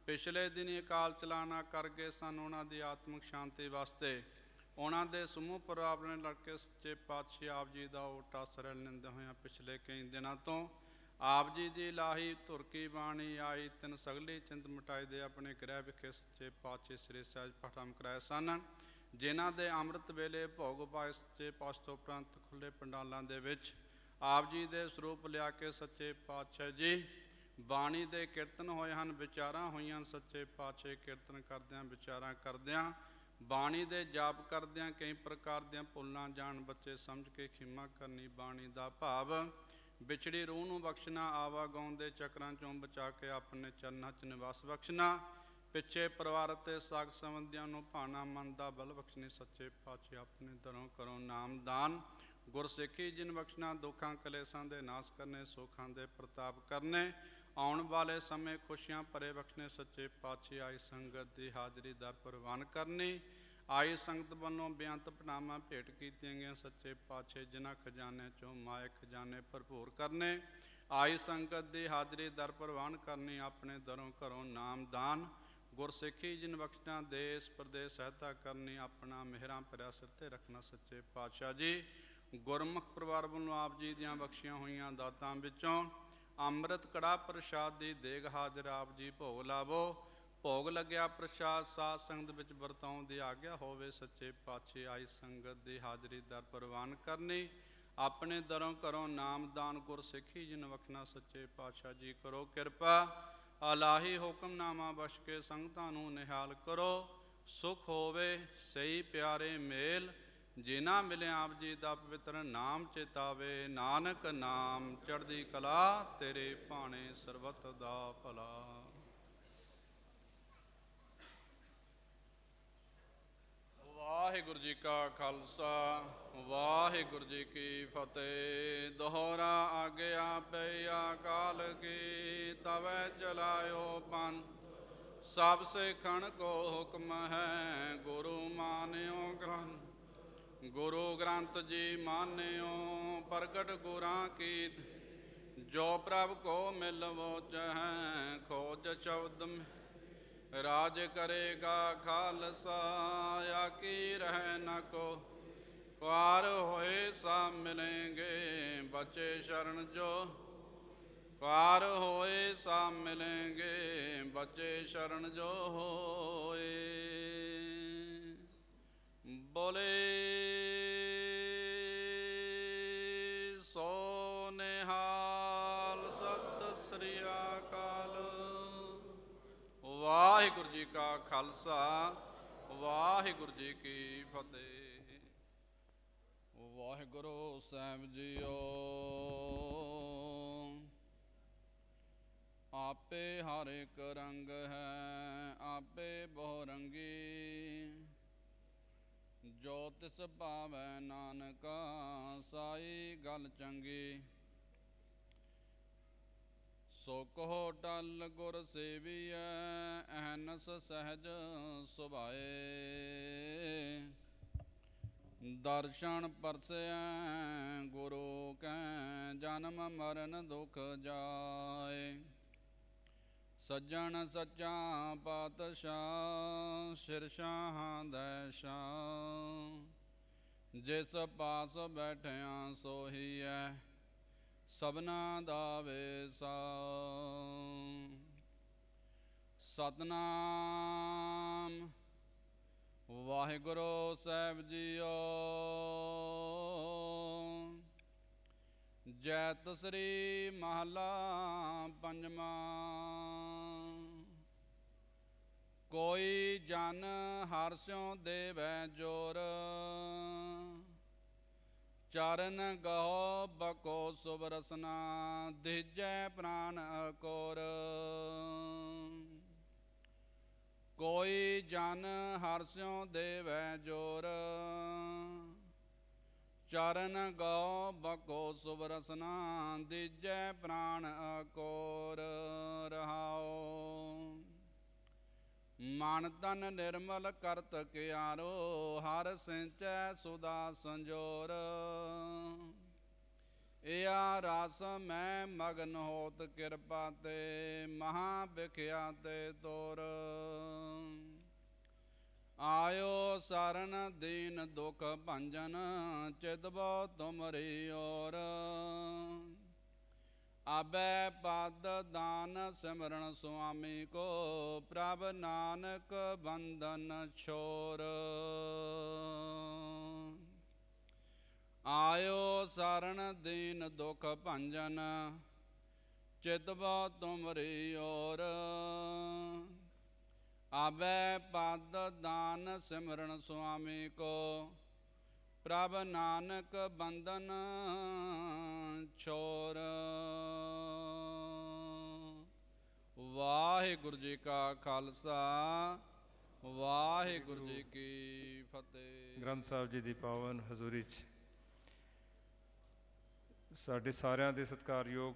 ਪਿਛਲੇ ਦਿਨੀ ਅਕਾਲ ਚਲਾਣਾ ਕਰ ਗਏ ਸਨ। ਉਹਨਾਂ ਦੀ ਆਤਮਿਕ ਸ਼ਾਂਤੀ ਵਾਸਤੇ ਉਹਨਾਂ ਦੇ ਸਮੂਹ ਪਰਿਵਾਰ ਨੇ ਲੜਕੇ ਸੱਚੇ ਪਾਤਸ਼ਾਹ ਆਪ ਜੀ ਦਾ ਓਟ ਆਸਰਾ ਲੈਂਦੇ ਹੋਇਆਂ, ਪਿਛਲੇ ਕਈ ਦਿਨਾਂ ਤੋਂ ਆਪ ਜੀ ਦੀ ਲਾਹੀ ਧੁਰਕੀ ਬਾਣੀ ਆਈ। ਤਿੰਨ ਸਗਲੀ ਚਿੰਤ ਮਿਟਾਈ ਦੇ ਆਪਣੇ ਗ੍ਰਹਿ ਵਿਖੇ ਸੱਚੇ ਪਾਤਸ਼ਾਹ ਸ੍ਰੀ ਸਹਿਜ ਪਾਠ ਆਰੰਭ ਕਰਾਏ ਸਨ। ਜਿਨ੍ਹਾਂ ਦੇ ਅੰਮ੍ਰਿਤ ਵੇਲੇ ਭੋਗ ਪਾਏ ਸੱਚੇ ਪਾਤਸ਼ਾਹ ਉਪਰੰਤ ਖੁੱਲ੍ਹੇ ਪੰਡਾਲਾਂ ਦੇ ਵਿੱਚ ਆਪ ਜੀ ਦੇ ਸਰੂਪ ਲਿਆ ਕੇ ਸੱਚੇ ਪਾਤਸ਼ਾਹ ਜੀ ਬਾਣੀ ਦੇ ਕੀਰਤਨ ਹੋਏ ਹਨ, ਵਿਚਾਰਾਂ ਹੋਈਆਂ ਸੱਚੇ ਪਾਤਸ਼ਾਹ ਕੀਰਤਨ ਕਰਦਿਆਂ ਵਿਚਾਰਾਂ ਕਰਦਿਆਂ ਬਾਣੀ ਦੇ ਜਾਪ ਕਰਦਿਆਂ ਕਈ ਪ੍ਰਕਾਰ ਦੀਆਂ ਭੁੱਲਾਂ ਜਾਣ ਬੱਚੇ ਸਮਝ ਕੇ ਖਿਮਾ ਕਰਨੀ। ਬਾਣੀ ਦਾ ਭਾਵ ਵਿਛੜੀ ਰੂਹ ਨੂੰ ਬਖਸ਼ਣਾ, ਆਵਾਗਾਉਣ ਦੇ ਚੱਕਰਾਂ ਚੋਂ ਬਚਾ ਕੇ ਆਪਣੇ ਚਰਨਾਂ 'ਚ ਨਿਵਾਸ ਬਖਸ਼ਣਾ, ਪਿੱਛੇ ਪਰਿਵਾਰ ਅਤੇ ਸਾਕ ਸੰਬੰਧੀਆਂ ਨੂੰ ਭਾਣਾ ਮਨ ਦਾ ਬਲ ਬਖਸ਼ਣੀ। ਸੱਚੇ ਪਾਤਸ਼ਾਹ ਆਪਣੇ ਦਰੋਂ ਕਰੋ ਨਾਮਦਾਨ, ਗੁਰਸਿੱਖੀ ਜਿਨ ਬਖਸ਼ਣਾ, ਦੁੱਖਾਂ ਕਲੇਸ਼ਾਂ ਦੇ ਨਾਸ ਕਰਨੇ, ਸੁੱਖਾਂ ਦੇ ਪ੍ਰਤਾਪ ਕਰਨੇ, ਆਉਣ ਵਾਲੇ ਸਮੇਂ ਖੁਸ਼ੀਆਂ ਭਰੇ ਬਖਸ਼ਣੇ। ਸੱਚੇ ਪਾਤਸ਼ਾਹ ਆਈ ਸੰਗਤ ਦੀ ਹਾਜ਼ਰੀ ਦਰ ਪ੍ਰਵਾਨ ਕਰਨੀ। ਆਈ ਸੰਗਤ ਵੱਲੋਂ ਬੇਅੰਤ ਪ੍ਰਣਾਮਾਂ ਭੇਟ ਕੀਤੀਆਂ ਗਈਆਂ। ਸੱਚੇ ਪਾਤਸ਼ਾਹ ਜਿਨ੍ਹਾਂ ਖਜ਼ਾਨੇ ਚੋਂ ਮਾਇਕ ਖਜ਼ਾਨੇ ਭਰਪੂਰ ਕਰਨੇ। ਆਈ ਸੰਗਤ ਦੀ ਹਾਜ਼ਰੀ ਦਰ ਪ੍ਰਵਾਨ ਕਰਨੀ। ਆਪਣੇ ਦਰੋਂ ਘਰੋਂ ਨਾਮਦਾਨ, ਗੁਰਸਿੱਖੀ ਜਿਨ ਬਖਸ਼ਣਾ, ਦੇਸ਼ ਪ੍ਰਦੇਸ਼ ਸਹਾਇਤਾ ਕਰਨੀ, ਆਪਣਾ ਮਿਹਰਾਂ ਭਰਿਆ ਸਿਰ ਤੇ ਰੱਖਣਾ। ਸੱਚੇ ਪਾਤਸ਼ਾਹ ਜੀ ਗੁਰਮੁਖ ਪਰਿਵਾਰ ਵੱਲੋਂ ਆਪ ਜੀ ਦੀਆਂ ਬਖਸ਼ੀਆਂ ਹੋਈਆਂ ਦਾਤਾਂ ਵਿੱਚੋਂ ਅੰਮ੍ਰਿਤ ਕੜਾ ਪ੍ਰਸ਼ਾਦ ਦੀ ਦੇਗ ਹਾਜ਼ਰ ਆਪ ਜੀ ਭੋਗ ਲਾਵੋ। ਭੋਗ ਲੱਗਿਆ ਪ੍ਰਸ਼ਾਦ ਸਾਧ ਸੰਗਤ ਵਿੱਚ ਵਰਤਾਉਣ ਦੀ ਆਗਿਆ ਹੋਵੇ। ਸੱਚੇ ਪਾਤਸ਼ਾਹ ਆਈ ਸੰਗਤ ਦੀ ਹਾਜ਼ਰੀ ਦਰ ਪ੍ਰਵਾਨ ਕਰਨੀ। ਆਪਣੇ ਦਰੋਂ ਘਰੋਂ ਨਾਮਦਾਨ, ਗੁਰਸਿੱਖੀ ਜਿਨ ਬਖਸ਼ਣਾ। ਸੱਚੇ ਪਾਤਸ਼ਾਹ ਜੀ ਕਰੋ ਕਿਰਪਾ, ਇਲਾਹੀ ਹੁਕਮਨਾਮਾ ਬਖਸ਼ ਕੇ ਸੰਗਤਾਂ ਨੂੰ ਨਿਹਾਲ ਕਰੋ। ਸੁਖ ਹੋਵੇ ਸਹੀ ਪਿਆਰੇ ਮੇਲ, ਜਿਨ੍ਹਾਂ ਮਿਲਿਆ ਆਪ ਜੀ ਦਾ ਪਵਿੱਤਰ ਨਾਮ ਚੇਤਾਵੇ। ਨਾਨਕ ਨਾਮ ਚੜ੍ਹਦੀ ਕਲਾ, ਤੇਰੇ ਭਾਣੇ ਸਰਬੱਤ ਦਾ ਭਲਾ। ਵਾਹਿਗੁਰੂ ਜੀ ਕਾ ਖਾਲਸਾ, ਵਾਹਿਗੁਰੂ ਜੀ ਕੀ ਫਤਿਹ। ਦੋਹਰਾ ਆਗਿਆ ਪਈ ਅਕਾਲ ਕੀ, ਤਵੈ ਚਲਾਇਓ ਪੰਥ ਸਭ ਸਿੱਖਣ ਕੋ ਹੁਕਮ ਹੈ। ਗੁਰੂ ਮਾਨਿਓ ਗ੍ਰੰਥ, ਗੁਰੂ ਗ੍ਰੰਥ ਜੀ ਮਾਨਿਓ ਪ੍ਰਗਟ ਗੁਰਾਂ ਕੀ, ਜੋ ਪ੍ਰਭ ਕੋ ਮਿਲਵੋ ਚਹੈ। ਖੋਜ ਸ਼ਬਦ ਰਾਜ ਕਰੇਗਾ ਖਾਲਸਾ, ਆਕੀ ਰਹਿ ਨ ਕੋ ਪਾਰ ਹੋਏ ਸਭ ਮਿਲੇਂਗੇ। ਬਚੇ ਸ਼ਰਨ ਜੋ ਪਾਰ ਹੋਏ ਸਭ ਮਿਲੇਂਗੇ। ਬਚੇ ਸ਼ਰਨ ਜੋ ਹੋਏ। ਬੋਲੇ ਸੋ ਨਿਹਾਲ, ਸਤਿ ਸ੍ਰੀ ਅਕਾਲ। ਵਾਹਿਗੁਰੂ ਜੀ ਕਾ ਖਾਲਸਾ, ਵਾਹਿਗੁਰੂ ਜੀ ਕੀ ਫਤਿਹ। ਵਾਹਿਗੁਰੂ ਸਾਹਿਬ ਜੀਓ। ਆਪੇ ਹਰ ਇੱਕ ਰੰਗ ਹੈ, ਆਪੇ ਬਹੁ ਰੰਗੀ। ਜੋ ਤਿਸ ਭਾਵੈ ਨਾਨਕਾ, ਸਾਈ ਗੱਲ ਚੰਗੀ। ਸੋ ਕਹੋ ਟਲ ਗੁਰ ਸੇਵੀਐ, ਅਹਨਸ ਸਹਿਜ ਸੁਭਾਏ। ਦਰਸ਼ਨ ਪਰਸੈ ਗੁਰੂ ਕੈ, ਜਨਮ ਮਰਨ ਦੁਖ ਜਾਏ। ਸੱਜਣ ਸੱਚਾ ਪਾਤਸ਼ਾਹ, ਸ਼ਿਰਸ਼ਾਹਾਂ ਦੈ ਸ਼ਾਹ। ਜਿਸ ਪਾਸ ਬੈਠਿਆ ਸੋਹੀਐ, ਸਭਨਾ ਦਾ ਵੇਸਾ। ਸਤਨਾਮ ਵਾਹਿਗੁਰੂ ਸਾਹਿਬ ਜੀਓ। ਜੈਤ ਸ੍ਰੀ ਮਹਲਾ ਪੰਜਵਾਂ। ਕੋਈ ਜਨ ਹਰਿ ਸਿਉ ਦੇਵੈ ਜੋਰ, ਚਰਨ ਗਹੋ ਬਕੋ ਸੁਭ ਰਸਨਾ। ਦਿਜੈ ਪ੍ਰਾਨ ਅਕੋਰ। ਕੋਈ ਜਨ ਹਰਿ ਸਿਉ ਦੇਵੈ ਜੋਰ, ਚਰਨ ਗਉ ਬਕੋ ਸੁਭ ਰਸਨਾ। ਦਿਜੈ ਪ੍ਰਾਨ ਅਕੋਰ। ਰਹਾਉ ਮਨ ਤਨ ਨਿਰਮਲ ਕਰਤ ਕਿਆਰੋ, ਹਰ ਸਿੰਚੈ ਸੁਦਾ ਸੰਜੋਰ। ਇਆ ਰਸ ਮੈਂ ਮਗਨ ਹੋਤ ਕਿਰਪਾ ਤੇ, ਮਹਾ ਬਿਖਿਆ ਤੇ ਤੋਰ। ਆਇਓ ਸਰਨ ਦੀਨ ਦੁਖ ਭੰਜਨ, ਚਿਤਬੋ ਤੁਮਰੀ ਓਰ। ਆਬੈ ਪਦ ਦਾਨ ਸਿਮਰਨ ਸੁਆਮੀ ਕੋ, ਪ੍ਰਭ ਨਾਨਕ ਬੰਧਨ ਛੋਰ। ਆਇਓ ਸਰਣ ਦੀਨ ਦੁਖ ਭੰਜਨ, ਚਿਤਵਾ ਤੁਮਰੀ ਔਰ। ਆਬੈ ਪਦ ਦਾਨ ਸਿਮਰਨ ਸੁਆਮੀ ਕੋ, ਪ੍ਰਭ ਨਾਨਕ ਬੰਧਨ ਛੋਰ। ਵਾਹਿਗੁਰੂ ਜੀ ਕਾ ਖਾਲਸਾ, ਵਾਹਿਗੁਰੂ ਜੀ ਕੀ ਫਤਿਹ। ਗ੍ਰੰਥ ਸਾਹਿਬ ਜੀ ਦੀ ਪਾਵਨ ਹਜ਼ੂਰੀ 'ਚ ਸਾਡੇ ਸਾਰਿਆਂ ਦੇ ਸਤਿਕਾਰਯੋਗ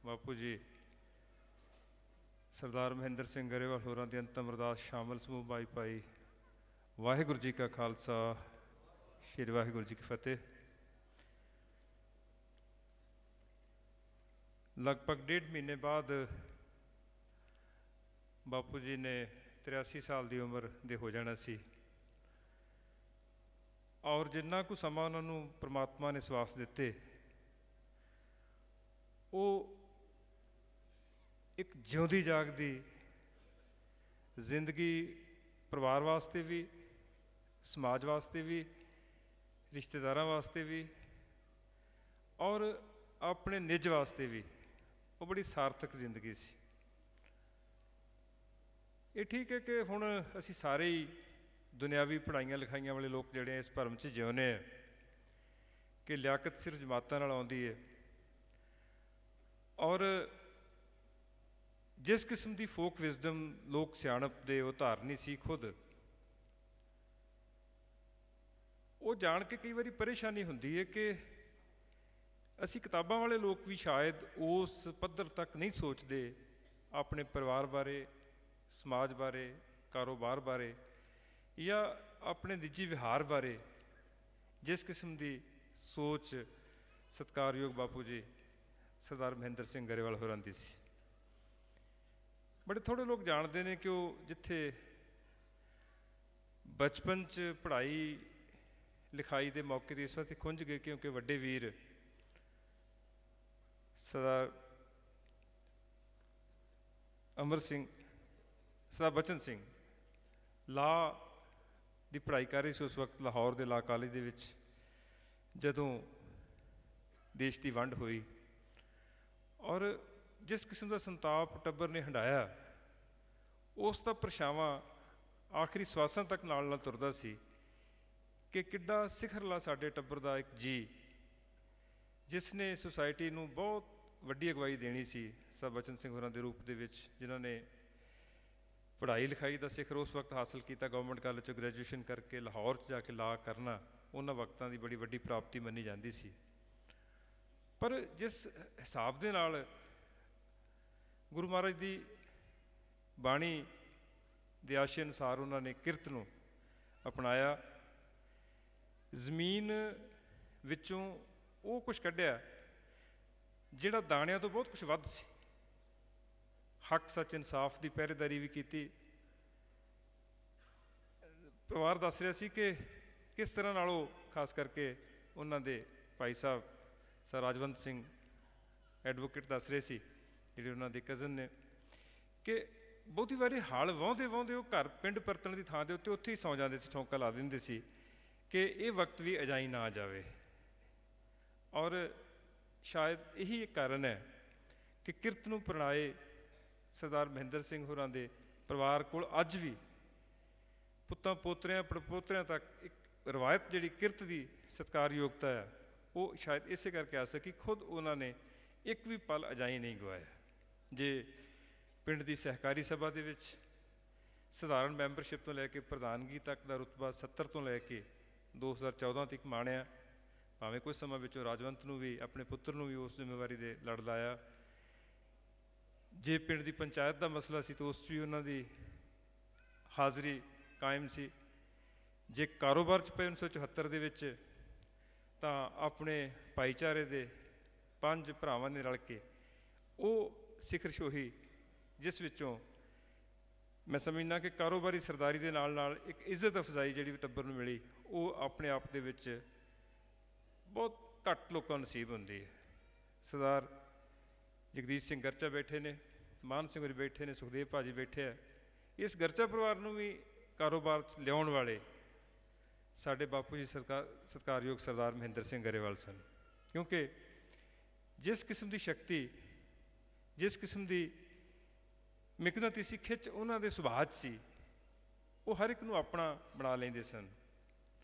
ਬਾਪੂ ਜੀ ਸਰਦਾਰ ਮਹਿੰਦਰ ਸਿੰਘ ਗਰੇਵਾਲ ਹੋਰਾਂ ਦੀ ਅੰਤਮ ਅਰਦਾਸ ਸ਼ਾਮਲ ਸਮੂਹ ਬਾਈ ਭਾਈ। ਵਾਹਿਗੁਰੂ ਜੀ ਕਾ ਖਾਲਸਾ, ਸ਼੍ਰੀ ਵਾਹਿਗੁਰੂ ਜੀ ਕੀ ਫਤਿਹ। ਲਗਭਗ 1.5 ਮਹੀਨੇ ਬਾਅਦ ਬਾਪੂ ਜੀ ਨੇ 83 ਸਾਲ ਦੀ ਉਮਰ ਦੇ ਹੋ ਜਾਣਾ ਸੀ, ਔਰ ਜਿੰਨਾ ਕੁ ਸਮਾਂ ਉਹਨਾਂ ਨੂੰ ਪ੍ਰਮਾਤਮਾ ਨੇ ਸਵਾਸ ਦਿੱਤੇ, ਉਹ ਇੱਕ ਜਿਉਂਦੀ ਜਾਗਦੀ ਜ਼ਿੰਦਗੀ ਪਰਿਵਾਰ ਵਾਸਤੇ ਵੀ, ਸਮਾਜ ਵਾਸਤੇ ਵੀ, ਰਿਸ਼ਤੇਦਾਰਾਂ ਵਾਸਤੇ ਵੀ, ਔਰ ਆਪਣੇ ਨਿੱਜ ਵਾਸਤੇ ਵੀ ਉਹ ਬੜੀ ਸਾਰਥਕ ਜ਼ਿੰਦਗੀ ਸੀ। ਇਹ ਠੀਕ ਹੈ ਕਿ ਹੁਣ ਅਸੀਂ ਸਾਰੇ ਹੀ ਦੁਨਿਆਵੀ ਪੜ੍ਹਾਈਆਂ ਲਿਖਾਈਆਂ ਵਾਲੇ ਲੋਕ ਜਿਹੜੇ ਇਸ ਭਰਮ 'ਚ ਜਿਉਂਦੇ ਆ ਕਿ ਲਿਆਕਤ ਸਿਰਫ ਜਮਾਤਾਂ ਨਾਲ ਆਉਂਦੀ ਹੈ, ਔਰ ਜਿਸ ਕਿਸਮ ਦੀ ਫੋਕ ਵਿਜ਼ਡਮ ਲੋਕ ਸਿਆਣਪ ਦੇ ਉਹ ਧਾਰਨੀ ਸੀ ਖੁਦ, ਉਹ ਜਾਣ ਕੇ ਕਈ ਵਾਰੀ ਪਰੇਸ਼ਾਨੀ ਹੁੰਦੀ ਹੈ ਕਿ ਅਸੀਂ ਕਿਤਾਬਾਂ ਵਾਲੇ ਲੋਕ ਵੀ ਸ਼ਾਇਦ ਉਸ ਪੱਧਰ ਤੱਕ ਨਹੀਂ ਸੋਚਦੇ ਆਪਣੇ ਪਰਿਵਾਰ ਬਾਰੇ, ਸਮਾਜ ਬਾਰੇ, ਕਾਰੋਬਾਰ ਬਾਰੇ, ਜਾਂ ਆਪਣੇ ਨਿੱਜੀ ਵਿਹਾਰ ਬਾਰੇ ਜਿਸ ਕਿਸਮ ਦੀ ਸੋਚ ਸਤਿਕਾਰਯੋਗ ਬਾਪੂ ਜੀ ਸਰਦਾਰ ਮਹਿੰਦਰ ਸਿੰਘ ਗਰੇਵਾਲ ਹੋਰਾਂ ਦੀ ਸੀ। ਬੜੇ ਥੋੜ੍ਹੇ ਲੋਕ ਜਾਣਦੇ ਨੇ ਕਿ ਉਹ ਜਿੱਥੇ ਬਚਪਨ 'ਚ ਪੜ੍ਹਾਈ ਲਿਖਾਈ ਦੇ ਮੌਕੇ 'ਤੇ ਇਸ ਵਾਸਤੇ ਖੁੰਝ ਗਏ ਕਿਉਂਕਿ ਵੱਡੇ ਵੀਰ ਸਰਦਾਰ ਅਮਰ ਸਿੰਘ, ਸਰਦਾਰ ਬਚਨ ਸਿੰਘ ਲਾਅ ਦੀ ਪੜ੍ਹਾਈ ਕਰ ਰਹੀ ਸੀ ਉਸ ਵਕਤ ਲਾਹੌਰ ਦੇ ਲਾਅ ਕਾਲਜ ਦੇ ਵਿੱਚ। ਜਦੋਂ ਦੇਸ਼ ਦੀ ਵੰਡ ਹੋਈ ਔਰ ਜਿਸ ਕਿਸਮ ਦਾ ਸੰਤਾਪ ਟੱਬਰ ਨੇ ਹੰਢਾਇਆ, ਉਸ ਦਾ ਪਰਛਾਵਾਂ ਆਖਰੀ ਸਵਾਸਾਂ ਤੱਕ ਨਾਲ ਨਾਲ ਤੁਰਦਾ ਸੀ ਕਿ ਕਿੱਡਾ ਸਿਖਰਲਾ ਸਾਡੇ ਟੱਬਰ ਦਾ ਇੱਕ ਜੀ, ਜਿਸ ਨੇ ਸੁਸਾਇਟੀ ਨੂੰ ਬਹੁਤ ਵੱਡੀ ਅਗਵਾਈ ਦੇਣੀ ਸੀ, ਸਰਦਾਰ ਬਚਨ ਸਿੰਘ ਹੋਰਾਂ ਦੇ ਰੂਪ ਦੇ ਵਿੱਚ, ਜਿਨ੍ਹਾਂ ਨੇ ਪੜ੍ਹਾਈ ਲਿਖਾਈ ਦਾ ਸਿਖਰ ਉਸ ਵਕਤ ਹਾਸਲ ਕੀਤਾ ਗਵਰਨਮੈਂਟ ਕਾਲਜ 'ਚੋਂ ਗ੍ਰੈਜੂਏਸ਼ਨ ਕਰਕੇ। ਲਾਹੌਰ 'ਚ ਜਾ ਕੇ ਲਾਅ ਕਰਨਾ ਉਹਨਾਂ ਵਕਤਾਂ ਦੀ ਬੜੀ ਵੱਡੀ ਪ੍ਰਾਪਤੀ ਮੰਨੀ ਜਾਂਦੀ ਸੀ। ਪਰ ਜਿਸ ਹਿਸਾਬ ਦੇ ਨਾਲ ਗੁਰੂ ਮਹਾਰਾਜ ਦੀ ਬਾਣੀ ਦੇ ਆਸ਼ੇ ਅਨੁਸਾਰ ਉਹਨਾਂ ਨੇ ਕਿਰਤ ਨੂੰ ਅਪਣਾਇਆ, ਜ਼ਮੀਨ ਵਿੱਚੋਂ ਉਹ ਕੁਛ ਕੱਢਿਆ ਜਿਹੜਾ ਦਾਣਿਆਂ ਤੋਂ ਬਹੁਤ ਕੁਛ ਵੱਧ ਸੀ। ਹੱਕ ਸੱਚ ਇਨਸਾਫ ਦੀ ਪਹਿਰੇਦਾਰੀ ਵੀ ਕੀਤੀ। ਪਰਿਵਾਰ ਦੱਸ ਰਿਹਾ ਸੀ ਕਿ ਕਿਸ ਤਰ੍ਹਾਂ ਨਾਲ ਉਹ ਖਾਸ ਕਰਕੇ ਉਹਨਾਂ ਦੇ ਭਾਈ ਸਾਹਿਬ ਸਰ ਰਾਜਵੰਤ ਸਿੰਘ ਐਡਵੋਕੇਟ ਦੱਸ ਰਹੇ ਸੀ, ਜਿਹੜੇ ਉਹਨਾਂ ਦੇ ਕਜ਼ਨ ਨੇ, ਕਿ ਬਹੁਤੀ ਵਾਰੀ ਹਲ ਵਾਹੁੰਦੇ ਵਾਹੁੰਦੇ ਉਹ ਘਰ ਪਿੰਡ ਪਰਤਣ ਦੀ ਥਾਂ ਦੇ ਉੱਤੇ ਉੱਥੇ ਹੀ ਸੌਂ ਜਾਂਦੇ ਸੀ, ਠੌਂਕਾ ਲਾ ਦਿੰਦੇ ਸੀ ਕਿ ਇਹ ਵਕਤ ਵੀ ਅਜਾਈ ਨਾ ਜਾਵੇ। ਔਰ ਸ਼ਾਇਦ ਇਹੀ ਇੱਕ ਕਾਰਨ ਹੈ ਕਿ ਕਿਰਤ ਨੂੰ ਪ੍ਰਣਾਏ ਸਰਦਾਰ ਮਹਿੰਦਰ ਸਿੰਘ ਹੋਰਾਂ ਦੇ ਪਰਿਵਾਰ ਕੋਲ ਅੱਜ ਵੀ ਪੁੱਤਾਂ ਪੋਤਰਿਆਂ ਪੜਪੋਤਰਿਆਂ ਤੱਕ ਇੱਕ ਰਵਾਇਤ ਜਿਹੜੀ ਕਿਰਤ ਦੀ ਸਤਿਕਾਰਯੋਗਤਾ ਹੈ, ਉਹ ਸ਼ਾਇਦ ਇਸੇ ਕਰਕੇ ਆ ਸਕੀ। ਖੁਦ ਉਹਨਾਂ ਨੇ ਇੱਕ ਵੀ ਪਲ ਅਜਾਈ ਨਹੀਂ ਗਵਾਇਆ। ਜੇ ਪਿੰਡ ਦੀ ਸਹਿਕਾਰੀ ਸਭਾ ਦੇ ਵਿੱਚ ਸਧਾਰਨ ਮੈਂਬਰਸ਼ਿਪ ਤੋਂ ਲੈ ਕੇ ਪ੍ਰਧਾਨਗੀ ਤੱਕ ਦਾ ਰੁਤਬਾ 70 ਤੋਂ ਲੈ ਕੇ 2014 ਤੱਕ ਮਾਣਿਆ, ਭਾਵੇਂ ਕੁਝ ਸਮਾਂ ਵਿੱਚੋਂ ਰਾਜਵੰਤ ਨੂੰ ਵੀ, ਆਪਣੇ ਪੁੱਤਰ ਨੂੰ ਵੀ ਉਸ ਜ਼ਿੰਮੇਵਾਰੀ ਦੇ ਲੜ ਲਾਇਆ। ਜੇ ਪਿੰਡ ਦੀ ਪੰਚਾਇਤ ਦਾ ਮਸਲਾ ਸੀ ਤਾਂ ਉਸ 'ਚ ਵੀ ਉਹਨਾਂ ਦੀ ਹਾਜ਼ਰੀ ਕਾਇਮ ਸੀ। ਜੇ ਕਾਰੋਬਾਰ 'ਚ ਪਏ 1974 ਦੇ ਵਿੱਚ ਤਾਂ ਆਪਣੇ ਭਾਈਚਾਰੇ ਦੇ 5 ਭਰਾਵਾਂ ਨੇ ਰਲ ਕੇ ਉਹ ਸਿਖਰ ਛੋਹੀ, ਜਿਸ ਵਿੱਚੋਂ ਮੈਂ ਸਮਝਦਾ ਕਿ ਕਾਰੋਬਾਰੀ ਸਰਦਾਰੀ ਦੇ ਨਾਲ ਨਾਲ ਇੱਕ ਇੱਜ਼ਤ ਅਫਜ਼ਾਈ ਜਿਹੜੀ ਟੱਬਰ ਨੂੰ ਮਿਲੀ, ਉਹ ਆਪਣੇ ਆਪ ਦੇ ਵਿੱਚ ਬਹੁਤ ਘੱਟ ਲੋਕਾਂ ਨੂੰ ਨਸੀਬ ਹੁੰਦੀ ਹੈ। ਸਰਦਾਰ ਜਗਦੀਸ਼ ਸਿੰਘ ਗਰਚਾ ਬੈਠੇ ਨੇ, ਮਾਨ ਸਿੰਘ ਹੋਰੀ ਬੈਠੇ ਨੇ, ਸੁਖਦੇਵ ਭਾਜੀ ਬੈਠੇ ਆ। ਇਸ ਗਰਚਾ ਪਰਿਵਾਰ ਨੂੰ ਵੀ ਕਾਰੋਬਾਰ 'ਚ ਲਿਆਉਣ ਵਾਲੇ ਸਾਡੇ ਬਾਪੂ ਜੀ ਸਤਿਕਾਰਯੋਗ ਸਰਦਾਰ ਮਹਿੰਦਰ ਸਿੰਘ ਗਰੇਵਾਲ ਸਨ। ਕਿਉਂਕਿ ਜਿਸ ਕਿਸਮ ਦੀ ਸ਼ਕਤੀ, ਜਿਸ ਕਿਸਮ ਦੀ ਮਿਕਨਾਤੀਸੀ ਖਿੱਚ ਉਹਨਾਂ ਦੇ ਸੁਭਾਅ 'ਚ ਸੀ, ਉਹ ਹਰ ਇੱਕ ਨੂੰ ਆਪਣਾ ਬਣਾ ਲੈਂਦੇ ਸਨ।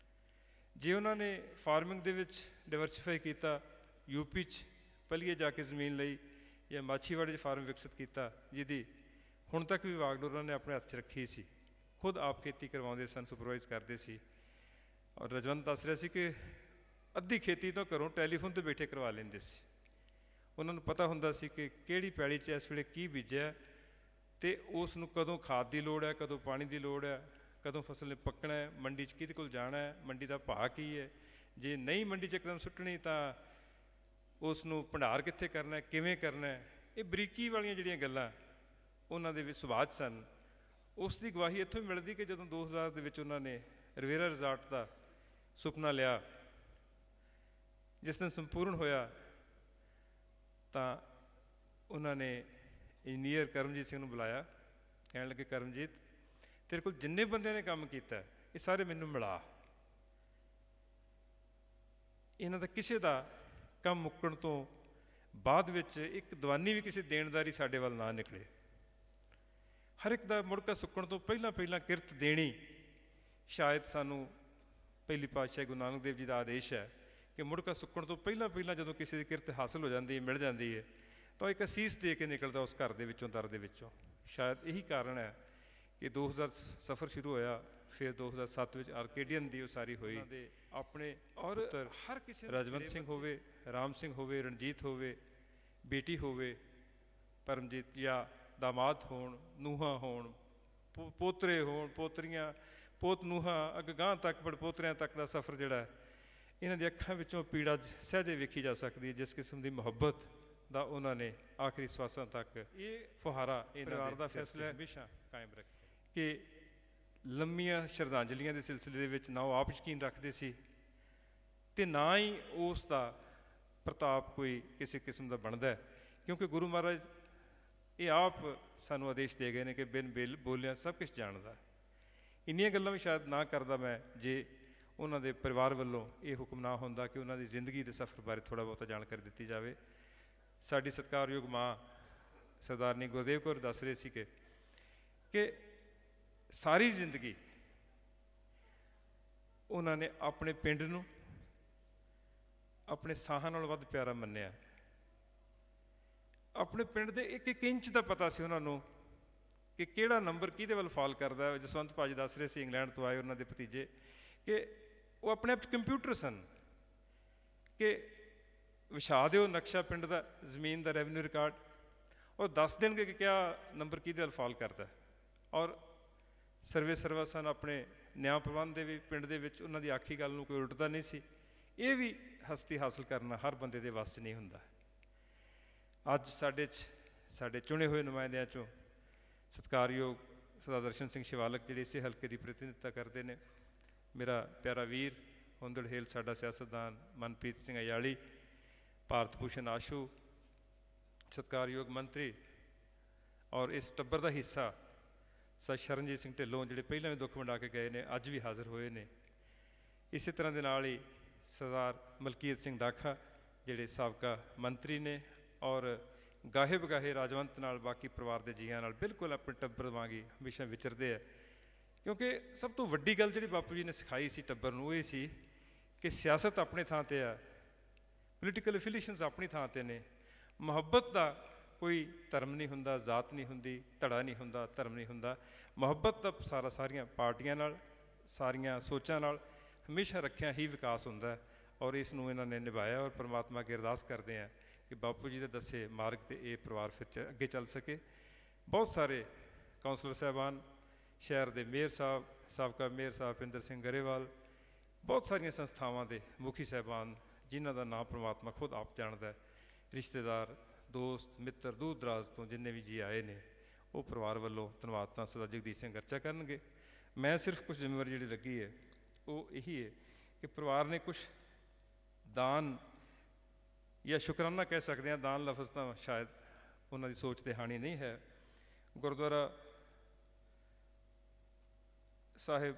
ਜੇ ਉਹਨਾਂ ਨੇ ਫਾਰਮਿੰਗ ਦੇ ਵਿੱਚ ਡਾਇਵਰਸੀਫਾਈ ਕੀਤਾ, ਯੂਪੀ 'ਚ ਪਲੀਏ ਜਾ ਕੇ ਜ਼ਮੀਨ ਲਈ, ਜਾਂ ਮਾਛੀਵਾੜੇ 'ਚ ਫਾਰਮ ਵਿਕਸਿਤ ਕੀਤਾ, ਜਿਹਦੀ ਹੁਣ ਤੱਕ ਵੀ ਵਾਗਡੋਰ ਉਹਨਾਂ ਨੇ ਆਪਣੇ ਹੱਥ 'ਚ ਰੱਖੀ ਸੀ। ਖੁਦ ਆਪ ਖੇਤੀ ਕਰਵਾਉਂਦੇ ਸਨ, ਸੁਪਰਵਾਈਜ਼ ਕਰਦੇ ਸੀ। ਔਰ ਰਜਵੰਤ ਦੱਸ ਰਿਹਾ ਸੀ ਕਿ ਅੱਧੀ ਖੇਤੀ ਤਾਂ ਘਰੋਂ ਟੈਲੀਫੋਨ 'ਤੇ ਬੈਠੇ ਕਰਵਾ ਲੈਂਦੇ ਸੀ। ਉਹਨਾਂ ਨੂੰ ਪਤਾ ਹੁੰਦਾ ਸੀ ਕਿ ਕਿਹੜੀ ਪੈਲੀ 'ਚ ਇਸ ਵੇਲੇ ਕੀ ਬੀਜਿਆ ਅਤੇ ਉਸ ਨੂੰ ਕਦੋਂ ਖਾਦ ਦੀ ਲੋੜ ਹੈ, ਕਦੋਂ ਪਾਣੀ ਦੀ ਲੋੜ ਹੈ, ਕਦੋਂ ਫਸਲ ਨੇ ਪੱਕਣਾ ਹੈ, ਮੰਡੀ 'ਚ ਕਿਹਦੇ ਕੋਲ ਜਾਣਾ ਹੈ, ਮੰਡੀ ਦਾ ਭਾਅ ਕੀ ਹੈ, ਜੇ ਨਹੀਂ ਮੰਡੀ 'ਚ ਇੱਕਦਮ ਸੁੱਟਣੀ ਤਾਂ ਉਸ ਨੂੰ ਭੰਡਾਰ ਕਿੱਥੇ ਕਰਨਾ, ਕਿਵੇਂ ਕਰਨਾ ਹੈ। ਇਹ ਬਰੀਕੀ ਵਾਲੀਆਂ ਜਿਹੜੀਆਂ ਗੱਲਾਂ ਉਹਨਾਂ ਦੇ ਵਿੱਚ ਸੁਭਾਅ 'ਚ ਸਨ। ਉਸ ਦੀ ਗਵਾਹੀ ਇੱਥੋਂ ਹੀ ਮਿਲਦੀ ਕਿ ਜਦੋਂ 2000 ਦੇ ਵਿੱਚ ਉਹਨਾਂ ਨੇ ਰਵੇਰਾ ਰਿਜ਼ਾਰਟ ਦਾ ਸੁਪਨਾ ਲਿਆ, ਜਿਸ ਦਿਨ ਸੰਪੂਰਨ ਹੋਇਆ ਤਾਂ ਉਹਨਾਂ ਨੇ ਇੰਜੀਨੀਅਰ ਕਰਮਜੀਤ ਸਿੰਘ ਨੂੰ ਬੁਲਾਇਆ। ਕਹਿਣ ਲੱਗੇ, ਕਰਮਜੀਤ, ਤੇਰੇ ਕੋਲ ਜਿੰਨੇ ਬੰਦਿਆਂ ਨੇ ਕੰਮ ਕੀਤਾ ਇਹ ਸਾਰੇ ਮੈਨੂੰ ਮਿਲਾ। ਇਹਨਾਂ ਦਾ ਕਿਸੇ ਦਾ ਕੰਮ ਮੁੱਕਣ ਤੋਂ ਬਾਅਦ ਵਿੱਚ ਇੱਕ ਦੀਵਾਨੀ ਵੀ ਕਿਸੇ ਦੇਣਦਾਰੀ ਸਾਡੇ ਵੱਲ ਨਾ ਨਿਕਲੇ। ਹਰ ਇੱਕ ਦਾ ਮੁੜਕਾ ਸੁੱਕਣ ਤੋਂ ਪਹਿਲਾਂ ਪਹਿਲਾਂ ਕਿਰਤ ਦੇਣੀ ਸ਼ਾਇਦ ਸਾਨੂੰ ਪਹਿਲੀ ਪਾਤਸ਼ਾਹ ਗੁਰੂ ਨਾਨਕ ਦੇਵ ਜੀ ਦਾ ਆਦੇਸ਼ ਹੈ ਕਿ ਮੁੜਕਾ ਸੁੱਕਣ ਤੋਂ ਪਹਿਲਾਂ ਪਹਿਲਾਂ ਜਦੋਂ ਕਿਸੇ ਦੀ ਕਿਰਤ ਹਾਸਲ ਹੋ ਜਾਂਦੀ ਹੈ, ਮਿਲ ਜਾਂਦੀ ਹੈ, ਤਾਂ ਇੱਕ ਅਸੀਸ ਦੇ ਕੇ ਨਿਕਲਦਾ ਉਸ ਘਰ ਦੇ ਵਿੱਚੋਂ, ਦਰ ਦੇ ਵਿੱਚੋਂ। ਸ਼ਾਇਦ ਇਹੀ ਕਾਰਨ ਹੈ ਕਿ 2000 ਸਫ਼ਰ ਸ਼ੁਰੂ ਹੋਇਆ, ਫਿਰ 2007 ਵਿੱਚ ਆਰਕੇਡੀਅਨ ਦੀ ਉਸਾਰੀ ਹੋਈ। ਆਪਣੇ ਔਰ ਹਰ ਕਿਸੇ, ਰਜਵੰਤ ਸਿੰਘ ਹੋਵੇ, ਰਾਮ ਸਿੰਘ ਹੋਵੇ, ਰਣਜੀਤ ਹੋਵੇ, ਬੇਟੀ ਹੋਵੇ ਪਰਮਜੀਤ, ਜਾਂ ਦਾਮਾਦ ਹੋਣ, ਨੂੰਹਾਂ ਹੋਣ, ਪੋਤਰੇ ਹੋਣ, ਪੋਤਰੀਆਂ, ਪੋਤ ਨੂੰਹਾਂ, ਅਗਾਂਹ ਤੱਕ ਪੜਪੋਤਰਿਆਂ ਤੱਕ ਦਾ ਸਫ਼ਰ ਜਿਹੜਾ ਇਹਨਾਂ ਦੀ ਅੱਖਾਂ ਵਿੱਚੋਂ ਪੀੜਾ ਸਹਿਜੇ ਵੇਖੀ ਜਾ ਸਕਦੀ ਹੈ। ਜਿਸ ਕਿਸਮ ਦੀ ਮੁਹੱਬਤ ਦਾ ਉਹਨਾਂ ਨੇ ਆਖਰੀ ਸਵਾਸਾਂ ਤੱਕ ਇਹ ਫੁਹਾਰਾ ਪਰਿਵਾਰ ਦਾ ਫੈਸਲਾ ਹਮੇਸ਼ਾ ਕਾਇਮ ਰੱਖਿਆ ਕਿ ਲੰਮੀਆਂ ਸ਼ਰਧਾਂਜਲੀਆਂ ਦੇ ਸਿਲਸਿਲੇ ਦੇ ਵਿੱਚ ਨਾ ਉਹ ਆਪ ਯਕੀਨ ਰੱਖਦੇ ਸੀ ਅਤੇ ਨਾ ਹੀ ਉਸ ਦਾ ਪ੍ਰਤਾਪ ਕੋਈ ਕਿਸੇ ਕਿਸਮ ਦਾ ਬਣਦਾ ਹੈ। ਕਿਉਂਕਿ ਗੁਰੂ ਮਹਾਰਾਜ ਇਹ ਆਪ ਸਾਨੂੰ ਆਦੇਸ਼ ਦੇ ਗਏ ਨੇ ਕਿ ਬਿਨ ਬੋਲਿਆਂ ਸਭ ਕੁਛ ਜਾਣਦਾ। ਇੰਨੀਆਂ ਗੱਲਾਂ ਵੀ ਸ਼ਾਇਦ ਨਾ ਕਰਦਾ ਮੈਂ ਜੇ ਉਹਨਾਂ ਦੇ ਪਰਿਵਾਰ ਵੱਲੋਂ ਇਹ ਹੁਕਮ ਨਾ ਹੁੰਦਾ ਕਿ ਉਹਨਾਂ ਦੀ ਜ਼ਿੰਦਗੀ ਦੇ ਸਫ਼ਰ ਬਾਰੇ ਥੋੜ੍ਹਾ ਬਹੁਤਾ ਜਾਣਕਾਰੀ ਦਿੱਤੀ ਜਾਵੇ। ਸਾਡੀ ਸਤਿਕਾਰਯੋਗ ਮਾਂ ਸਰਦਾਰਨੀ ਗੁਰਦੇਵ ਕੌਰ ਦੱਸ ਰਹੇ ਸੀ ਕਿ ਸਾਰੀ ਜ਼ਿੰਦਗੀ ਉਹਨਾਂ ਨੇ ਆਪਣੇ ਪਿੰਡ ਨੂੰ ਆਪਣੇ ਸਾਹਾਂ ਨਾਲੋਂ ਵੱਧ ਪਿਆਰਾ ਮੰਨਿਆ। ਆਪਣੇ ਪਿੰਡ ਦੇ ਇੱਕ ਇੱਕ ਇੰਚ ਦਾ ਪਤਾ ਸੀ ਉਹਨਾਂ ਨੂੰ ਕਿ ਕਿਹੜਾ ਨੰਬਰ ਕਿਹਦੇ ਵੱਲ ਫਾਲ ਕਰਦਾ। ਜਸਵੰਤ ਭਾਜੀ ਦੱਸ ਰਹੇ ਸੀ, ਇੰਗਲੈਂਡ ਤੋਂ ਆਏ ਉਹਨਾਂ ਦੇ ਭਤੀਜੇ, ਕਿ ਉਹ ਆਪਣੇ ਆਪ 'ਚ ਕੰਪਿਊਟਰ ਸਨ ਕਿ ਵਿਛਾ ਦਿਓ ਨਕਸ਼ਾ ਪਿੰਡ ਦਾ, ਜ਼ਮੀਨ ਦਾ, ਰੈਵਨਿਊ ਰਿਕਾਰਡ, ਉਹ ਦੱਸ ਦੇਣਗੇ ਕਿ ਕਿਆ ਨੰਬਰ ਕਿਹਦੇ ਵੱਲ ਫਾਲ ਕਰਦਾ। ਔਰ ਸਰਵੇ ਸਰਵਾ ਸਨ ਆਪਣੇ ਨਿਆਂ ਪ੍ਰਬੰਧ ਦੇ ਵੀ ਪਿੰਡ ਦੇ ਵਿੱਚ, ਉਹਨਾਂ ਦੀ ਆਖੀ ਗੱਲ ਨੂੰ ਕੋਈ ਉਲਟਦਾ ਨਹੀਂ ਸੀ। ਇਹ ਵੀ ਹਸਤੀ ਹਾਸਲ ਕਰਨਾ ਹਰ ਬੰਦੇ ਦੇ ਵੱਸ 'ਚ ਨਹੀਂ ਹੁੰਦਾ। ਅੱਜ ਸਾਡੇ ਚੁਣੇ ਹੋਏ ਨੁਮਾਇੰਦਿਆਂ 'ਚੋਂ ਸਤਿਕਾਰਯੋਗ ਸਰਦਾਰ ਦਰਸ਼ਨ ਸਿੰਘ ਸ਼ਿਵਾਲਕ ਜਿਹੜੇ ਇਸੇ ਹਲਕੇ ਦੀ ਪ੍ਰਤੀਨਿਧਤਾ ਕਰਦੇ ਨੇ, ਮੇਰਾ ਪਿਆਰਾ ਵੀਰ ਹੁੰਦੜ ਹੇਲ ਸਾਡਾ ਸਿਆਸਤਦਾਨ ਮਨਪ੍ਰੀਤ ਸਿੰਘ ਅਯਾਲੀ, ਭਾਰਤ ਭੂਸ਼ਣ ਆਸ਼ੂ, ਸਤਿਕਾਰਯੋਗ ਮੰਤਰੀ, ਔਰ ਇਸ ਟੱਬਰ ਦਾ ਹਿੱਸਾ ਸਰ ਸ਼ਰਨਜੀਤ ਸਿੰਘ ਢਿੱਲੋਂ ਜਿਹੜੇ ਪਹਿਲਾਂ ਵੀ ਦੁੱਖ ਵੰਡਾ ਕੇ ਗਏ ਨੇ, ਅੱਜ ਵੀ ਹਾਜ਼ਰ ਹੋਏ ਨੇ। ਇਸੇ ਤਰ੍ਹਾਂ ਦੇ ਨਾਲ ਹੀ ਸਰਦਾਰ ਮਲਕੀਤ ਸਿੰਘ ਦਾਖਾ ਜਿਹੜੇ ਸਾਬਕਾ ਮੰਤਰੀ ਨੇ, ਔਰ ਗਾਹੇ ਬਗਾਹੇ ਰਾਜਵੰਤ ਨਾਲ, ਬਾਕੀ ਪਰਿਵਾਰ ਦੇ ਜੀਆਂ ਨਾਲ ਬਿਲਕੁਲ ਆਪਣੇ ਟੱਬਰ ਵਾਂਗੀ ਹਮੇਸ਼ਾ ਵਿਚਰਦੇ ਆ। ਕਿਉਂਕਿ ਸਭ ਤੋਂ ਵੱਡੀ ਗੱਲ ਜਿਹੜੀ ਬਾਪੂ ਜੀ ਨੇ ਸਿਖਾਈ ਸੀ ਟੱਬਰ ਨੂੰ, ਇਹ ਸੀ ਕਿ ਸਿਆਸਤ ਆਪਣੇ ਥਾਂ 'ਤੇ ਆ, ਪੋਲੀਟੀਕਲ ਐਫੀਲੀਏਸ਼ਨਸ ਆਪਣੀ ਥਾਂ 'ਤੇ ਨੇ, ਮੁਹੱਬਤ ਦਾ ਕੋਈ ਧਰਮ ਨਹੀਂ ਹੁੰਦਾ, ਜ਼ਾਤ ਨਹੀਂ ਹੁੰਦੀ, ਧੜਾ ਨਹੀਂ ਹੁੰਦਾ, ਧਰਮ ਨਹੀਂ ਹੁੰਦਾ। ਮੁਹੱਬਤ ਦਾ ਸਾਰੀਆਂ ਪਾਰਟੀਆਂ ਨਾਲ, ਸਾਰੀਆਂ ਸੋਚਾਂ ਨਾਲ ਹਮੇਸ਼ਾ ਰੱਖਿਆ ਹੀ ਵਿਕਾਸ ਹੁੰਦਾ। ਔਰ ਇਸ ਨੂੰ ਇਹਨਾਂ ਨੇ ਨਿਭਾਇਆ, ਔਰ ਪਰਮਾਤਮਾ ਅੱਗੇ ਅਰਦਾਸ ਕਰਦੇ ਹਾਂ ਕਿ ਬਾਪੂ ਜੀ ਦੇ ਦੱਸੇ ਮਾਰਗ 'ਤੇ ਇਹ ਪਰਿਵਾਰ ਫਿਰ ਅੱਗੇ ਚੱਲ ਸਕੇ। ਬਹੁਤ ਸਾਰੇ ਕੌਂਸਲਰ ਸਾਹਿਬਾਨ, ਸ਼ਹਿਰ ਦੇ ਮੇਅਰ ਸਾਹਿਬ, ਸਾਬਕਾ ਮੇਅਰ ਸਾਹਿਬ ਭਿੰਦਰ ਸਿੰਘ ਗਰੇਵਾਲ, ਬਹੁਤ ਸਾਰੀਆਂ ਸੰਸਥਾਵਾਂ ਦੇ ਮੁਖੀ ਸਾਹਿਬਾਨ ਜਿਨ੍ਹਾਂ ਦਾ ਨਾਮ ਪਰਮਾਤਮਾ ਖੁਦ ਆਪ ਜਾਣਦਾ, ਰਿਸ਼ਤੇਦਾਰ, ਦੋਸਤ, ਮਿੱਤਰ, ਦੂਰ ਦਰਾਜ਼ ਤੋਂ ਜਿੰਨੇ ਵੀ ਜੀ ਆਏ ਨੇ, ਉਹ ਪਰਿਵਾਰ ਵੱਲੋਂ ਧੰਨਵਾਦ ਤਾਂ ਸਰਦਾਰ ਜਗਦੀਸ਼ ਸਿੰਘ ਗਰਚਾ ਕਰਨਗੇ। ਮੈਂ ਸਿਰਫ ਕੁਛ ਜ਼ਿੰਮੇਵਾਰੀ ਜਿਹੜੀ ਲੱਗੀ ਹੈ ਉਹ ਇਹੀ ਹੈ ਕਿ ਪਰਿਵਾਰ ਨੇ ਕੁਛ ਦਾਨ ਜਾਂ ਸ਼ੁਕਰਾਨਾ ਕਹਿ ਸਕਦੇ ਹਾਂ, ਦਾਨ ਲਫ਼ਜ਼ ਤਾਂ ਸ਼ਾਇਦ ਉਹਨਾਂ ਦੀ ਸੋਚ 'ਤੇ ਹਾਣੀ ਨਹੀਂ ਹੈ। ਗੁਰਦੁਆਰਾ ਸਾਹਿਬ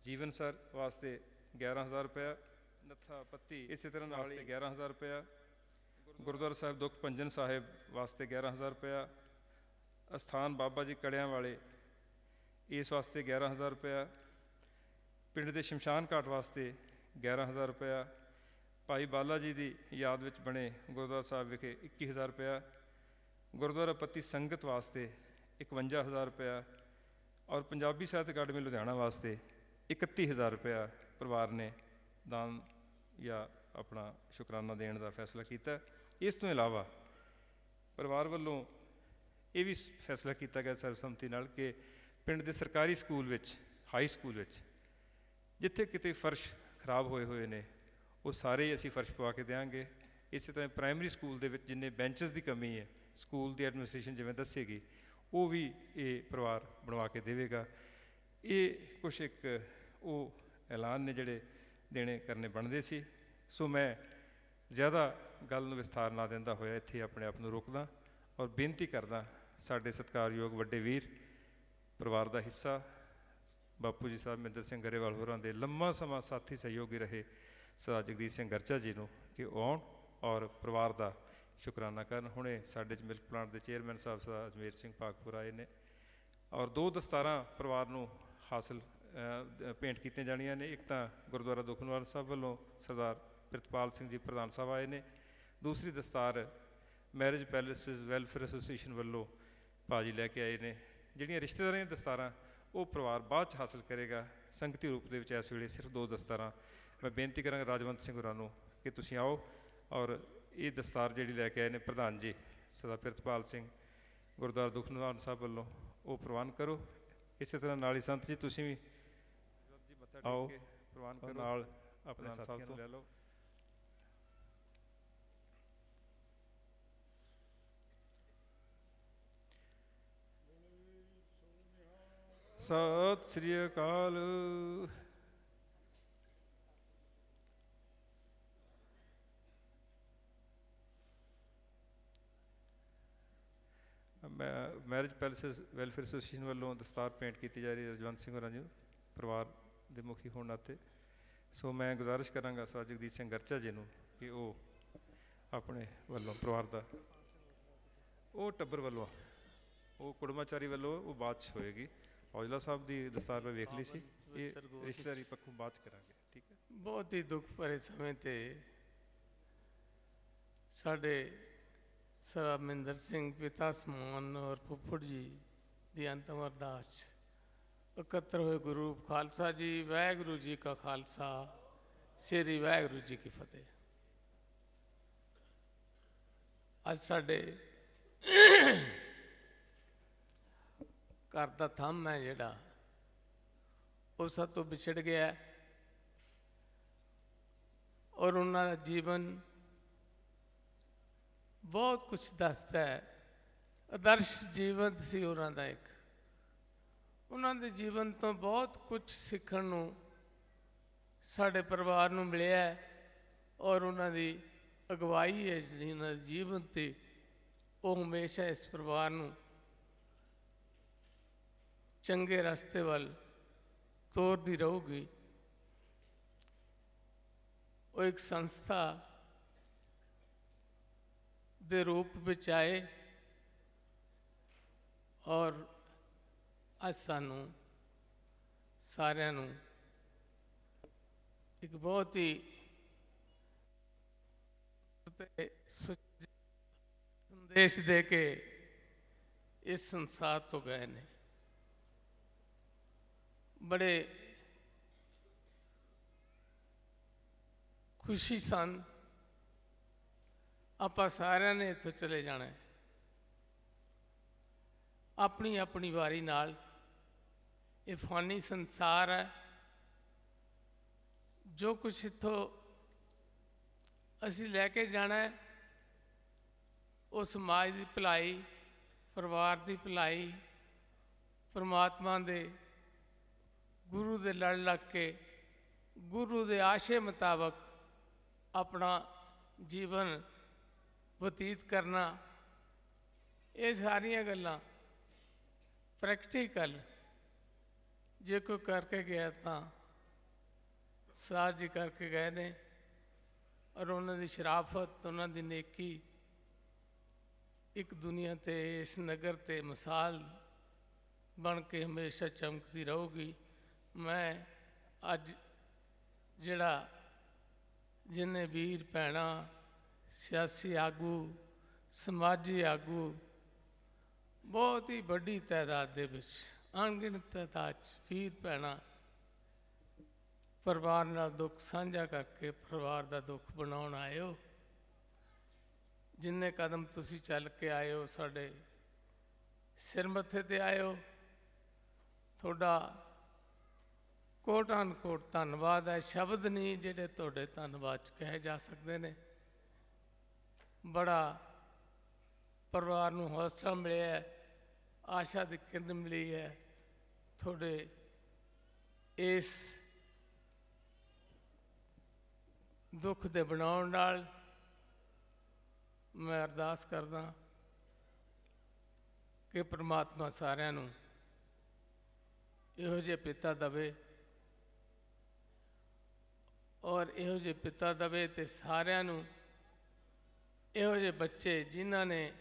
ਜੀਵਨਸਰ ਵਾਸਤੇ 11,000 ਰੁਪਇਆ, ਨੱਥਾ ਪੱਤੀ ਇਸੇ ਤਰ੍ਹਾਂ ਨਾਲ 11,000 ਰੁਪਇਆ, ਗੁਰਦੁਆਰਾ ਸਾਹਿਬ ਦੁੱਖ ਭੰਜਨ ਸਾਹਿਬ ਵਾਸਤੇ 11,000 ਰੁਪਇਆ, ਅਸਥਾਨ ਬਾਬਾ ਜੀ ਕੜਿਆਂ ਵਾਲੇ ਇਸ ਵਾਸਤੇ 11,000 ਰੁਪਇਆ, ਪਿੰਡ ਦੇ ਸ਼ਮਸ਼ਾਨ ਘਾਟ ਵਾਸਤੇ 11,000 ਰੁਪਇਆ, ਭਾਈ ਬਾਲਾ ਜੀ ਦੀ ਯਾਦ ਵਿੱਚ ਬਣੇ ਗੁਰਦੁਆਰਾ ਸਾਹਿਬ ਵਿਖੇ 21,000 ਰੁਪਇਆ, ਗੁਰਦੁਆਰਾ ਪੱਤੀ ਸੰਗਤ ਵਾਸਤੇ 51,000 ਰੁਪਇਆ ਔਰ ਪੰਜਾਬੀ ਸਾਹਿਤ ਅਕਾਡਮੀ ਲੁਧਿਆਣਾ ਵਾਸਤੇ 31,000 ਰੁਪਇਆ ਪਰਿਵਾਰ ਨੇ ਦਾਨ ਜਾਂ ਆਪਣਾ ਸ਼ੁਕਰਾਨਾ ਦੇਣ ਦਾ ਫੈਸਲਾ ਕੀਤਾ। ਇਸ ਤੋਂ ਇਲਾਵਾ ਪਰਿਵਾਰ ਵੱਲੋਂ ਇਹ ਵੀ ਫੈਸਲਾ ਕੀਤਾ ਗਿਆ ਸਰਬਸੰਮਤੀ ਨਾਲ ਕਿ ਪਿੰਡ ਦੇ ਸਰਕਾਰੀ ਸਕੂਲ ਵਿੱਚ, ਹਾਈ ਸਕੂਲ ਵਿੱਚ ਜਿੱਥੇ ਕਿਤੇ ਫਰਸ਼ ਖਰਾਬ ਹੋਏ ਨੇ ਉਹ ਸਾਰੇ ਅਸੀਂ ਫਰਸ਼ ਪਵਾ ਕੇ ਦਿਆਂਗੇ। ਇਸੇ ਤਰ੍ਹਾਂ ਪ੍ਰਾਇਮਰੀ ਸਕੂਲ ਦੇ ਵਿੱਚ ਜਿੰਨੇ ਬੈਂਚਸ ਦੀ ਕਮੀ ਹੈ, ਸਕੂਲ ਦੀ ਐਡਮਿਨਿਸਟ੍ਰੇਸ਼ਨ ਜਿਵੇਂ ਦੱਸੇਗੀ, ਉਹ ਵੀ ਇਹ ਪਰਿਵਾਰ ਬਣਵਾ ਕੇ ਦੇਵੇਗਾ। ਇਹ ਕੁਛ ਇੱਕ ਉਹ ਐਲਾਨ ਨੇ ਜਿਹੜੇ ਦੇਣੇ ਕਰਨੇ ਬਣਦੇ ਸੀ। ਸੋ ਮੈਂ ਜ਼ਿਆਦਾ ਗੱਲ ਨੂੰ ਵਿਸਥਾਰ ਨਾ ਦਿੰਦਾ ਹੋਇਆ ਇੱਥੇ ਆਪਣੇ ਆਪ ਨੂੰ ਰੋਕਦਾ ਔਰ ਬੇਨਤੀ ਕਰਦਾ ਸਾਡੇ ਸਤਿਕਾਰਯੋਗ ਵੱਡੇ ਵੀਰ, ਪਰਿਵਾਰ ਦਾ ਹਿੱਸਾ ਬਾਪੂ ਜੀ ਸਾਹਿਬ ਮਹਿੰਦਰ ਸਿੰਘ ਗਰੇਵਾਲ ਹੋਰਾਂ ਦੇ ਲੰਮਾ ਸਮਾਂ ਸਾਥੀ ਸਹਿਯੋਗੀ ਰਹੇ ਸਰਦਾਰ ਜਗਦੀਸ਼ ਸਿੰਘ ਗਰਚਾ ਜੀ ਨੂੰ ਕਿ ਆਉਣ ਔਰ ਪਰਿਵਾਰ ਦਾ ਸ਼ੁਕਰਾਨਾ ਕਰਨ। ਹੁਣੇ ਸਾਡੇ 'ਚ ਮਿਲਕ ਪਲਾਂਟ ਦੇ ਚੇਅਰਮੈਨ ਸਾਹਿਬ ਸਰਦਾਰ ਅਜਮੇਰ ਸਿੰਘ ਪਾਕਪੁਰ ਆਏ ਨੇ ਔਰ 2 ਦਸਤਾਰਾਂ ਪਰਿਵਾਰ ਨੂੰ ਹਾਸਲ ਭੇਂਟ ਕੀਤੀਆਂ ਜਾਣੀਆਂ ਨੇ। ਇੱਕ ਤਾਂ ਗੁਰਦੁਆਰਾ ਦੁਖਨਿਵਾਰਨ ਸਾਹਿਬ ਵੱਲੋਂ ਸਰਦਾਰ ਪ੍ਰਿਤਪਾਲ ਸਿੰਘ ਜੀ ਪ੍ਰਧਾਨ ਸਾਹਿਬ ਆਏ ਨੇ, ਦੂਸਰੀ ਦਸਤਾਰ ਮੈਰਿਜ ਪੈਲੇਸਿਸ ਵੈਲਫੇਅਰ ਐਸੋਸੀਏਸ਼ਨ ਵੱਲੋਂ ਭਾਜੀ ਲੈ ਕੇ ਆਏ ਨੇ। ਜਿਹੜੀਆਂ ਰਿਸ਼ਤੇਦਾਰਾਂ ਦੀਆਂ ਦਸਤਾਰਾਂ ਉਹ ਪਰਿਵਾਰ ਬਾਅਦ 'ਚ ਹਾਸਲ ਕਰੇਗਾ ਸੰਗਤੀ ਰੂਪ ਦੇ ਵਿੱਚ। ਇਸ ਵੇਲੇ ਸਿਰਫ 2 ਦਸਤਾਰਾਂ ਮੈਂ ਬੇਨਤੀ ਕਰਾਂਗਾ ਰਾਜਵੰਤ ਸਿੰਘ ਹੋਰਾਂ ਨੂੰ ਕਿ ਤੁਸੀਂ ਆਓ ਔਰ ਇਹ ਦਸਤਾਰ ਜਿਹੜੀ ਲੈ ਕੇ ਆਏ ਨੇ ਪ੍ਰਧਾਨ ਜੀ ਸਰਦਾਰ ਪ੍ਰਿਤਪਾਲ ਸਿੰਘ ਗੁਰਦੁਆਰਾ ਦੁਖਨਿਵਾਰਨ ਸਾਹਿਬ ਵੱਲੋਂ ਉਹ ਪ੍ਰਵਾਨ ਕਰੋ। ਇਸੇ ਤਰ੍ਹਾਂ ਨਾਲ ਹੀ ਸੰਤ ਜੀ ਤੁਸੀਂ ਵੀ ਆਓ ਪ੍ਰਵਾਨ ਕਰੋ, ਨਾਲ ਆਪਣੇ ਸਾਥੀਆਂ ਨੂੰ ਲੈ ਲਓ। ਸਤਿ ਸ੍ਰੀ ਅਕਾਲ। ਮੈਰਿਜ ਪੈਲੇਸਿਸ ਵੈਲਫੇਅਰ ਐਸੋਸੀਏਸ਼ਨ ਵੱਲੋਂ ਦਸਤਾਰ ਭੇਂਟ ਕੀਤੀ ਜਾ ਰਹੀ ਰਜਵੰਤ ਸਿੰਘ ਹੋਰਾਂ ਜੀ ਨੂੰ ਪਰਿਵਾਰ ਦੇ ਮੁਖੀ ਹੋਣ ਨਾਤੇ। ਸੋ ਮੈਂ ਗੁਜ਼ਾਰਿਸ਼ ਕਰਾਂਗਾ ਸਰਦਾਰ ਜਗਦੀਸ਼ ਸਿੰਘ ਗਰਚਾ ਜੀ ਨੂੰ ਕਿ ਉਹ ਆਪਣੇ ਵੱਲੋਂ ਪਰਿਵਾਰ ਦਾ, ਉਹ ਟੱਬਰ ਵੱਲੋਂ, ਉਹ ਕੁੜਮਾਚਾਰੀ ਵੱਲੋਂ ਉਹ ਬਾਅਦ 'ਚ ਹੋਏਗੀ। ਔਜਲਾ ਸਾਹਿਬ ਦੀ ਦਸਤਾਰ ਮੈਂ ਵੇਖ ਲਈ ਸੀ, ਇਹ ਰਿਸ਼ਤੇਦਾਰੀ ਪੱਖੋਂ ਬਾਅਦ 'ਚ ਕਰਾਂਗੇ। ਠੀਕ ਹੈ। ਬਹੁਤ ਹੀ ਦੁੱਖ ਭਰੇ ਸਮੇਂ 'ਤੇ ਸਾਡੇ ਸਰਦਾਰ ਮਹਿੰਦਰ ਸਿੰਘ ਪਿਤਾ ਸਮਾਨ ਔਰ ਫੁੱਫੜ ਜੀ ਦੀ ਅੰਤਮ ਅਰਦਾਸ 'ਚ ਇਕੱਤਰ ਹੋਏ ਗੁਰੂ ਖਾਲਸਾ ਜੀ। ਵਾਹਿਗੁਰੂ ਜੀ ਕਾ ਖਾਲਸਾ, ਸ੍ਰੀ ਵਾਹਿਗੁਰੂ ਜੀ ਕੀ ਫਤਿਹ। ਅੱਜ ਸਾਡੇ ਘਰ ਦਾ ਥੰਮ ਹੈ ਜਿਹੜਾ ਉਹ ਸਭ ਤੋਂ ਵਿਛੜ ਗਿਆ ਔਰ ਉਹਨਾਂ ਦਾ ਜੀਵਨ ਬਹੁਤ ਕੁਛ ਦੱਸਦਾ ਹੈ। ਆਦਰਸ਼ ਜੀਵਨ ਸੀ ਉਹਨਾਂ ਦਾ ਇੱਕ। ਉਹਨਾਂ ਦੇ ਜੀਵਨ ਤੋਂ ਬਹੁਤ ਕੁਛ ਸਿੱਖਣ ਨੂੰ ਸਾਡੇ ਪਰਿਵਾਰ ਨੂੰ ਮਿਲਿਆ ਔਰ ਉਹਨਾਂ ਦੀ ਅਗਵਾਈ ਹੈ ਜਿਹੜੀ ਉਹਨਾਂ ਦੇ ਜੀਵਨ 'ਤੇ ਉਹ ਹਮੇਸ਼ਾ ਇਸ ਪਰਿਵਾਰ ਨੂੰ ਚੰਗੇ ਰਸਤੇ ਵੱਲ ਤੋਰਦੀ ਰਹੂਗੀ। ਉਹ ਇੱਕ ਸੰਸਥਾ ਦੇ ਰੂਪ ਵਿੱਚ ਆਏ ਔਰ ਅੱਜ ਸਾਨੂੰ ਸਾਰਿਆਂ ਨੂੰ ਇੱਕ ਬਹੁਤ ਹੀ ਸੰਦੇਸ਼ ਦੇ ਕੇ ਇਸ ਸੰਸਾਰ ਤੋਂ ਗਏ ਨੇ। ਬੜੇ ਖੁਸ਼ੀ ਸਨ। ਆਪਾਂ ਸਾਰਿਆਂ ਨੇ ਇੱਥੋਂ ਚਲੇ ਜਾਣਾ, ਆਪਣੀ ਆਪਣੀ ਵਾਰੀ ਨਾਲ। ਇਹ ਫਾਨੀ ਸੰਸਾਰ ਹੈ। ਜੋ ਕੁਛ ਇੱਥੋਂ ਅਸੀਂ ਲੈ ਕੇ ਜਾਣਾ ਹੈ ਉਹ ਸਮਾਜ ਦੀ ਭਲਾਈ, ਪਰਿਵਾਰ ਦੀ ਭਲਾਈ, ਪਰਮਾਤਮਾ ਦੇ ਗੁਰੂ ਦੇ ਲੜ ਲੱਗ ਕੇ ਗੁਰੂ ਦੇ ਆਸ਼ੇ ਮੁਤਾਬਕ ਆਪਣਾ ਜੀਵਨ ਬਤੀਤ ਕਰਨਾ ਇਹ ਸਾਰੀਆਂ ਗੱਲਾਂ ਪ੍ਰੈਕਟੀਕਲ ਜੇ ਕੋਈ ਕਰਕੇ ਗਿਆ ਤਾਂ ਸਾਧ ਜੀ ਕਰਕੇ ਗਏ ਨੇ, ਔਰ ਉਹਨਾਂ ਦੀ ਸ਼ਰਾਫਤ, ਉਹਨਾਂ ਦੀ ਨੇਕੀ ਇੱਕ ਦੁਨੀਆ 'ਤੇ, ਇਸ ਨਗਰ 'ਤੇ ਮਿਸਾਲ ਬਣ ਕੇ ਹਮੇਸ਼ਾ ਚਮਕਦੀ ਰਹੂਗੀ। ਮੈਂ ਅੱਜ ਜਿਹੜਾ ਜਿੰਨੇ ਵੀਰ ਭੈਣਾਂ, ਸਿਆਸੀ ਆਗੂ, ਸਮਾਜੀ ਆਗੂ, ਬਹੁਤ ਹੀ ਵੱਡੀ ਤਾਦਾਦ ਦੇ ਵਿੱਚ, ਅਣਗਿਣਤ ਤਾਦਾਦ 'ਚ ਵੀਰ ਭੈਣਾਂ ਪਰਿਵਾਰ ਨਾਲ ਦੁੱਖ ਸਾਂਝਾ ਕਰਕੇ ਪਰਿਵਾਰ ਦਾ ਦੁੱਖ ਬਣਾਉਣ ਆਏ ਹੋ, ਜਿੰਨੇ ਕਦਮ ਤੁਸੀਂ ਚੱਲ ਕੇ ਆਏ ਹੋ, ਸਾਡੇ ਸਿਰ ਮੱਥੇ 'ਤੇ ਆਏ ਹੋ, ਤੁਹਾਡਾ ਕੋਟਾਨ ਕੋਟ ਧੰਨਵਾਦ ਹੈ। ਸ਼ਬਦ ਨਹੀਂ ਜਿਹੜੇ ਤੁਹਾਡੇ ਧੰਨਵਾਦ 'ਚ ਕਹੇ ਜਾ ਸਕਦੇ ਨੇ। ਬੜਾ ਪਰਿਵਾਰ ਨੂੰ ਹੌਸਲਾ ਮਿਲਿਆ ਹੈ, ਆਸ਼ਾ ਦੀ ਕਿਰਨ ਮਿਲੀ ਹੈ ਤੁਹਾਡੇ ਇਸ ਦੁੱਖ ਦੇ ਬਣਾਉਣ ਨਾਲ। ਮੈਂ ਅਰਦਾਸ ਕਰਦਾ ਕਿ ਪ੍ਰਮਾਤਮਾ ਸਾਰਿਆਂ ਨੂੰ ਇਹੋ ਜਿਹੇ ਪਿਤਾ ਦੇਵੇ, ਔਰ ਇਹੋ ਜਿਹੇ ਪਿਤਾ ਦੇਵੇ ਤੇ ਸਾਰਿਆਂ ਨੂੰ ਇਹੋ ਜਿਹੇ ਬੱਚੇ ਜਿਨ੍ਹਾਂ ਨੇ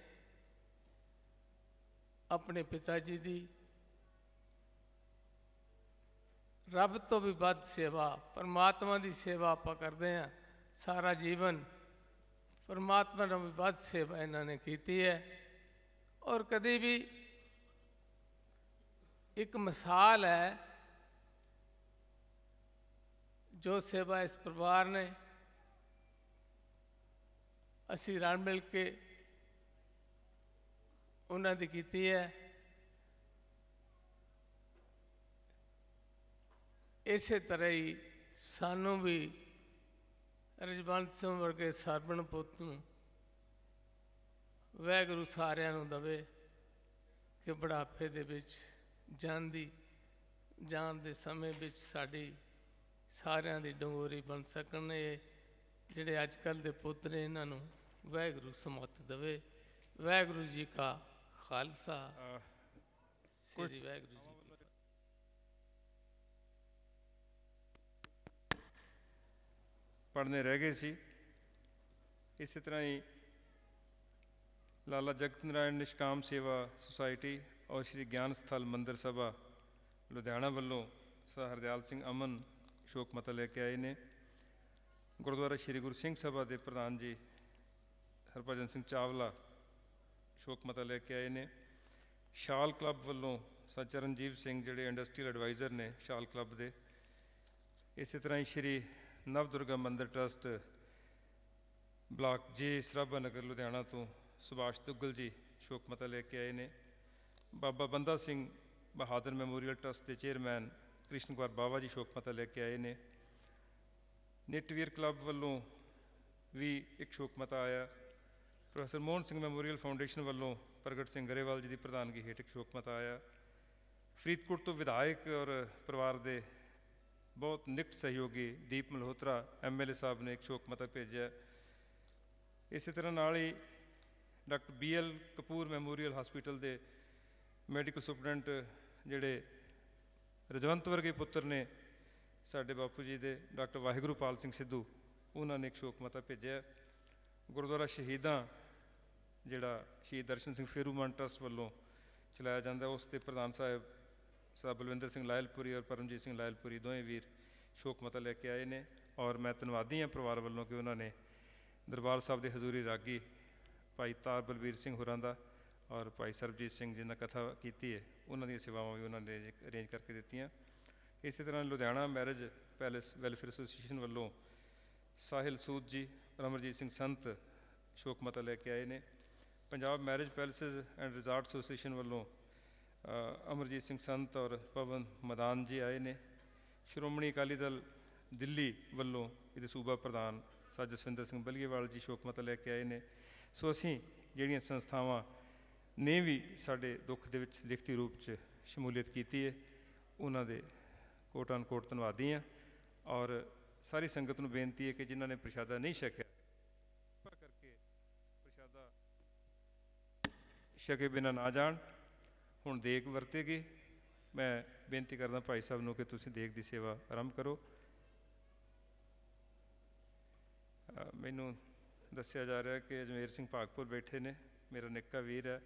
ਆਪਣੇ ਪਿਤਾ ਜੀ ਦੀ ਰੱਬ ਤੋਂ ਵੀ ਵੱਧ ਸੇਵਾ, ਪਰਮਾਤਮਾ ਦੀ ਸੇਵਾ ਆਪਾਂ ਕਰਦੇ ਹਾਂ ਸਾਰਾ ਜੀਵਨ, ਪਰਮਾਤਮਾ ਨਾਲ ਵੀ ਵੱਧ ਸੇਵਾ ਇਹਨਾਂ ਨੇ ਕੀਤੀ ਹੈ। ਔਰ ਕਦੇ ਵੀ ਇੱਕ ਮਿਸਾਲ ਹੈ ਜੋ ਸੇਵਾ ਇਸ ਪਰਿਵਾਰ ਨੇ ਅਸੀਂ ਰਲ ਮਿਲ ਕੇ ਉਹਨਾਂ ਦੀ ਕੀਤੀ ਹੈ। ਇਸੇ ਤਰ੍ਹਾਂ ਹੀ ਸਾਨੂੰ ਵੀ ਰਜਵੰਤ ਸਿੰਘ ਵਰਗੇ ਸਰਬਣ ਪੁੱਤ ਨੂੰ ਵਾਹਿਗੁਰੂ ਸਾਰਿਆਂ ਨੂੰ ਦੇਵੇ ਕਿ ਬੁਢਾਪੇ ਦੇ ਵਿੱਚ ਜਾਣ ਦੇ ਸਮੇਂ ਵਿੱਚ ਸਾਡੀ ਸਾਰਿਆਂ ਦੀ ਡੰਗੋਰੀ ਬਣ ਸਕਣ। ਇਹ ਜਿਹੜੇ ਅੱਜ ਕੱਲ੍ਹ ਦੇ ਪੁੱਤ ਨੇ ਇਹਨਾਂ ਨੂੰ ਵਾਹਿਗੁਰੂ ਸਮੱਤ ਦੇਵੇ। ਵਾਹਿਗੁਰੂ ਜੀ ਕਾ ਖਾਲਸਾ, ਸ੍ਰੀ ਵਾਹਿਗੁਰੂ ਜੀ। ਪੜ੍ਹਨੇ ਰਹਿ ਗਏ ਸੀ। ਇਸੇ ਤਰ੍ਹਾਂ ਹੀ ਲਾਲਾ ਜਗਤ ਨਾਰਾਇਣ ਨਿਸ਼ਕਾਮ ਸੇਵਾ ਸੁਸਾਇਟੀ ਔਰ ਸ਼੍ਰੀ ਗਿਆਨ ਸਥਲ ਮੰਦਰ ਸਭਾ ਲੁਧਿਆਣਾ ਵੱਲੋਂ ਸਰ ਹਰਦਿਆਲ ਸਿੰਘ ਅਮਨ ਸ਼ੋਕ ਮਤਾ ਲੈ ਕੇ ਆਏ ਨੇ। ਗੁਰਦੁਆਰਾ ਸ਼੍ਰੀ ਗੁਰੂ ਸਿੰਘ ਸਭਾ ਦੇ ਪ੍ਰਧਾਨ ਜੀ ਹਰਭਜਨ ਸਿੰਘ ਚਾਵਲਾ ਸ਼ੋਕ ਮਤਾ ਲੈ ਕੇ ਆਏ ਨੇ। ਸ਼ਾਲ ਕਲੱਬ ਵੱਲੋਂ ਸਰ ਚਰਨਜੀਤ ਸਿੰਘ ਜਿਹੜੇ ਇੰਡਸਟਰੀਅਲ ਐਡਵਾਈਜ਼ਰ ਨੇ ਸ਼ਾਲ ਕਲੱਬ ਦੇ। ਇਸੇ ਤਰ੍ਹਾਂ ਹੀ ਸ਼੍ਰੀ ਨਵ ਦੁਰਗਾ ਮੰਦਰ ਟਰਸਟ ਬਲਾਕ ਜੇ ਸਰਾਭਾ ਨਗਰ ਲੁਧਿਆਣਾ ਤੋਂ ਸੁਭਾਸ਼ ਦੁੱਗਲ ਜੀ ਸ਼ੋਕ ਮਤਾ ਲੈ ਕੇ ਆਏ ਨੇ। ਬਾਬਾ ਬੰਦਾ ਸਿੰਘ ਬਹਾਦਰ ਮੈਮੋਰੀਅਲ ਟਰਸਟ ਦੇ ਚੇਅਰਮੈਨ ਕ੍ਰਿਸ਼ਨ ਕੁਮਾਰ ਬਾਵਾ ਜੀ ਸ਼ੋਕ ਮਤਾ ਲੈ ਕੇ ਆਏ ਨੇ। ਨੈਟਵੀਅਰ ਕਲੱਬ ਵੱਲੋਂ ਵੀ ਇੱਕ ਸ਼ੋਕ ਮਤਾ ਆਇਆ। Professor Mohan Singh memorial foundation ਵੱਲੋਂ ਪ੍ਰਗਟ ਸਿੰਘ ਗਰੇਵਾਲ ਜੀ ਦੀ ਪ੍ਰਧਾਨਗੀ ਹੇਠ ਇੱਕ ਸ਼ੋਕ ਮਤਾ ਆਇਆ। ਫਰੀਦਕੋਟ ਤੋਂ ਵਿਧਾਇਕ ਔਰ ਪਰਿਵਾਰ ਦੇ ਬਹੁਤ ਨਿਕਟ ਸਹਿਯੋਗੀ ਦੀਪ ਮਲਹੋਤਰਾ MLA ਸਾਹਿਬ ਨੇ ਇੱਕ ਸ਼ੋਕ ਮਤਾ ਭੇਜਿਆ। ਇਸੇ ਤਰ੍ਹਾਂ ਨਾਲ ਹੀ doctor BL Kapoor memorial hospital ਦੇ ਮੈਡੀਕਲ ਸੁਪਰਡੈਂਟ ਜਿਹੜੇ ਰਜਵੰਤ ਵਰਗੇ ਪੁੱਤਰ ਨੇ ਸਾਡੇ ਬਾਪੂ ਜੀ ਦੇ ਡਾਕਟਰ ਵਾਹਿਗੁਰੂਪਾਲ ਸਿੰਘ ਸਿੱਧੂ, ਉਹਨਾਂ ਨੇ ਇੱਕ ਸ਼ੋਕ ਮਤਾ ਭੇਜਿਆ। ਗੁਰਦੁਆਰਾ ਸ਼ਹੀਦਾਂ ਜਿਹੜਾ ਸ਼ਹੀਦ ਦਰਸ਼ਨ ਸਿੰਘ ਫੇਰੂਮਾਨ ਟਰਸਟ ਵੱਲੋਂ ਚਲਾਇਆ ਜਾਂਦਾ, ਉਸ ਦੇ ਪ੍ਰਧਾਨ ਸਾਹਿਬ ਸਾਹਿਬ ਬਲਵਿੰਦਰ ਸਿੰਘ ਲਾਇਲਪੁਰੀ ਔਰ ਪਰਮਜੀਤ ਸਿੰਘ ਲਾਇਲਪੁਰੀ ਦੋਵੇਂ ਵੀਰ ਸ਼ੋਕ ਮਤਾ ਲੈ ਕੇ ਆਏ ਨੇ। ਔਰ ਮੈਂ ਧੰਨਵਾਦੀ ਹਾਂ ਪਰਿਵਾਰ ਵੱਲੋਂ ਕਿ ਉਹਨਾਂ ਨੇ ਦਰਬਾਰ ਸਾਹਿਬ ਦੇ ਹਜ਼ੂਰੀ ਰਾਗੀ ਭਾਈ ਤਾਰ ਬਲਬੀਰ ਸਿੰਘ ਹੋਰਾਂ ਦਾ ਔਰ ਭਾਈ ਸਰਬਜੀਤ ਸਿੰਘ ਜਿਹਨਾਂ ਕਥਾ ਕੀਤੀ ਹੈ, ਉਹਨਾਂ ਦੀਆਂ ਸੇਵਾਵਾਂ ਵੀ ਉਹਨਾਂ ਨੇ ਅਰੇਂਜ ਕਰਕੇ ਦਿੱਤੀਆਂ। ਇਸੇ ਤਰ੍ਹਾਂ Ludhiana marriage palace welfare association ਵੱਲੋਂ ਸਾਹਿਲ ਸੂਦ ਜੀ ਔਰ ਅਮਰਜੀਤ ਸਿੰਘ ਸੰਤ ਸ਼ੋਕ ਮਤਾ ਲੈ ਕੇ ਆਏ ਨੇ। Punjab marriage palaces and resort association ਵੱਲੋਂ ਅਮਰਜੀਤ ਸਿੰਘ ਸੰਤ ਔਰ ਪਵਨ ਮਦਾਨ ਜੀ ਆਏ ਨੇ। ਸ਼੍ਰੋਮਣੀ ਅਕਾਲੀ ਦਲ ਦਿੱਲੀ ਵੱਲੋਂ ਇਹਦੇ ਸੂਬਾ ਪ੍ਰਧਾਨ ਸਰ ਜਸਵਿੰਦਰ ਸਿੰਘ ਬਲੀਏਵਾਲ ਜੀ ਸ਼ੋਕ ਮਤਾ ਲੈ ਕੇ ਆਏ ਨੇ। ਸੋ ਅਸੀਂ ਜਿਹੜੀਆਂ ਸੰਸਥਾਵਾਂ ਨੇ ਵੀ ਸਾਡੇ ਦੁੱਖ ਦੇ ਵਿੱਚ ਲਿਖਤੀ ਰੂਪ 'ਚ ਸ਼ਮੂਲੀਅਤ ਕੀਤੀ ਹੈ, ਉਹਨਾਂ ਦੇ ਕੋਟ ਅਨ ਕੋਟ ਧੰਨਵਾਦੀ ਹਾਂ। ਔਰ ਸਾਰੀ ਸੰਗਤ ਨੂੰ ਬੇਨਤੀ ਹੈ ਕਿ ਜਿਨ੍ਹਾਂ ਨੇ ਪ੍ਰਸ਼ਾਦਾ ਨਹੀਂ ਛਕਿਆ ਕਰਕੇ ਪ੍ਰਸ਼ਾਦਾ ਛਕੇ ਬਿਨਾਂ ਨਾ ਜਾਣ। ਹੁਣ ਦੇਗ ਵਰਤੇਗੀ। ਮੈਂ ਬੇਨਤੀ ਕਰਦਾ ਭਾਈ ਸਾਹਿਬ ਨੂੰ ਕਿ ਤੁਸੀਂ ਦੇਗ ਦੀ ਸੇਵਾ ਆਰੰਭ ਕਰੋ। ਮੈਨੂੰ ਦੱਸਿਆ ਜਾ ਰਿਹਾ ਕਿ ਅਜਮੇਰ ਸਿੰਘ ਭਾਗਪੁਰ ਬੈਠੇ ਨੇ, ਮੇਰਾ ਨਿੱਕਾ ਵੀਰ ਹੈ।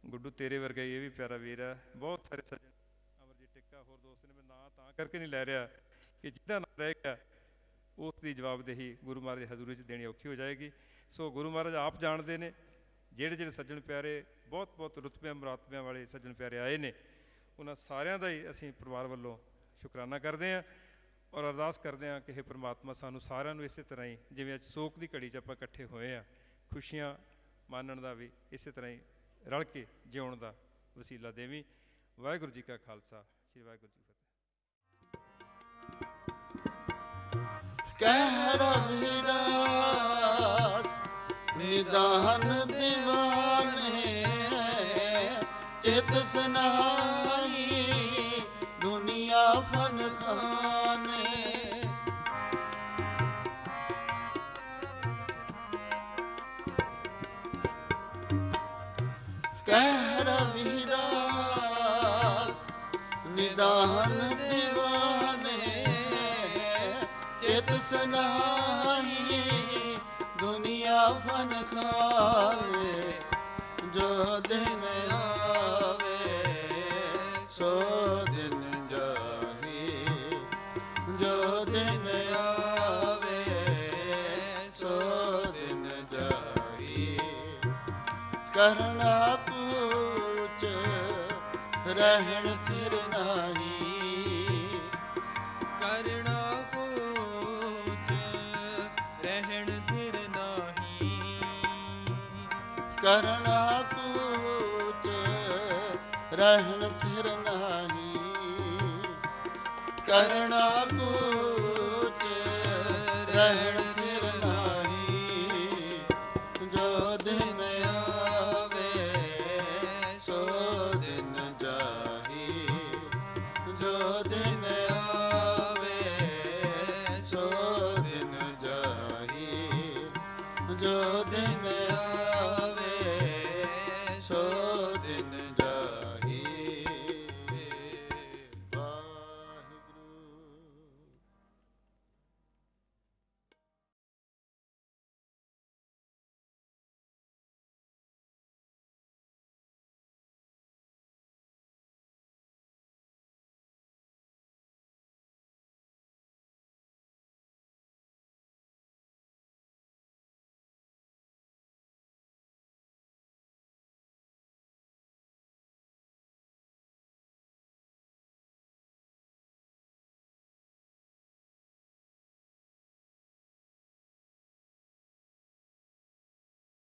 ਗੁੱਡੂ ਤੇਰੇ ਵਰਗਾ ਹੀ ਇਹ ਵੀ ਪਿਆਰਾ ਵੀਰ ਹੈ। ਬਹੁਤ ਸਾਰੇ ਸੱਜਣ, ਅਮਰਜੀਤ ਟਿੱਕਾ, ਹੋਰ ਦੋਸਤ ਨੇ। ਮੈਂ ਨਾਂ ਤਾਂ ਕਰਕੇ ਨਹੀਂ ਲੈ ਰਿਹਾ ਕਿ ਜਿਹਦਾ ਨਾਂ ਰਹਿ ਗਿਆ ਉਸ ਦੀ ਜਵਾਬਦੇਹੀ ਗੁਰੂ ਮਹਾਰਾਜ ਦੀ ਹਜ਼ੂਰੀ 'ਚ ਦੇਣੀ ਔਖੀ ਹੋ ਜਾਏਗੀ। ਸੋ ਗੁਰੂ ਮਹਾਰਾਜ ਆਪ ਜਾਣਦੇ ਨੇ ਜਿਹੜੇ ਜਿਹੜੇ ਸੱਜਣ ਪਿਆਰੇ, ਬਹੁਤ ਬਹੁਤ ਰੁਤਬਿਆਂ ਮਰਾਤਬਿਆਂ ਵਾਲੇ ਸੱਜਣ ਪਿਆਰੇ ਆਏ ਨੇ, ਉਹਨਾਂ ਸਾਰਿਆਂ ਦਾ ਹੀ ਅਸੀਂ ਪਰਿਵਾਰ ਵੱਲੋਂ ਸ਼ੁਕਰਾਨਾ ਕਰਦੇ ਹਾਂ ਔਰ ਅਰਦਾਸ ਕਰਦੇ ਹਾਂ ਕਿ ਇਹ ਪ੍ਰਮਾਤਮਾ ਸਾਨੂੰ ਸਾਰਿਆਂ ਨੂੰ ਇਸੇ ਤਰ੍ਹਾਂ ਹੀ, ਜਿਵੇਂ ਅੱਜ ਸੋਗ ਦੀ ਘੜੀ 'ਚ ਆਪਾਂ ਇਕੱਠੇ ਹੋਏ ਹਾਂ, ਖੁਸ਼ੀਆਂ ਮਾਣਨ ਦਾ ਵੀ ਇਸੇ ਤਰ੍ਹਾਂ ਹੀ ਰਲ ਕੇ ਜਿਉਣ ਦਾ ਵਸੀਲਾ ਦੇਵੀਂ। ਵਾਹਿਗੁਰੂ ਜੀ ਕਾ ਖਾਲਸਾ, ਸ਼੍ਰੀ ਵਾਹਿਗੁਰੂ ਜੀ ਕੀ ਫਤਿਹ। ਕਹਿ ਰਵਿਦਾਸ ਨਿਦਾਨ ਦੀਵਾਨੇ, ਚਿਤ ਸਨਾਈ ਦੁਨੀਆ ਫਨ ਖਾਨੇ। ਕਹਿ ਰਵਿਦਾਸ ਨਿਦਾਨ ਦੀਵਾਨੇ, ਚਿਤ ਸਨਾਈ ਦੁਨੀਆ ਫਨ ਖਾਨੇ। ਜੋ ਦਿਨ ਆਵੇ ਸੋ ਦਿਨ ਜਾਹੀ, ਜੋ ਦਿਨ ਆਵੇ ਸੋ ਦਿਨ ਜਾਹੀ। ਕਰਨਾ ਕੂਚ ਰਹਿਣ ਥਿਰ ਨਾਹੀ, ਕਰਣਾ ਕੂਚ ਰਹਿਣ ਥਿਰ ਨਾਹੀ। ਕਰਨਾ ਕੂਚ ਰਹਿਣ ਥਿਰ ਨਾਹੀ, ਕਰਨਾ ਕੂਚ ਰਹਿਣ